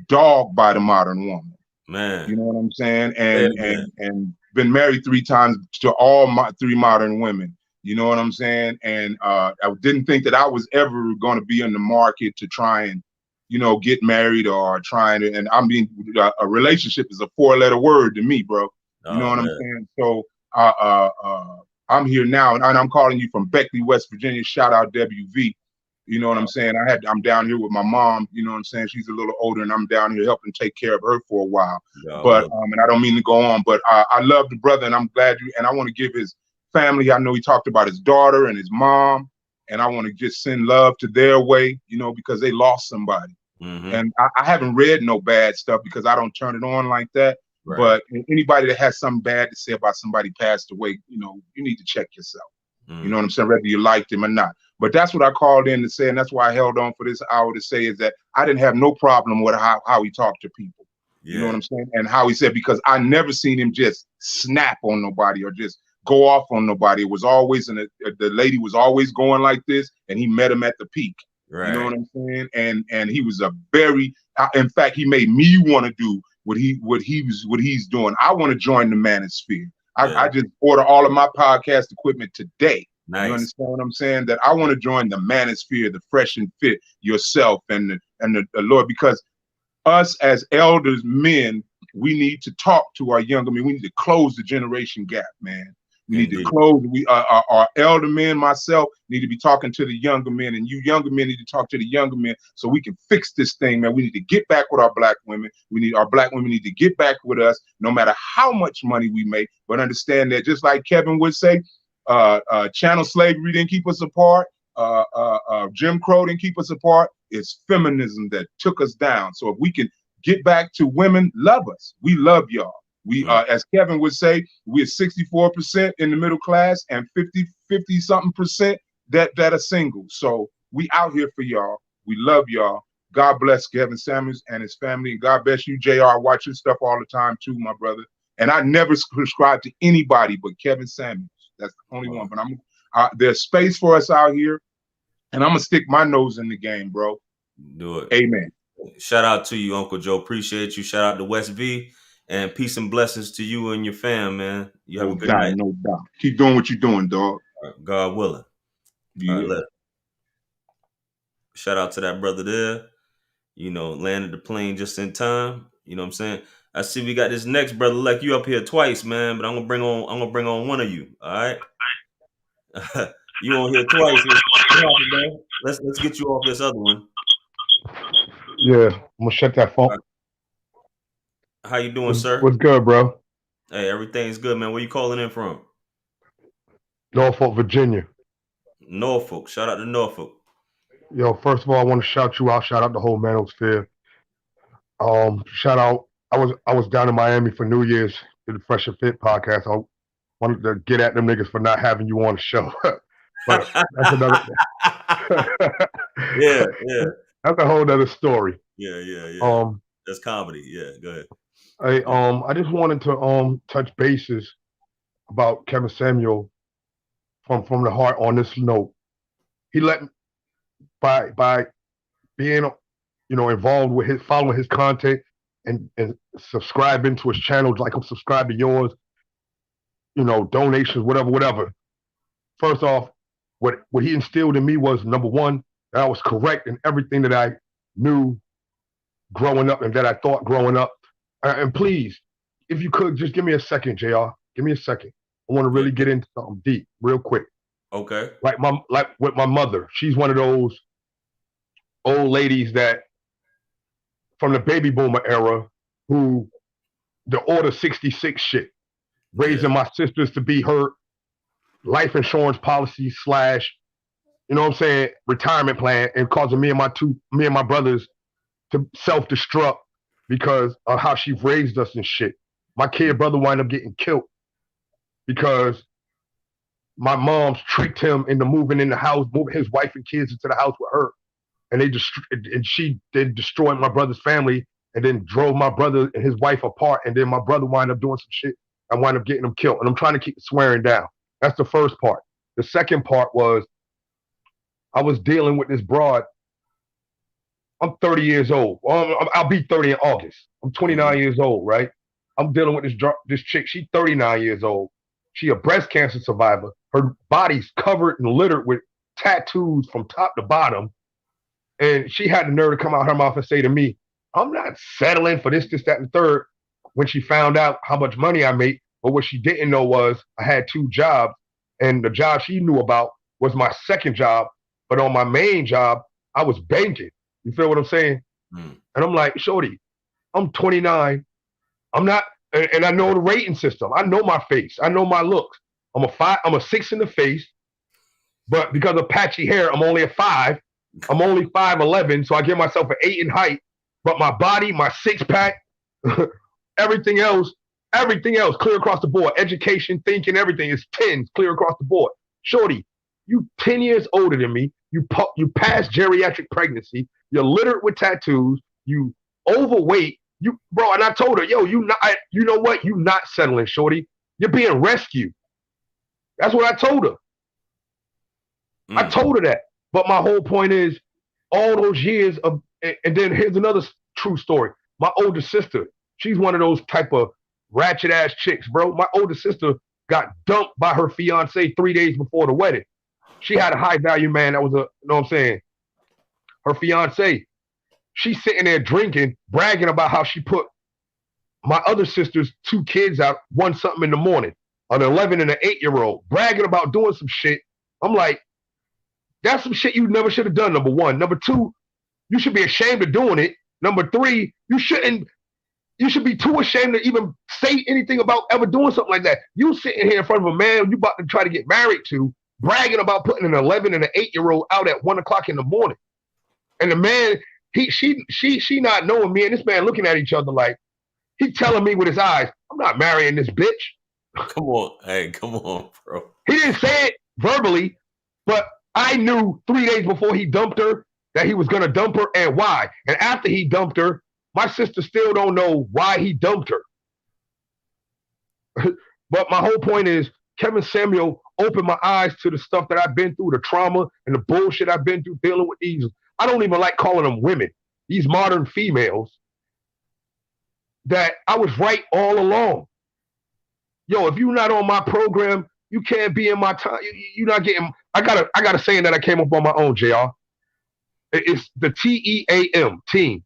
dogged by the modern woman. Man, you know what I'm saying? And been married 3 times to all my 3 modern women. You know what I'm saying? And I didn't think that I was ever going to be in the market to try and, get married or trying to. And I mean, a relationship is a 4-letter word to me, bro. You know what I'm saying? So I'm here now, and I'm calling you from Beckley, West Virginia. Shout out WV. You know what I'm saying? I'm down here with my mom. You know what I'm saying? She's a little older, and I'm down here helping take care of her for a while. But and I don't mean to go on, but I love the brother, and I'm glad and I want to give his family. I know he talked about his daughter and his mom, and I want to just send love to their way, because they lost somebody. And I haven't read no bad stuff because I don't turn it on like that. Right. But anybody that has something bad to say about somebody passed away, you need to check yourself. You know what I'm saying? Whether you liked him or not. But that's what I called in to say, and that's why I held on for this hour to say is that I didn't have no problem with how he talked to people. You know what I'm saying? And how he said, because I never seen him just snap on nobody or just go off on nobody. It was always, the lady was always going like this, and he met him at the peak. Right. You know what I'm saying? And he was a very, in fact, he made me want to do what he's doing. I want to join the manosphere. I just order all of my podcast equipment today. Nice. You understand what I'm saying? That I want to join the manosphere, the fresh and fit, yourself and the Lord, because us as elders, men, we need to talk to our younger men. We need to close the generation gap, man. We need to close. Our elder men, myself, need to be talking to the younger men, and you younger men need to talk to the younger men so we can fix this thing, man. We need to get back with our black women. Our black women need to get back with us, no matter how much money we make. But understand that, just like Kevin would say, channel slavery didn't keep us apart. Jim Crow didn't keep us apart. It's feminism that took us down. So if we can get back to women, love us. We love y'all. We, as Kevin would say, we're 64% in the middle class and 50 something percent that are single. So we out here for y'all. We love y'all. God bless Kevin Samuels and his family. And God bless you, JR. Watch your stuff all the time too, my brother. And I never subscribe to anybody but Kevin Samuels. That's the only one. But there's space for us out here. And I'm going to stick my nose in the game, bro. Do it. Amen. Shout out to you, Uncle Joe. Appreciate you. Shout out to West V. And peace and blessings to you and your fam, man. You have a good night. No doubt. Keep doing what you're doing, dog. God willing. Yeah. All right, later. Shout out to that brother there. You know, landed the plane just in time. You know what I'm saying? I see we got this next brother like you up here twice, man. But I'm gonna bring on one of you. All right. You on here twice. Let's get you off this other one. Yeah, I'm gonna shut that phone. How you doing, sir? What's good, bro? Hey, everything's good, man. Where you calling in from? Norfolk, Virginia. Norfolk. Shout out to Norfolk. Yo, first of all, I want to shout you out. Shout out the whole Manosphere. Shout out. I was down in Miami for New Year's to the Fresh and Fit podcast. I wanted to get at them niggas for not having you on the show. But that's another. Yeah. That's a whole other story. Yeah. That's comedy. Yeah, go ahead. I just wanted to touch bases about Kevin Samuel from the heart on this note. He let by being involved with following his content and subscribing to his channels like I'm subscribed to yours, donations, whatever. First off, what he instilled in me was, number one, that I was correct in everything that I knew growing up and that I thought growing up. And please, if you could, just give me a second, JR. Give me a second. I want to really get into something deep real quick. Okay. Like with my mother, she's one of those old ladies that from the baby boomer era who the Order 66 shit, raising my sisters to be her life insurance policy / retirement plan, and causing me and my brothers to self-destruct because of how she raised us and shit. My kid brother wound up getting killed because my mom's tricked him into moving in the house, moving his wife and kids into the house with her. And she destroyed my brother's family and then drove my brother and his wife apart. And then my brother wound up doing some shit and wound up getting him killed. And I'm trying to keep swearing down. That's the first part. The second part was I was dealing with this broad. I'm 30 years old. I'll be 30 in August. I'm 29 years old, right? I'm dealing with this chick. She's 39 years old. She a breast cancer survivor. Her body's covered and littered with tattoos from top to bottom. And she had the nerve to come out her mouth and say to me, I'm not settling for this, that, and the third, when she found out how much money I make. But what she didn't know was I had 2 jobs. And the job she knew about was my second job. But on my main job, I was banking. You feel what I'm saying? And I'm like, shorty, I'm 29. I'm not, and I know the rating system. I know my face. I know my looks. I'm a 6 in the face. But because of patchy hair, I'm only a 5. I'm only 5'11", so I give myself an 8 in height. But my body, my 6-pack, everything else, clear across the board. Education, thinking, everything is 10s, clear across the board. Shorty, you 10 years older than me. You passed geriatric pregnancy. You're littered with tattoos. You overweight. Bro, and I told her, yo, you know what? You not settling, shorty. You're being rescued. That's what I told her. I told her that. But my whole point is, all those years of, and then here's another true story. My older sister, she's one of those type of ratchet ass chicks, bro. My older sister got dumped by her fiance 3 days before the wedding. She had a high value man that was her fiance. She's sitting there drinking, bragging about how she put my other sister's 2 kids out, one something in the morning, an 11 and an 8-year-old, bragging about doing some shit. I'm like, that's some shit you never should have done, number one. Number two, you should be ashamed of doing it. Number three, you should be too ashamed to even say anything about ever doing something like that. You sitting here in front of a man you about to try to get married to, bragging about putting an 11 and an 8-year-old out at 1 o'clock in the morning. And the man, she not knowing me and this man looking at each other like, he telling me with his eyes, I'm not marrying this bitch. Come on. Hey, come on, bro. He didn't say it verbally, but I knew 3 days before he dumped her that he was going to dump her and why. And after he dumped her, my sister still don't know why he dumped her. But my whole point is Kevin Samuel opened my eyes to the stuff that I've been through, the trauma and the bullshit I've been through dealing with these. I don't even like calling them women, these modern females, that I was right all along. Yo, if you're not on my program, you can't be in my time. You're not getting. I got a saying that I came up on my own, JR. It's the TEAM, team.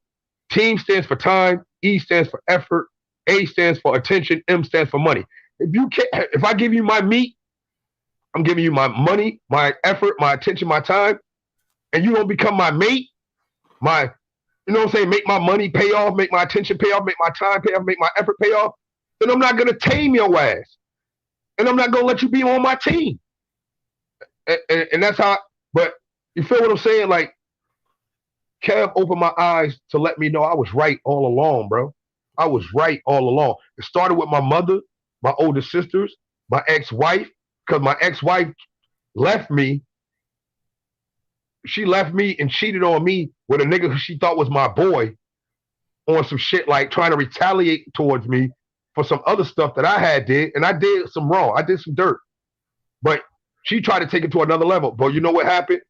Team stands for time. E stands for effort. A stands for attention. M stands for money. If I give you my meat, I'm giving you my money, my effort, my attention, my time, and you don't become my mate, you know what I'm saying, make my money pay off, make my attention pay off, make my time pay off, make my effort pay off, then I'm not going to tame your ass. And I'm not going to let you be on my team. And that's how, but you feel what I'm saying? Like, Kev opened my eyes to let me know I was right all along, bro. I was right all along. It started with my mother, my older sisters, my ex-wife, because my ex-wife left me. She left me and cheated on me with a nigga who she thought was my boy on some shit like trying to retaliate towards me for some other stuff that I had did. And I did some wrong. I did some dirt. But she tried to take it to another level. But you know what happened?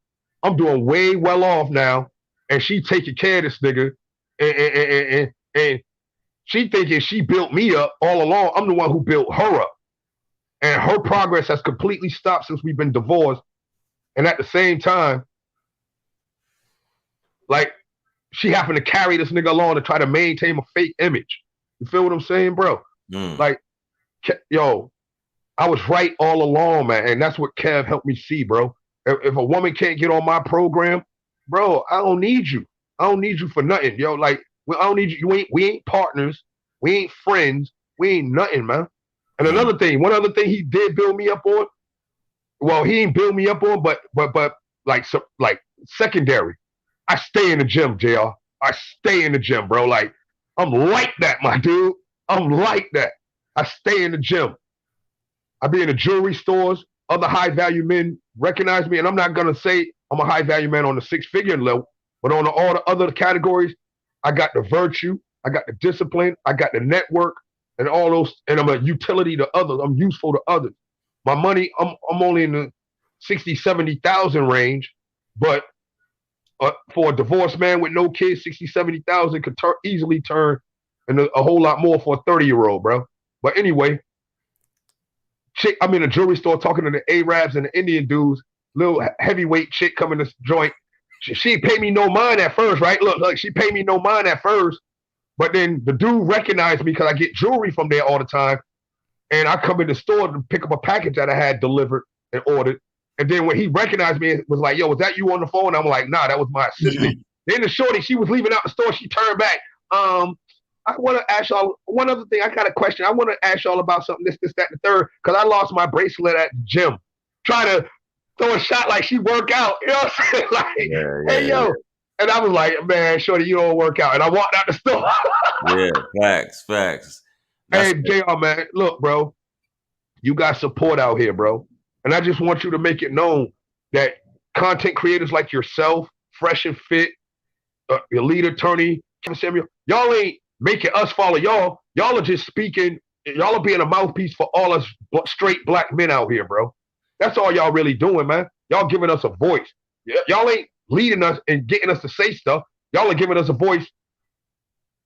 I'm doing way well off now. And she taking care of this nigga. And she thinking she built me up all along. I'm the one who built her up. And her progress has completely stopped since we've been divorced. And at the same time, like, she happened to carry this nigga along to try to maintain a fake image. You feel what I'm saying, bro? Like, yo, I was right all along, man. And that's what Kev helped me see, bro. If a woman can't get on my program, bro, I don't need you. I don't need you for nothing, yo. Like, I don't need you. We ain't partners. We ain't friends. We ain't nothing, man. And another thing, one other thing he did build me up on. Well, he ain't build me up on, but like secondary. I stay in the gym, JR. I stay in the gym, bro. Like, I'm like that, my dude. I'm like that. I stay in the gym. I be in the jewelry stores. Other high-value men recognize me, and I'm not going to say I'm a high-value man on the six-figure level, but on all the other categories, I got the virtue, I got the discipline, I got the network, and all those, and I'm a utility to others. I'm useful to others. My money, I'm only in the 60, 70,000 range, but for a divorced man with no kids, 60, 70,000 could easily turn into a whole lot more for a 30-year-old, bro. But anyway, chick, I'm in a jewelry store talking to the Arabs and the Indian dudes, little heavyweight chick coming to this joint. She paid me no mind at first, right? Look, she paid me no mind at first, but then the dude recognized me because I get jewelry from there all the time. And I come in the store to pick up a package that I had delivered and ordered. And then when he recognized me, it was like, yo, was that you on the phone? I'm like, nah, that was my assistant. Then the shorty, she was leaving out the store. She turned back. I want to ask y'all one other thing. I got a question. I want to ask y'all about something, this, that, and the third, because I lost my bracelet at the gym. Trying to throw a shot like she work out. You know what I'm saying? Like, hey, yo. And I was like, man, shorty, you don't work out. And I walked out the store. Facts. Hey, JR, man, look, bro, you got support out here, bro. And I just want you to make it known that content creators like yourself, Fresh and Fit, your lead attorney, Kevin Samuel, y'all ain't making us follow y'all. Y'all are just speaking. Y'all are being a mouthpiece for all us straight black men out here, bro. That's all y'all really doing, man. Y'all giving us a voice. Y'all ain't leading us and getting us to say stuff. Y'all are giving us a voice.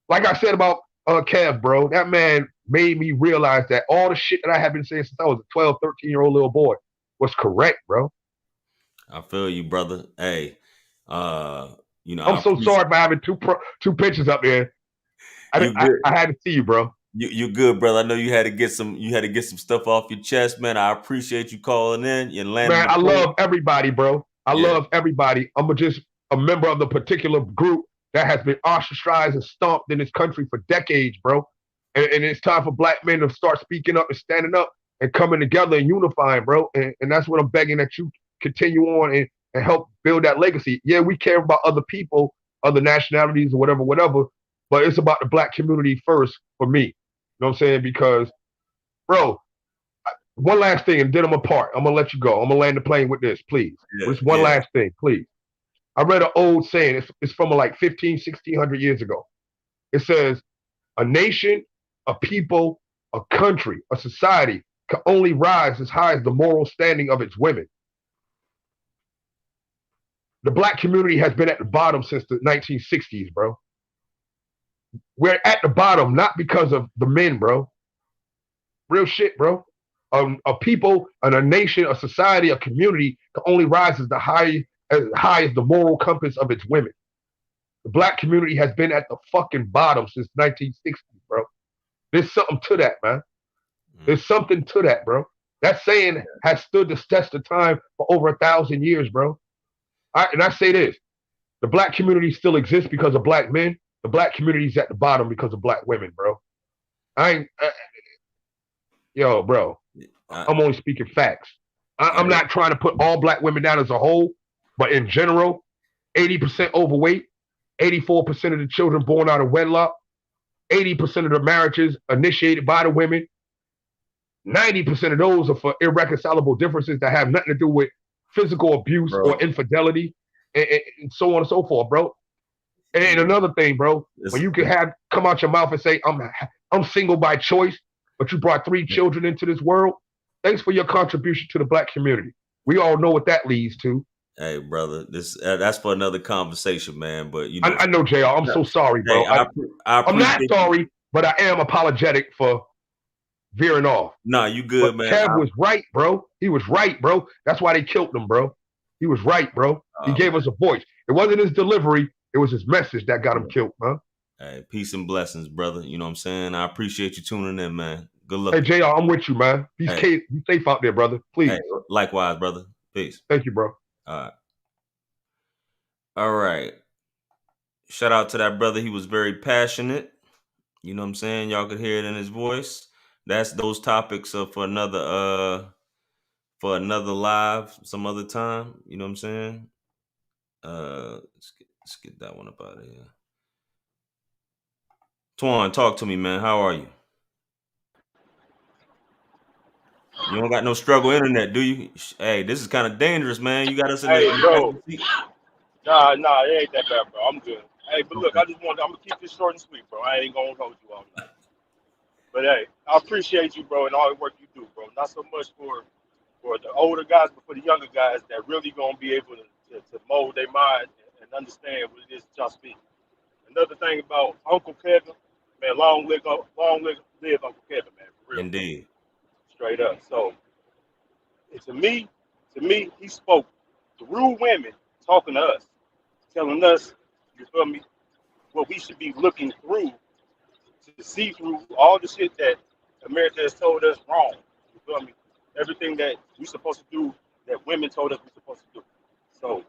Like I said about Kev, bro, that man made me realize that all the shit that I had been saying since I was a 12, 13-year-old little boy was correct, bro. I feel you, brother. Hey, you know, I'm so sorry for having two pictures up there. I had to see you, bro. You good, brother. I know you had to get some stuff off your chest, man. I appreciate you calling in and landing. Man, I love everybody, bro. I love everybody. I'm just a member of the particular group that has been ostracized and stomped in this country for decades, bro. And it's time for black men to start speaking up and standing up and coming together and unifying, bro. And that's what I'm begging that you continue on and help build that legacy. Yeah, we care about other people, other nationalities or whatever, but it's about the black community first for me. You know what I'm saying? Because, bro, one last thing, and then I'm apart. I'm gonna let you go. I'm gonna land the plane with this, please. Just one last thing, please. I read an old saying. It's from like 1600 years ago. It says, a nation, a people, a country, a society can only rise as high as the moral standing of its women. The black community has been at the bottom since the 1960s, bro. We're at the bottom not because of the men, bro. Real shit, bro. A people and a nation, a society, a community can only rise as high as the moral compass of its women. The black community has been at the fucking bottom since 1960, bro. There's something to that, man. There's something to that, bro. That saying has stood the test of time for over 1,000 years, bro. And I say this: the black community still exists because of black men. The black community is at the bottom because of black women, bro. Yo, bro. I'm only speaking facts. I'm not trying to put all black women down as a whole, but in general, 80% overweight, 84% of the children born out of wedlock, 80% of the marriages initiated by the women, 90% of those are for irreconcilable differences that have nothing to do with physical abuse or infidelity, and so on and so forth, bro. And another thing, bro, when you can come out your mouth and say, I'm single by choice, but you brought 3 children into this world, thanks for your contribution to the black community. We all know what that leads to. Hey, brother, that's for another conversation, man. But you know, I know, JR. I'm so sorry, bro. Hey, I'm not sorry, but I am apologetic for veering off. Nah, you good, man. Kev was right, bro. He was right, bro. That's why they killed him, bro. He was right, bro. He gave us a voice. It wasn't his delivery. It was his message that got him killed, man. Hey, peace and blessings, brother. You know what I'm saying? I appreciate you tuning in, man. Good luck. Hey, JR, I'm with you, man. Be safe out there, brother. Please. Hey, likewise, brother. Peace. Thank you, bro. All right. Shout out to that brother. He was very passionate. You know what I'm saying? Y'all could hear it in his voice. That's those topics for another live some other time. You know what I'm saying? Let's get that one up out of here. Twan, talk to me, man. How are you? You don't got no struggle internet, do you? Hey, this is kind of dangerous, man. You got us in bro. Nah, it ain't that bad, bro. I'm good. Hey, but look, I'm gonna keep this short and sweet, bro. I ain't gonna hold you all night. But hey, I appreciate you, bro, and all the work you do, bro. Not so much for the older guys, but for the younger guys that really gonna be able to mold their mind and understand what it is that y'all speak. Another thing about Uncle Kevin, man, long live Uncle Kevin, man, for real. Indeed. Straight up. So, to me, he spoke through women talking to us, telling us, you feel me, what we should be looking through to see through all the shit that America has told us wrong. You feel me? Everything that we're supposed to do, that women told us we're supposed to do. So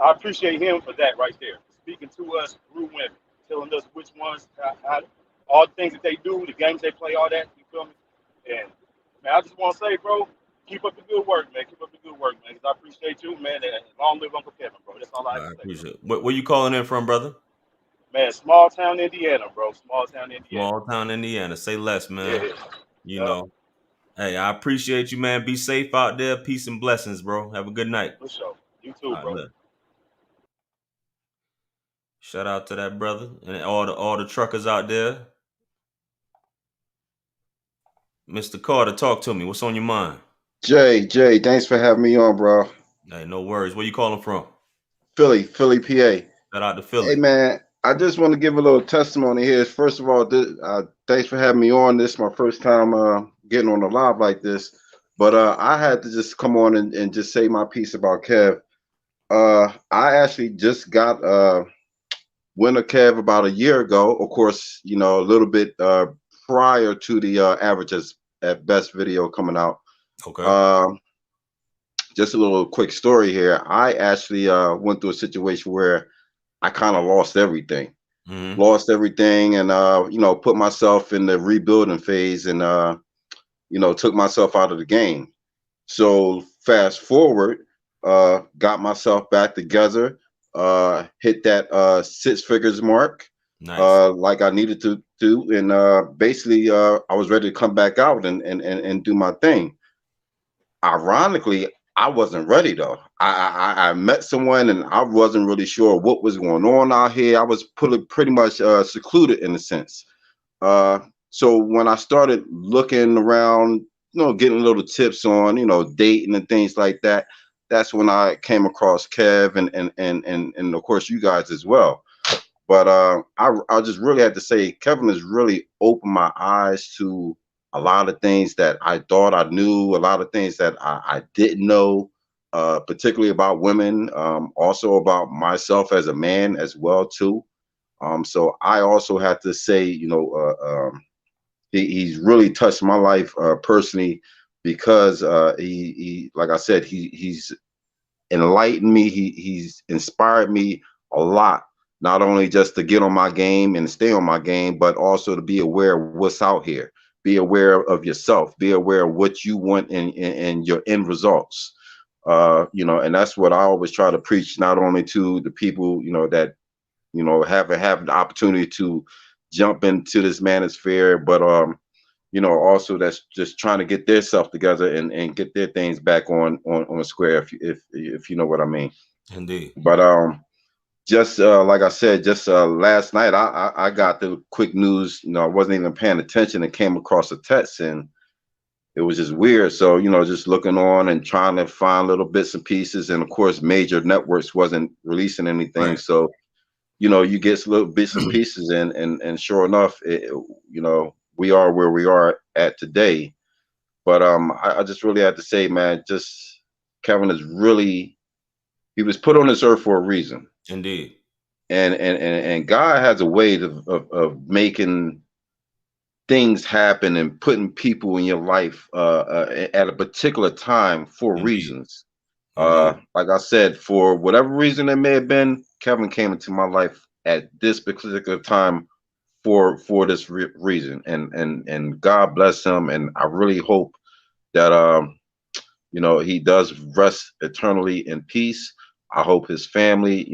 I appreciate him for that right there. Speaking to us through women, telling us which ones, how, all the things that they do, the games they play, all that, you feel me? And, man, I just want to say, bro, keep up the good work, man. Keep up the good work, man, because I appreciate you, man, and long live Uncle Kevin, bro. That's all I have to say. Appreciate it. Where you calling in from, brother? Man, small town Indiana, bro. Small town Indiana. Small town Indiana. Say less, man. Yeah. You know. Hey, I appreciate you, man. Be safe out there. Peace and blessings, bro. Have a good night. For sure. You too, bro. Look. Shout out to that brother and all the truckers out there. Mr. Carter, talk to me. What's on your mind? Jay, thanks for having me on, bro. Hey, no worries. Where you calling from? Philly, PA. Shout out to Philly. Hey, man, I just want to give a little testimony here. First of all, thanks for having me on. This is my first time getting on a live like this. But I had to just come on and just say my piece about Kev. I actually just got Winter Kev about a year ago. Of course, you know, a little bit prior to the Averages at Best video coming out. Okay. Just a little quick story here. I actually went through a situation where I kind of lost everything. Lost everything and, you know, put myself in the rebuilding phase. And, took myself out of the game. So fast forward, got myself back together, hit that 6 figures mark, Nice. like I needed to do, and basically I was ready to come back out and do my thing. Ironically, I wasn't ready though. I met someone and I wasn't really sure what was going on out here. I was pretty much secluded in a sense. Uh, so when I started looking around, getting little tips on, dating and things like that, that's when I came across Kev and of course you guys as well. But I just really had to say Kevin has really opened my eyes to a lot of things that I thought I knew, a lot of things that I didn't know, particularly about women, also about myself as a man as well too. So I also have to say, he's really touched my life personally because he like I said, he's enlightened me. He's inspired me a lot, not only just to get on my game and stay on my game, but also to be aware of what's out here. Be aware of yourself. Be aware of what you want in your end results. And that's what I always try to preach, not only to the people, that have the opportunity to jump into this manosphere, but also that's just trying to get their self together and get their things back on square, if you know what I mean. Indeed. But just like I said, just last night I got the quick news. I wasn't even paying attention and came across a text, and it was just weird. So just looking on and trying to find little bits and pieces, and of course major networks wasn't releasing anything. Right. So you get little bits and pieces, and sure enough, we are where we are at today. But I just really have to say, man, just Kevin is really, he was put on this earth for a reason. Indeed. And God has a way of making things happen and putting people in your life at a particular time for Indeed. reasons. Indeed. Like I said, for whatever reason it may have been, Kevin came into my life at this particular time for this reason, and God bless him, and I really hope that he does rest eternally in peace. I hope his family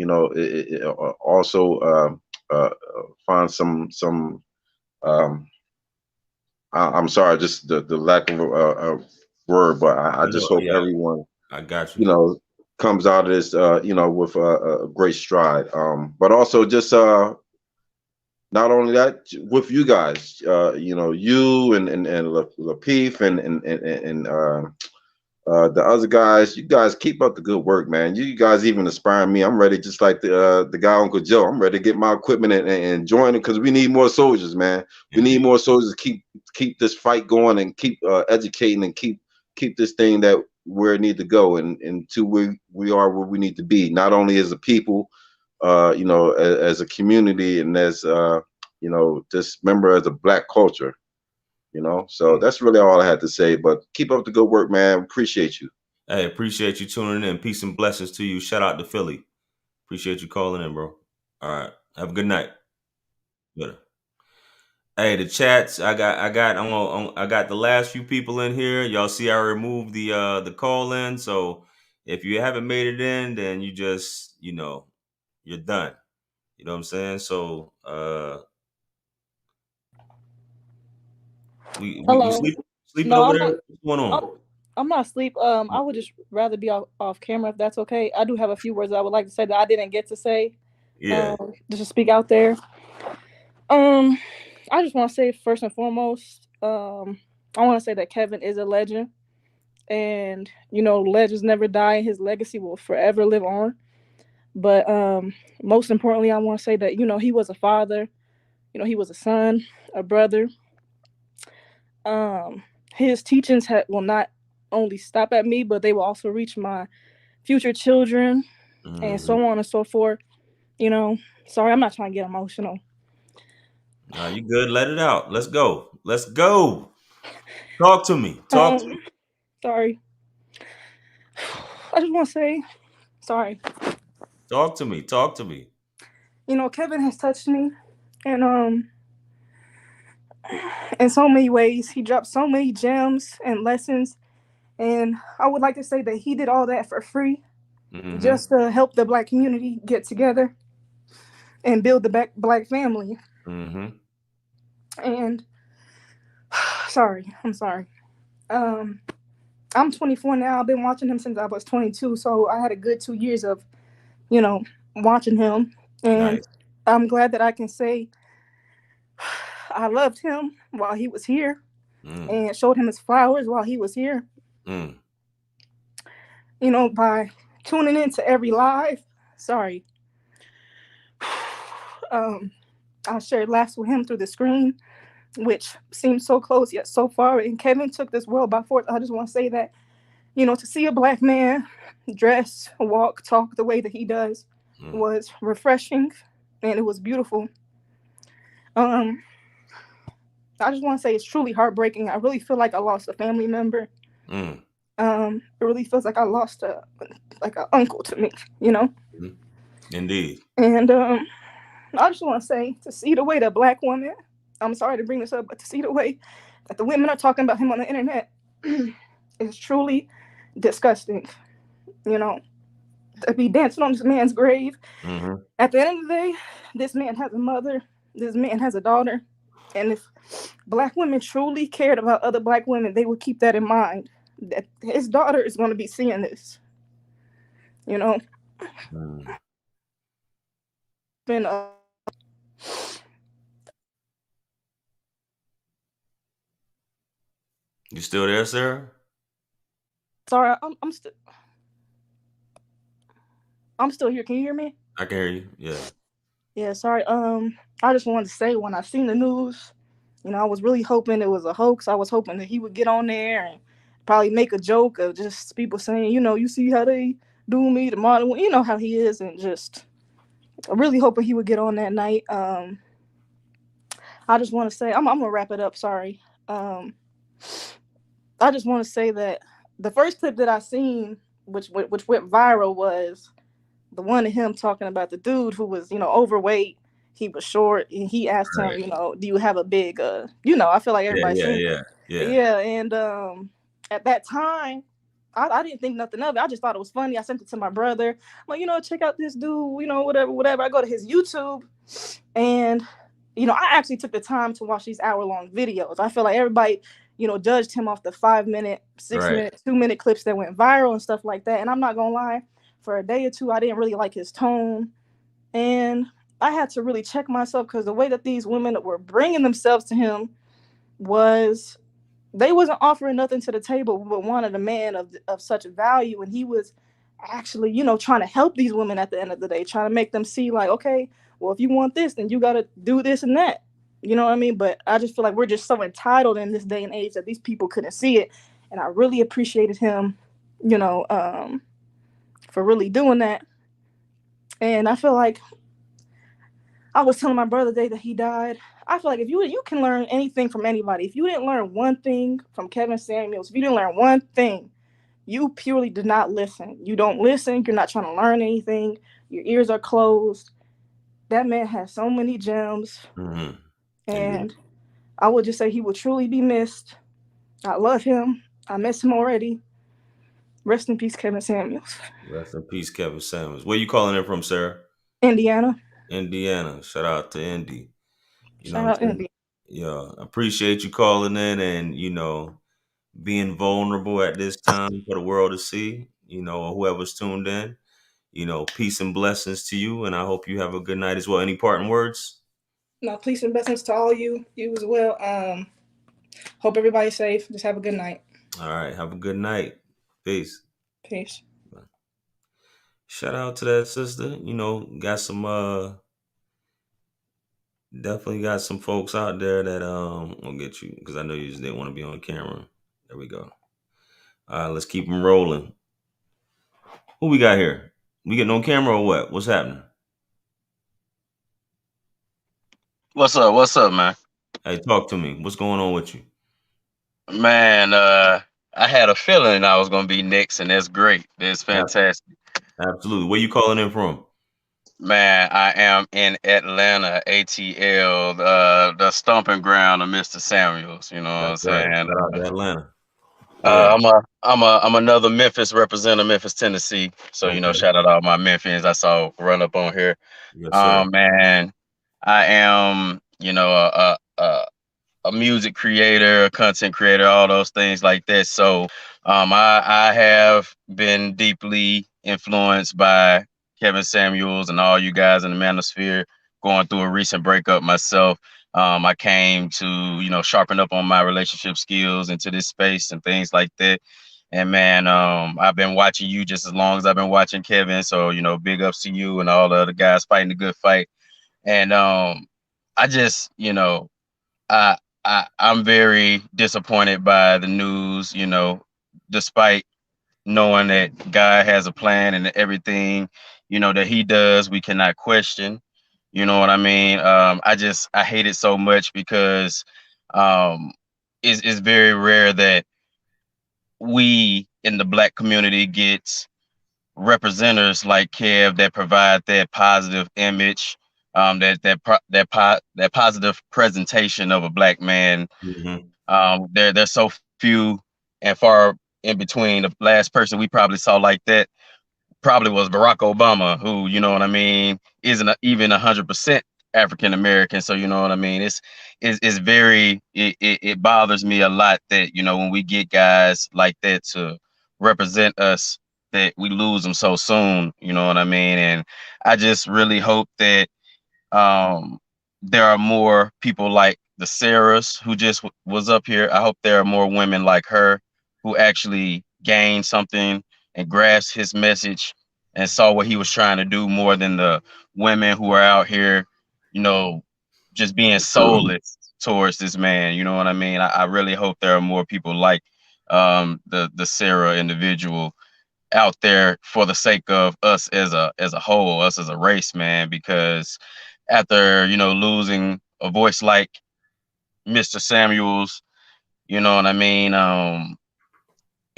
also find some I'm sorry, just the lack of a word, but I just hope Yeah, everyone I got you. comes out of this with a great stride, but also just not only that, with you guys, you and Lapeef and the other guys, you guys keep up the good work, man. You guys even inspire me. I'm ready, just like the guy Uncle Joe. I'm ready to get my equipment and join it, because we need more soldiers, man. We need more soldiers to keep this fight going and keep educating and keep this thing that where it need to go, and to we are where we need to be, not only as a people, as a community, and as just member as a Black culture. So that's really all I had to say. But keep up the good work, man. Appreciate you. Hey, appreciate you tuning in. Peace and blessings to you. Shout out to Philly. Appreciate you calling in, bro. All right. Have a good night. Good. Hey, the chats. I got the last few people in here. Y'all see I removed the call in. So if you haven't made it in, then you just you're done. You know what I'm saying? So we Hello. sleeping No, over I'm there? not. What's going on? I'm not asleep. I would just rather be off camera if that's okay. I do have a few words I would like to say that I didn't get to say. Yeah. Just to speak out there. I just want to say first and foremost, I want to say that Kevin is a legend, and legends never die, and his legacy will forever live on. But most importantly, I want to say that he was a father. He was a son, a brother. His teachings will not only stop at me, but they will also reach my future children, and so on and so forth. Sorry, I'm not trying to get emotional. Nah, you good. Let it out. Let's go. Let's go. Talk to me. Talk to me. Sorry. I just want to say, sorry. Talk to me. Talk to me. Kevin has touched me, and in so many ways. He dropped so many gems and lessons. And I would like to say that he did all that for free, just to help the Black community get together and build the Black family. And I'm sorry. I'm 24 now. I've been watching him since I was 22, so I had a good 2 years of, watching him. And I'm glad that I can say I loved him while he was here and showed him his flowers while he was here. By tuning into every live. Sorry. I shared laughs with him through the screen, which seems so close yet so far. And Kevin took this world by force. I just want to say that, to see a Black man dress, walk, talk the way that he does was refreshing, and it was beautiful. I just want to say it's truly heartbreaking. I really feel like I lost a family member. It really feels like I lost an uncle to me, Indeed. And I just want to say, to see the way that Black women, I'm sorry to bring this up, but to see the way that the women are talking about him on the internet is truly disgusting. To be dancing on this man's grave. At the end of the day, this man has a mother, this man has a daughter, and if Black women truly cared about other Black women, they would keep that in mind, that his daughter is going to be seeing this. Been You still there, Sarah? Sorry, I'm still here. Can you hear me? I can hear you. Yeah. Yeah, sorry. I just wanted to say, when I seen the news, I was really hoping it was a hoax. I was hoping that he would get on there and probably make a joke of just people saying, you see how they do me, the modern, how he is, and just really hoping he would get on that night. I just want to say, I'm gonna wrap it up. Sorry. I just want to say that the first clip that I seen, which went viral, was the one of him talking about the dude who was, overweight. He was short, and he asked him, do you have a big, I feel like everybody's seen. Yeah. And at that time, I didn't think nothing of it. I just thought it was funny. I sent it to my brother. I'm like, check out this dude, whatever. I go to his YouTube, and I actually took the time to watch these hour-long videos. I feel like everybody, judged him off the 5-minute, 6-minute, 2-minute clips that went viral and stuff like that. And I'm not gonna lie, for a day or two, I didn't really like his tone, and I had to really check myself, because the way that these women were bringing themselves to him was, they wasn't offering nothing to the table but wanted a man of such value, and he was actually, trying to help these women at the end of the day, trying to make them see like, okay, well, if you want this, then you got to do this and that. You know what I mean? But I just feel like we're just so entitled in this day and age that these people couldn't see it. And I really appreciated him, for really doing that. And I feel like, I was telling my brother the day that he died, I feel like if you can learn anything from anybody, if you didn't learn one thing from Kevin Samuels, if you didn't learn one thing, you purely did not listen. You don't listen. You're not trying to learn anything. Your ears are closed. That man has so many gems. And I would just say he will truly be missed. I love him. I miss him already. Rest in peace, Kevin Samuels. Rest in peace, Kevin Samuels. Where you calling in from, Sarah? Indiana. Indiana. Shout out to Indy. Shout out Indy. Yeah, appreciate you calling in and, being vulnerable at this time for the world to see, or whoever's tuned in. Peace and blessings to you, and I hope you have a good night as well. Any parting words? No, peace and blessings to all you as well. Hope everybody's safe. Just have a good night. All right, have a good night. Peace. Peace. Shout out to that sister. Got some definitely got some folks out there that will get you, because I know you just didn't want to be on camera. There we go. All right, let's keep them rolling. Who we got here? We getting on camera or what? What's happening? What's up? What's up, man? Hey, talk to me. What's going on with you? Man, I had a feeling I was gonna be next, and that's great. That's fantastic. Absolutely. Where you calling in from? Man, I am in Atlanta, ATL, the stomping ground of Mr. Samuels. You know what I'm That's right. saying? Shout out to Atlanta. Yeah. I'm another Memphis representative, Memphis, Tennessee. So Okay. shout out all my Memphians I saw run up on here. Yes, sir. Man, I am a music creator, a content creator, all those things like that. So I have been deeply influenced by Kevin Samuels and all you guys in the manosphere. Going through a recent breakup myself. I came to sharpen up on my relationship skills into this space and things like that. And man, I've been watching you just as long as I've been watching Kevin. So big ups to you and all the other guys fighting the good fight. And I just I, I'm very disappointed by the news, despite knowing that God has a plan and everything, that he does, we cannot question. You know what I mean? I hate it so much because um it's very rare that we in the black community get representatives like Kev that provide that positive image, that positive presentation of a black man. Mm-hmm. There's so few and far in between. The last person we probably saw like that probably was Barack Obama, who isn't even 100% African American. So you know what I mean. It's very it bothers me a lot that when we get guys like that to represent us, that we lose them so soon. You know what I mean. And I just really hope that um, there are more people like the Sarahs who just was up here. I hope there are more women like her who actually gained something and grasped his message and saw what he was trying to do more than the women who are out here, you know, just being soulless towards this man. You know what I mean? I really hope there are more people like the Sarah individual out there for the sake of us as a whole, us as a race, man, because after losing a voice like Mr. Samuels, you know what I mean.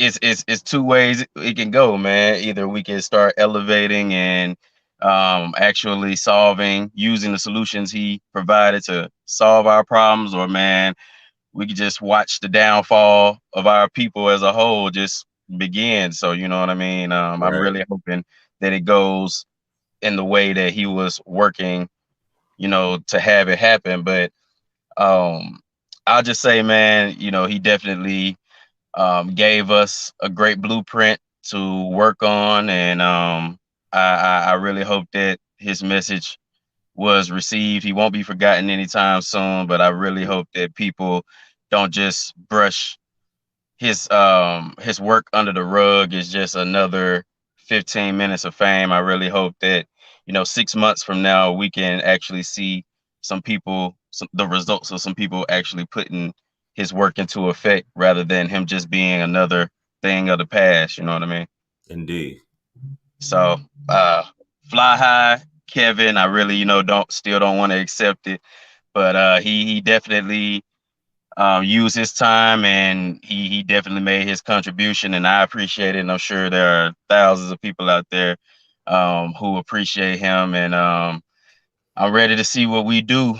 It's two ways it can go, man. Either we can start elevating and actually solving, using the solutions he provided to solve our problems, or man, we could just watch the downfall of our people as a whole just begin. So you know what I mean. I'm Right. really hoping that it goes in the way that he was working, to have it happen. But I'll just say, man, he definitely gave us a great blueprint to work on, and I really hope that his message was received. He won't be forgotten anytime soon, but I really hope that people don't just brush his work under the rug is just another 15 minutes of fame. I really hope that 6 months from now we can actually see the results of some people actually putting his work into effect rather than him just being another thing of the past. You know what I mean? Indeed. So fly high, Kevin. I really don't want to accept it, but he definitely use his time, and he definitely made his contribution, and I appreciate it. And I'm sure there are thousands of people out there who appreciate him, and I'm ready to see what we do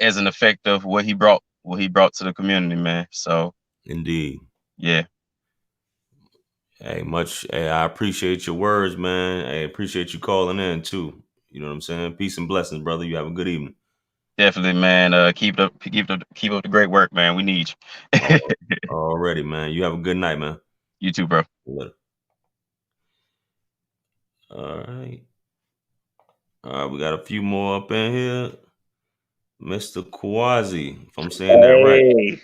as an effect of what he brought to the community, man. So Indeed. yeah. Hey, I appreciate your words, man. I appreciate you calling in too. You know what I'm saying? Peace and blessings, brother. You have a good evening. Definitely, man. Keep up the great work, man. We need you. Already, man. You have a good night, man. You too, bro. Later. All right. We got a few more up in here. Mr. Kwazi, if I'm saying that right. Hey,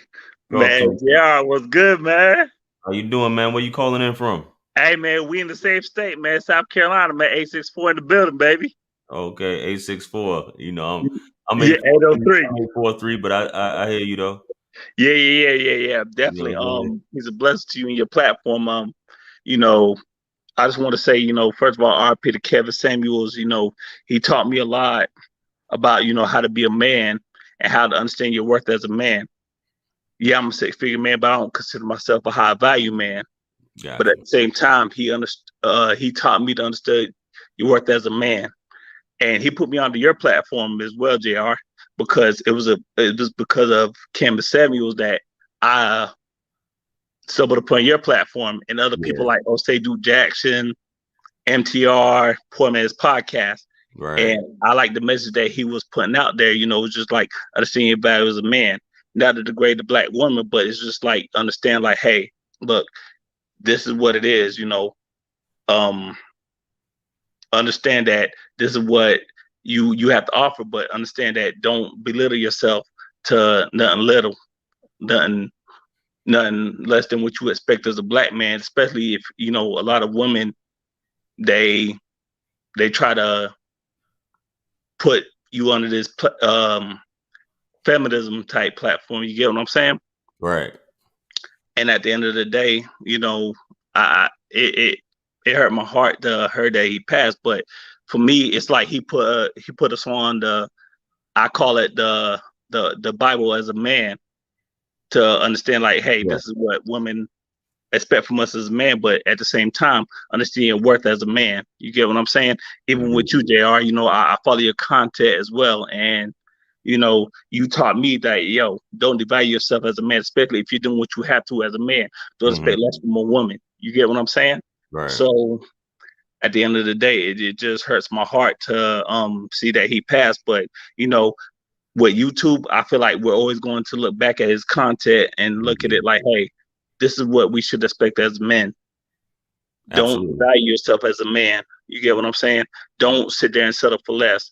Talk to man, me. yeah, what's good, man? How you doing, man? Where you calling in from? Hey, man, we in the same state, man. South Carolina, man. 864 in the building, baby. Okay, 864. I'm Yeah, 803. 843, but I hear you though. Yeah. You Definitely. know what I mean? He's a blessing to you and your platform. You know, I just want to say, first of all, RP to Kevin Samuels. He taught me a lot about, how to be a man and how to understand your worth as a man. Yeah, I'm a six-figure man, but I don't consider myself a high-value man. Gotcha. But at the same time, he taught me to understand your worth as a man. And he put me onto your platform as well, JR, because it was because of Canvas Samuels that I stumbled upon your platform, and other people like Osei Duke Jackson, MTR, Poor Man's Podcast. Right. And I like the message that he was putting out there. You know, it was just like understanding your value as a man, not to degrade the black woman, but it's just like understand, like, hey, look, this is what it is. You know, understand that this is what you have to offer, but understand that don't belittle yourself to nothing little, nothing less than what you expect as a black man, especially if, you know, a lot of women, they try to put you under this feminism type platform. You get what I'm saying? Right. And at the end of the day, you know, it hurt my heart to hear that he passed. But for me, it's like he put us on the, I call it the Bible as a man, to understand, like, hey, this is what women expect from us as a man, but at the same time, understand your worth as a man. You get what I'm saying? Even with you, JR, you know, I follow your content as well. And, you know, you taught me that, yo, don't devalue yourself as a man, especially if you're doing what you have to as a man. Don't expect less from a woman. You get what I'm saying? Right. So at the end of the day, it just hurts my heart to see that he passed. But, you know, with YouTube, I feel like we're always going to look back at his content and look at it like, hey, this is what we should expect as men. Absolutely. Don't value yourself as a man. You get what I'm saying? Don't sit there and settle for less.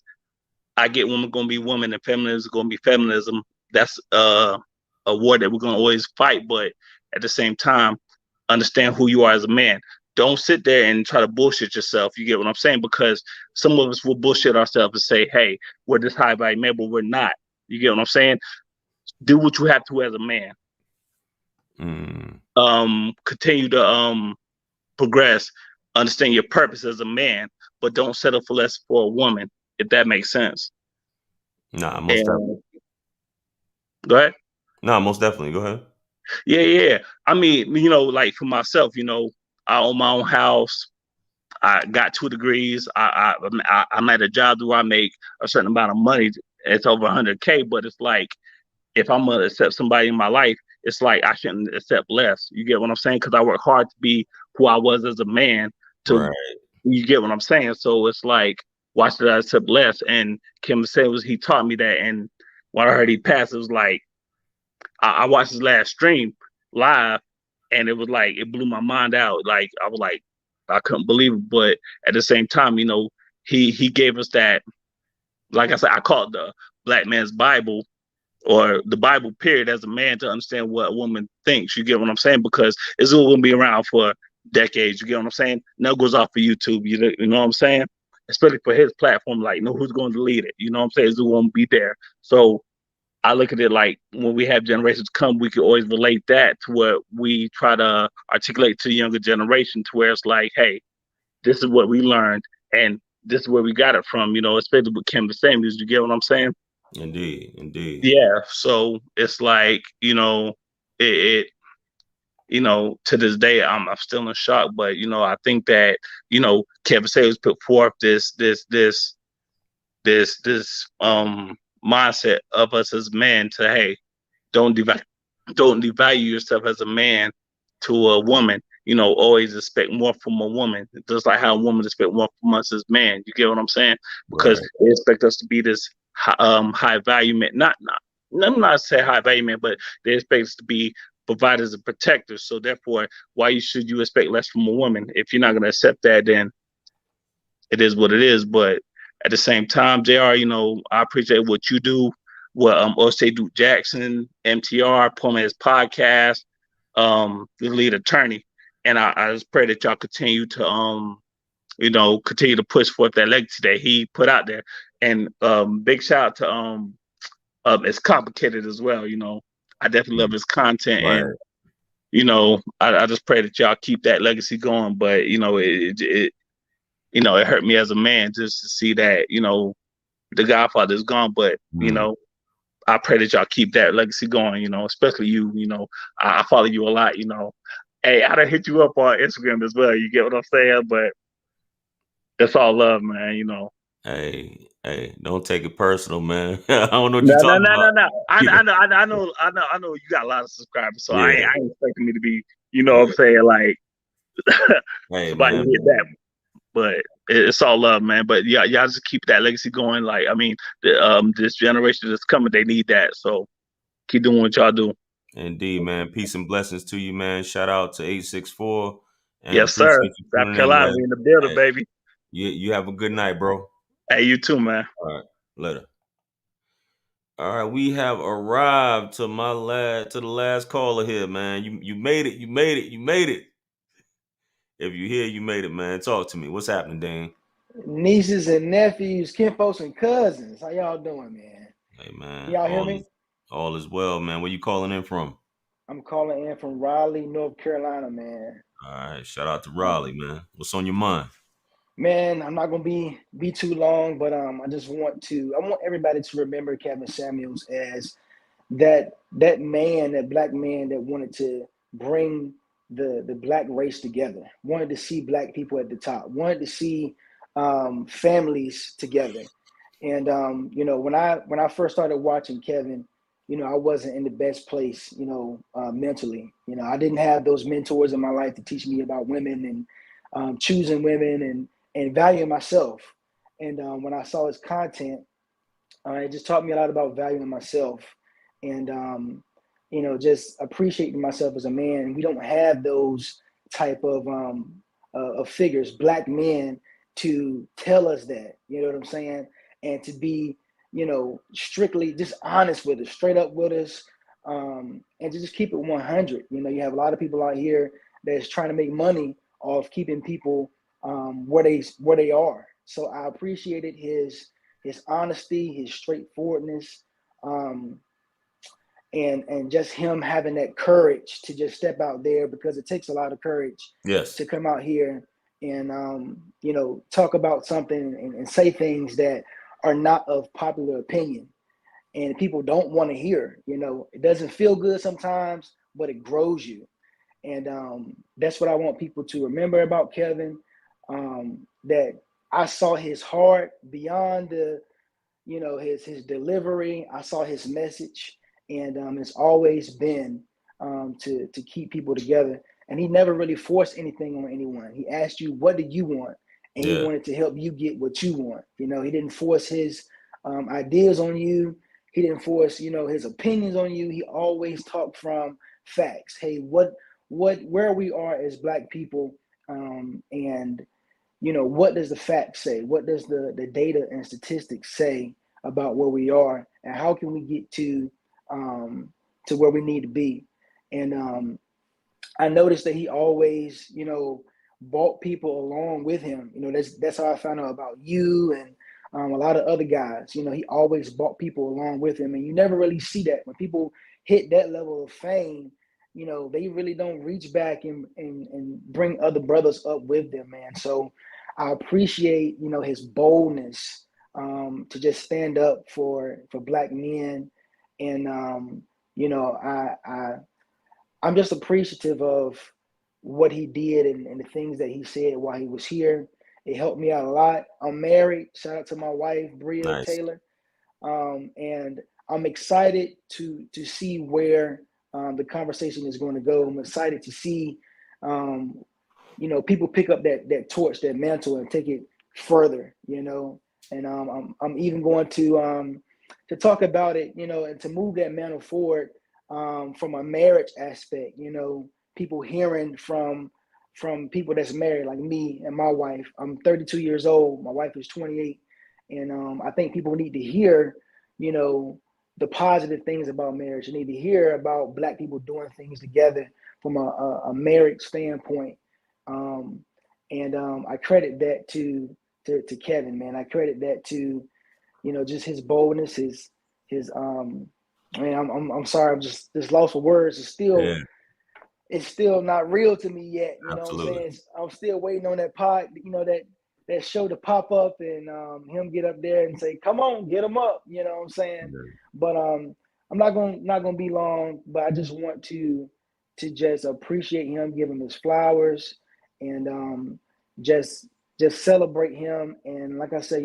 I get women going to be women and feminism is going to be feminism. That's a war that we're going to always fight. But at the same time, understand who you are as a man. Don't sit there and try to bullshit yourself. You get what I'm saying? Because some of us will bullshit ourselves and say, hey, we're this high value man, but we're not. You get what I'm saying? Do what you have to as a man. Continue to progress, understand your purpose as a man, but don't settle for less for a woman, if that makes sense. Nah, most definitely. Go ahead. Nah, most definitely. Go ahead. Yeah. I mean, you know, like for myself, you know, I own my own house. I got 2 degrees. I'm at a job where I make a certain amount of money. It's over 100K, but it's like, if I'm gonna accept somebody in my life, it's like I shouldn't accept less. You get what I'm saying? Because I work hard to be who I was as a man. You get what I'm saying? So it's like, why should I accept less? And Kim said he taught me that. And when I heard he passed, it was like, I watched his last stream live, and it was like, it blew my mind out. Like, I was like, I couldn't believe it. But at the same time, you know, he gave us that, like I said, I call it the Black Man's Bible, or the Bible period, as a man, to understand what a woman thinks. You get what I'm saying? Because it's all gonna be around for decades. You get what I'm saying? No goes off for YouTube. You know what I'm saying? Especially for his platform, like, know who's going to lead it. You know what I'm saying? It's going to be there. So I look at it like, when we have generations come, we can always relate that to what we try to articulate to the younger generation, to where it's like, hey, this is what we learned, and this is where we got it from. You know, especially with Kim Samuels. You get what I'm saying? Indeed. Yeah. So it's like, you know, it you know, to this day, I'm still in shock. But, you know, I think that, you know, Kevin Samuels put forth this mindset of us as men to, hey, don't devalue yourself as a man to a woman. You know, always expect more from a woman, just like how a woman expect more from us as men. You get what I'm saying? Because they expect us to be this high value man. I'm not say high value man, but they expect us to be providers and protectors. So therefore, why should you expect less from a woman? If you're not going to accept that, then it is what it is. But at the same time, JR, you know, I appreciate what you do. What Osei Duke Jackson, MTR, Poor Man's Podcast, the lead attorney. And I just pray that y'all continue to you know, continue to push forth that legacy that he put out there. And big shout out to It's Complicated as well. You know, I definitely love his content. And you know, I just pray that y'all keep that legacy going. But, you know, it you know, it hurt me as a man just to see that, you know, the Godfather is gone. But, you know, I pray that y'all keep that legacy going, you know, especially you. You know, I follow you a lot, you know. Hey, I done hit you up on Instagram as well. You get what I'm saying? But That's all love, man. You know. Hey, don't take it personal, man. I don't know what No, you're no, talking no, about. no, no. I Yeah, know, I know. You got a lot of subscribers, so I yeah, ain't expecting me to be, you know, what I'm yeah. saying, like Hey, somebody man, hit that. But it's all love, man. But yeah, y'all just keep that legacy going. Like, I mean, this generation that's coming, they need that. So keep doing what y'all do. indeed, man. Peace and blessings to you, man. Shout out to 864 and Yes, sir. appreciate you South tuning in, Carolina, man. we in the building, Hey, baby. you have a good night, bro. Hey, you too, man. All right, later. All right, we have arrived to the last caller here, man. You made it. You made it. You made it. If you here, you made it, man. Talk to me. What's happening, Dane? Nieces and nephews, kinfolks and cousins. How y'all doing, man? Hey, Can man. y'all hear me? All is well, man. Where you calling in from? I'm calling in from Raleigh, North Carolina, man. All right, shout out to Raleigh, man. What's on your mind? Man, I'm not gonna be too long, but I want everybody to remember Kevin Samuels as that man, that black man that wanted to bring the black race together, wanted to see black people at the top, wanted to see families together. And when I first started watching Kevin, I wasn't in the best place, mentally. I didn't have those mentors in my life to teach me about women and choosing women and valuing myself. And when I saw his content, it just taught me a lot about valuing myself and just appreciating myself as a man. And we don't have those type of figures, black men, to tell us that. You know what I'm saying? And to be strictly just honest with us, straight up with us, and to just keep it 100. You have a lot of people out here that's trying to make money off keeping people where they are. So I appreciated his honesty, his straightforwardness, um, and just him having that courage to just step out there, because it takes a lot of courage Yes. to come out here and talk about something and say things that are not of popular opinion and people don't want to hear. It doesn't feel good sometimes, but it grows you. And that's what I want people to remember about Kevin, that I saw his heart beyond his delivery. I saw his message, and it's always been to keep people together. And he never really forced anything on anyone. He asked you, "What do you want?" And he Yeah. wanted to help you get what you want. He didn't force his ideas on you. He didn't force his opinions on you. He always talked from facts. Hey, where we are as Black people, and what does the facts say? What does the data and statistics say about where we are, and how can we get to where we need to be? And I noticed that he always, brought people along with him. That's how I found out about you and a lot of other guys. He always brought people along with him, and you never really see that when people hit that level of fame. They really don't reach back and bring other brothers up with them, man. So I appreciate, his boldness to just stand up for Black men, and I'm just appreciative of what he did and the things that he said while he was here. It helped me out a lot. I'm married. Shout out to my wife, Bria Nice. Taylor. And I'm excited to see where the conversation is going to go. I'm excited to see, people pick up that torch, that mantle, and take it further. And I'm even going to talk about it, and to move that mantle forward from a marriage aspect. People hearing from people that's married, like me and my wife. I'm 32 years old. My wife is 28. And I think people need to hear, the positive things about marriage. They need to hear about Black people doing things together from a marriage standpoint. And I credit that to Kevin, man. I credit that to, just his boldness, his man. I'm sorry. I'm just lost for words. Yeah, It's still not real to me yet. You know what I'm absolutely. saying? I'm still waiting on that that show to pop up and him get up there and say, "Come on, get him up." You know what I'm saying? Yeah. But I'm not gonna be long. But I just want to just appreciate him, give him his flowers, and just just celebrate him. And like I said,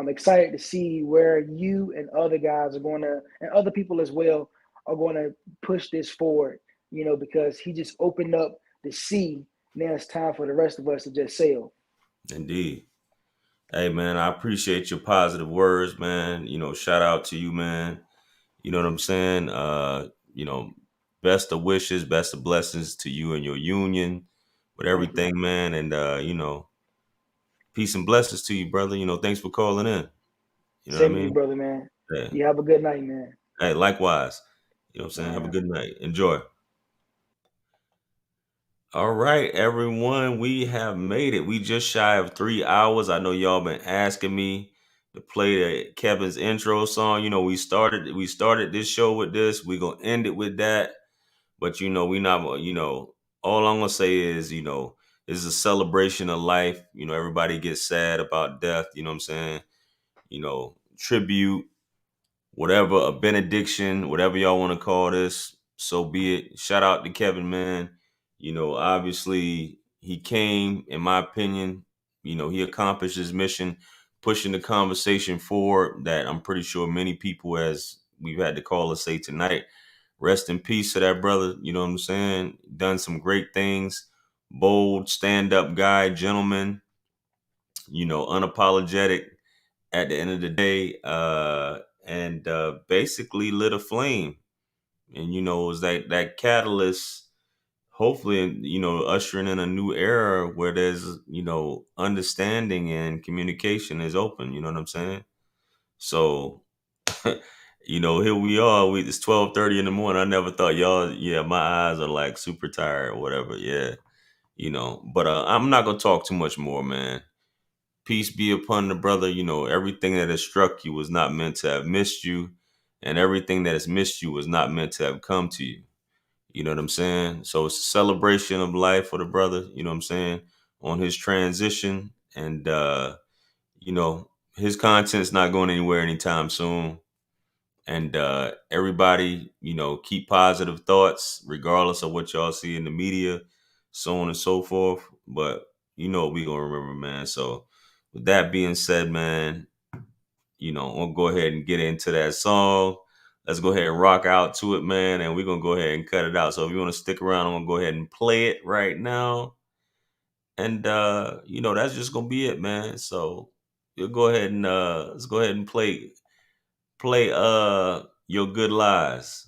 excited to see where you and other guys are going to, and other people as well, are going to push this forward, because he just opened up the sea. Now it's time for the rest of us to just sail. Indeed. Hey, man, I appreciate your positive words, man. Shout out to you, man. You know what I'm saying? Best of wishes, best of blessings to you and your union with everything, man. And, peace and blessings to you, brother. Thanks for calling in. You know what I Same to you, mean? brother, man. Yeah. You have a good night, man. Hey, likewise. You know what I'm saying? Have a good night. Enjoy. All right, everyone. We have made it. We just shy of 3 hours. I know y'all been asking me to play Kevin's intro song. We started this show with this. We're gonna end it with that. But we not, all I'm gonna say is, this is a celebration of life. Everybody gets sad about death, you know what I'm saying? Tribute, whatever, a benediction, whatever y'all want to call this, so be it. Shout out to Kevin, man. Obviously he came, in my opinion, he accomplished his mission, pushing the conversation forward that I'm pretty sure many people, as we've had to call us, say tonight. Rest in peace to that brother. You know what I'm saying? Done some great things. Bold, stand-up guy, gentleman, unapologetic at the end of the day, and basically lit a flame. And, it was that catalyst, hopefully, ushering in a new era where there's, understanding and communication is open. You know what I'm saying? So, here we are. It's 12:30 in the morning. I never thought y'all, yeah, my eyes are like super tired or whatever. Yeah, but I'm not going to talk too much more, man. Peace be upon the brother. Everything that has struck you was not meant to have missed you, and everything that has missed you was not meant to have come to you. You know what I'm saying? So it's a celebration of life for the brother, you know what I'm saying, on his transition. And, his content's not going anywhere anytime soon. And everybody, keep positive thoughts, regardless of what y'all see in the media, so on and so forth. But what we going to remember, man. So with that being said, man, we'll go ahead and get into that song. Let's go ahead and rock out to it, man. And we're going to go ahead and cut it out. So if you want to stick around, I'm going to go ahead and play it right now. And, that's just going to be it, man. So you'll go ahead and let's go ahead and play Your Good Lies.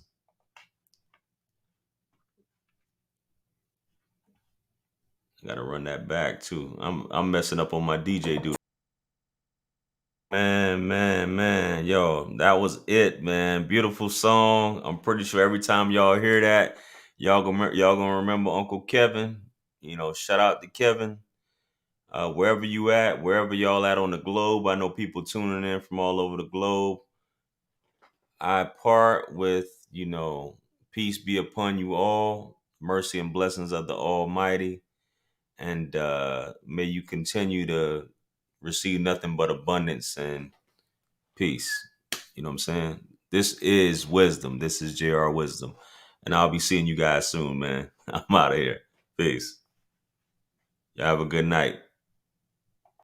I gotta run that back too. I'm messing up on my DJ dude. Man. Yo, that was it, man. Beautiful song. I'm pretty sure every time y'all hear that, y'all gonna remember Uncle Kevin. Shout out to Kevin. Wherever you at, wherever y'all at on the globe. I know people tuning in from all over the globe. I part with, peace be upon you all, mercy and blessings of the Almighty, and may you continue to receive nothing but abundance and peace. You know what I'm saying? This is wisdom. This is JR Wisdom. And I'll be seeing you guys soon, man. I'm out of here. Peace. Y'all have a good night.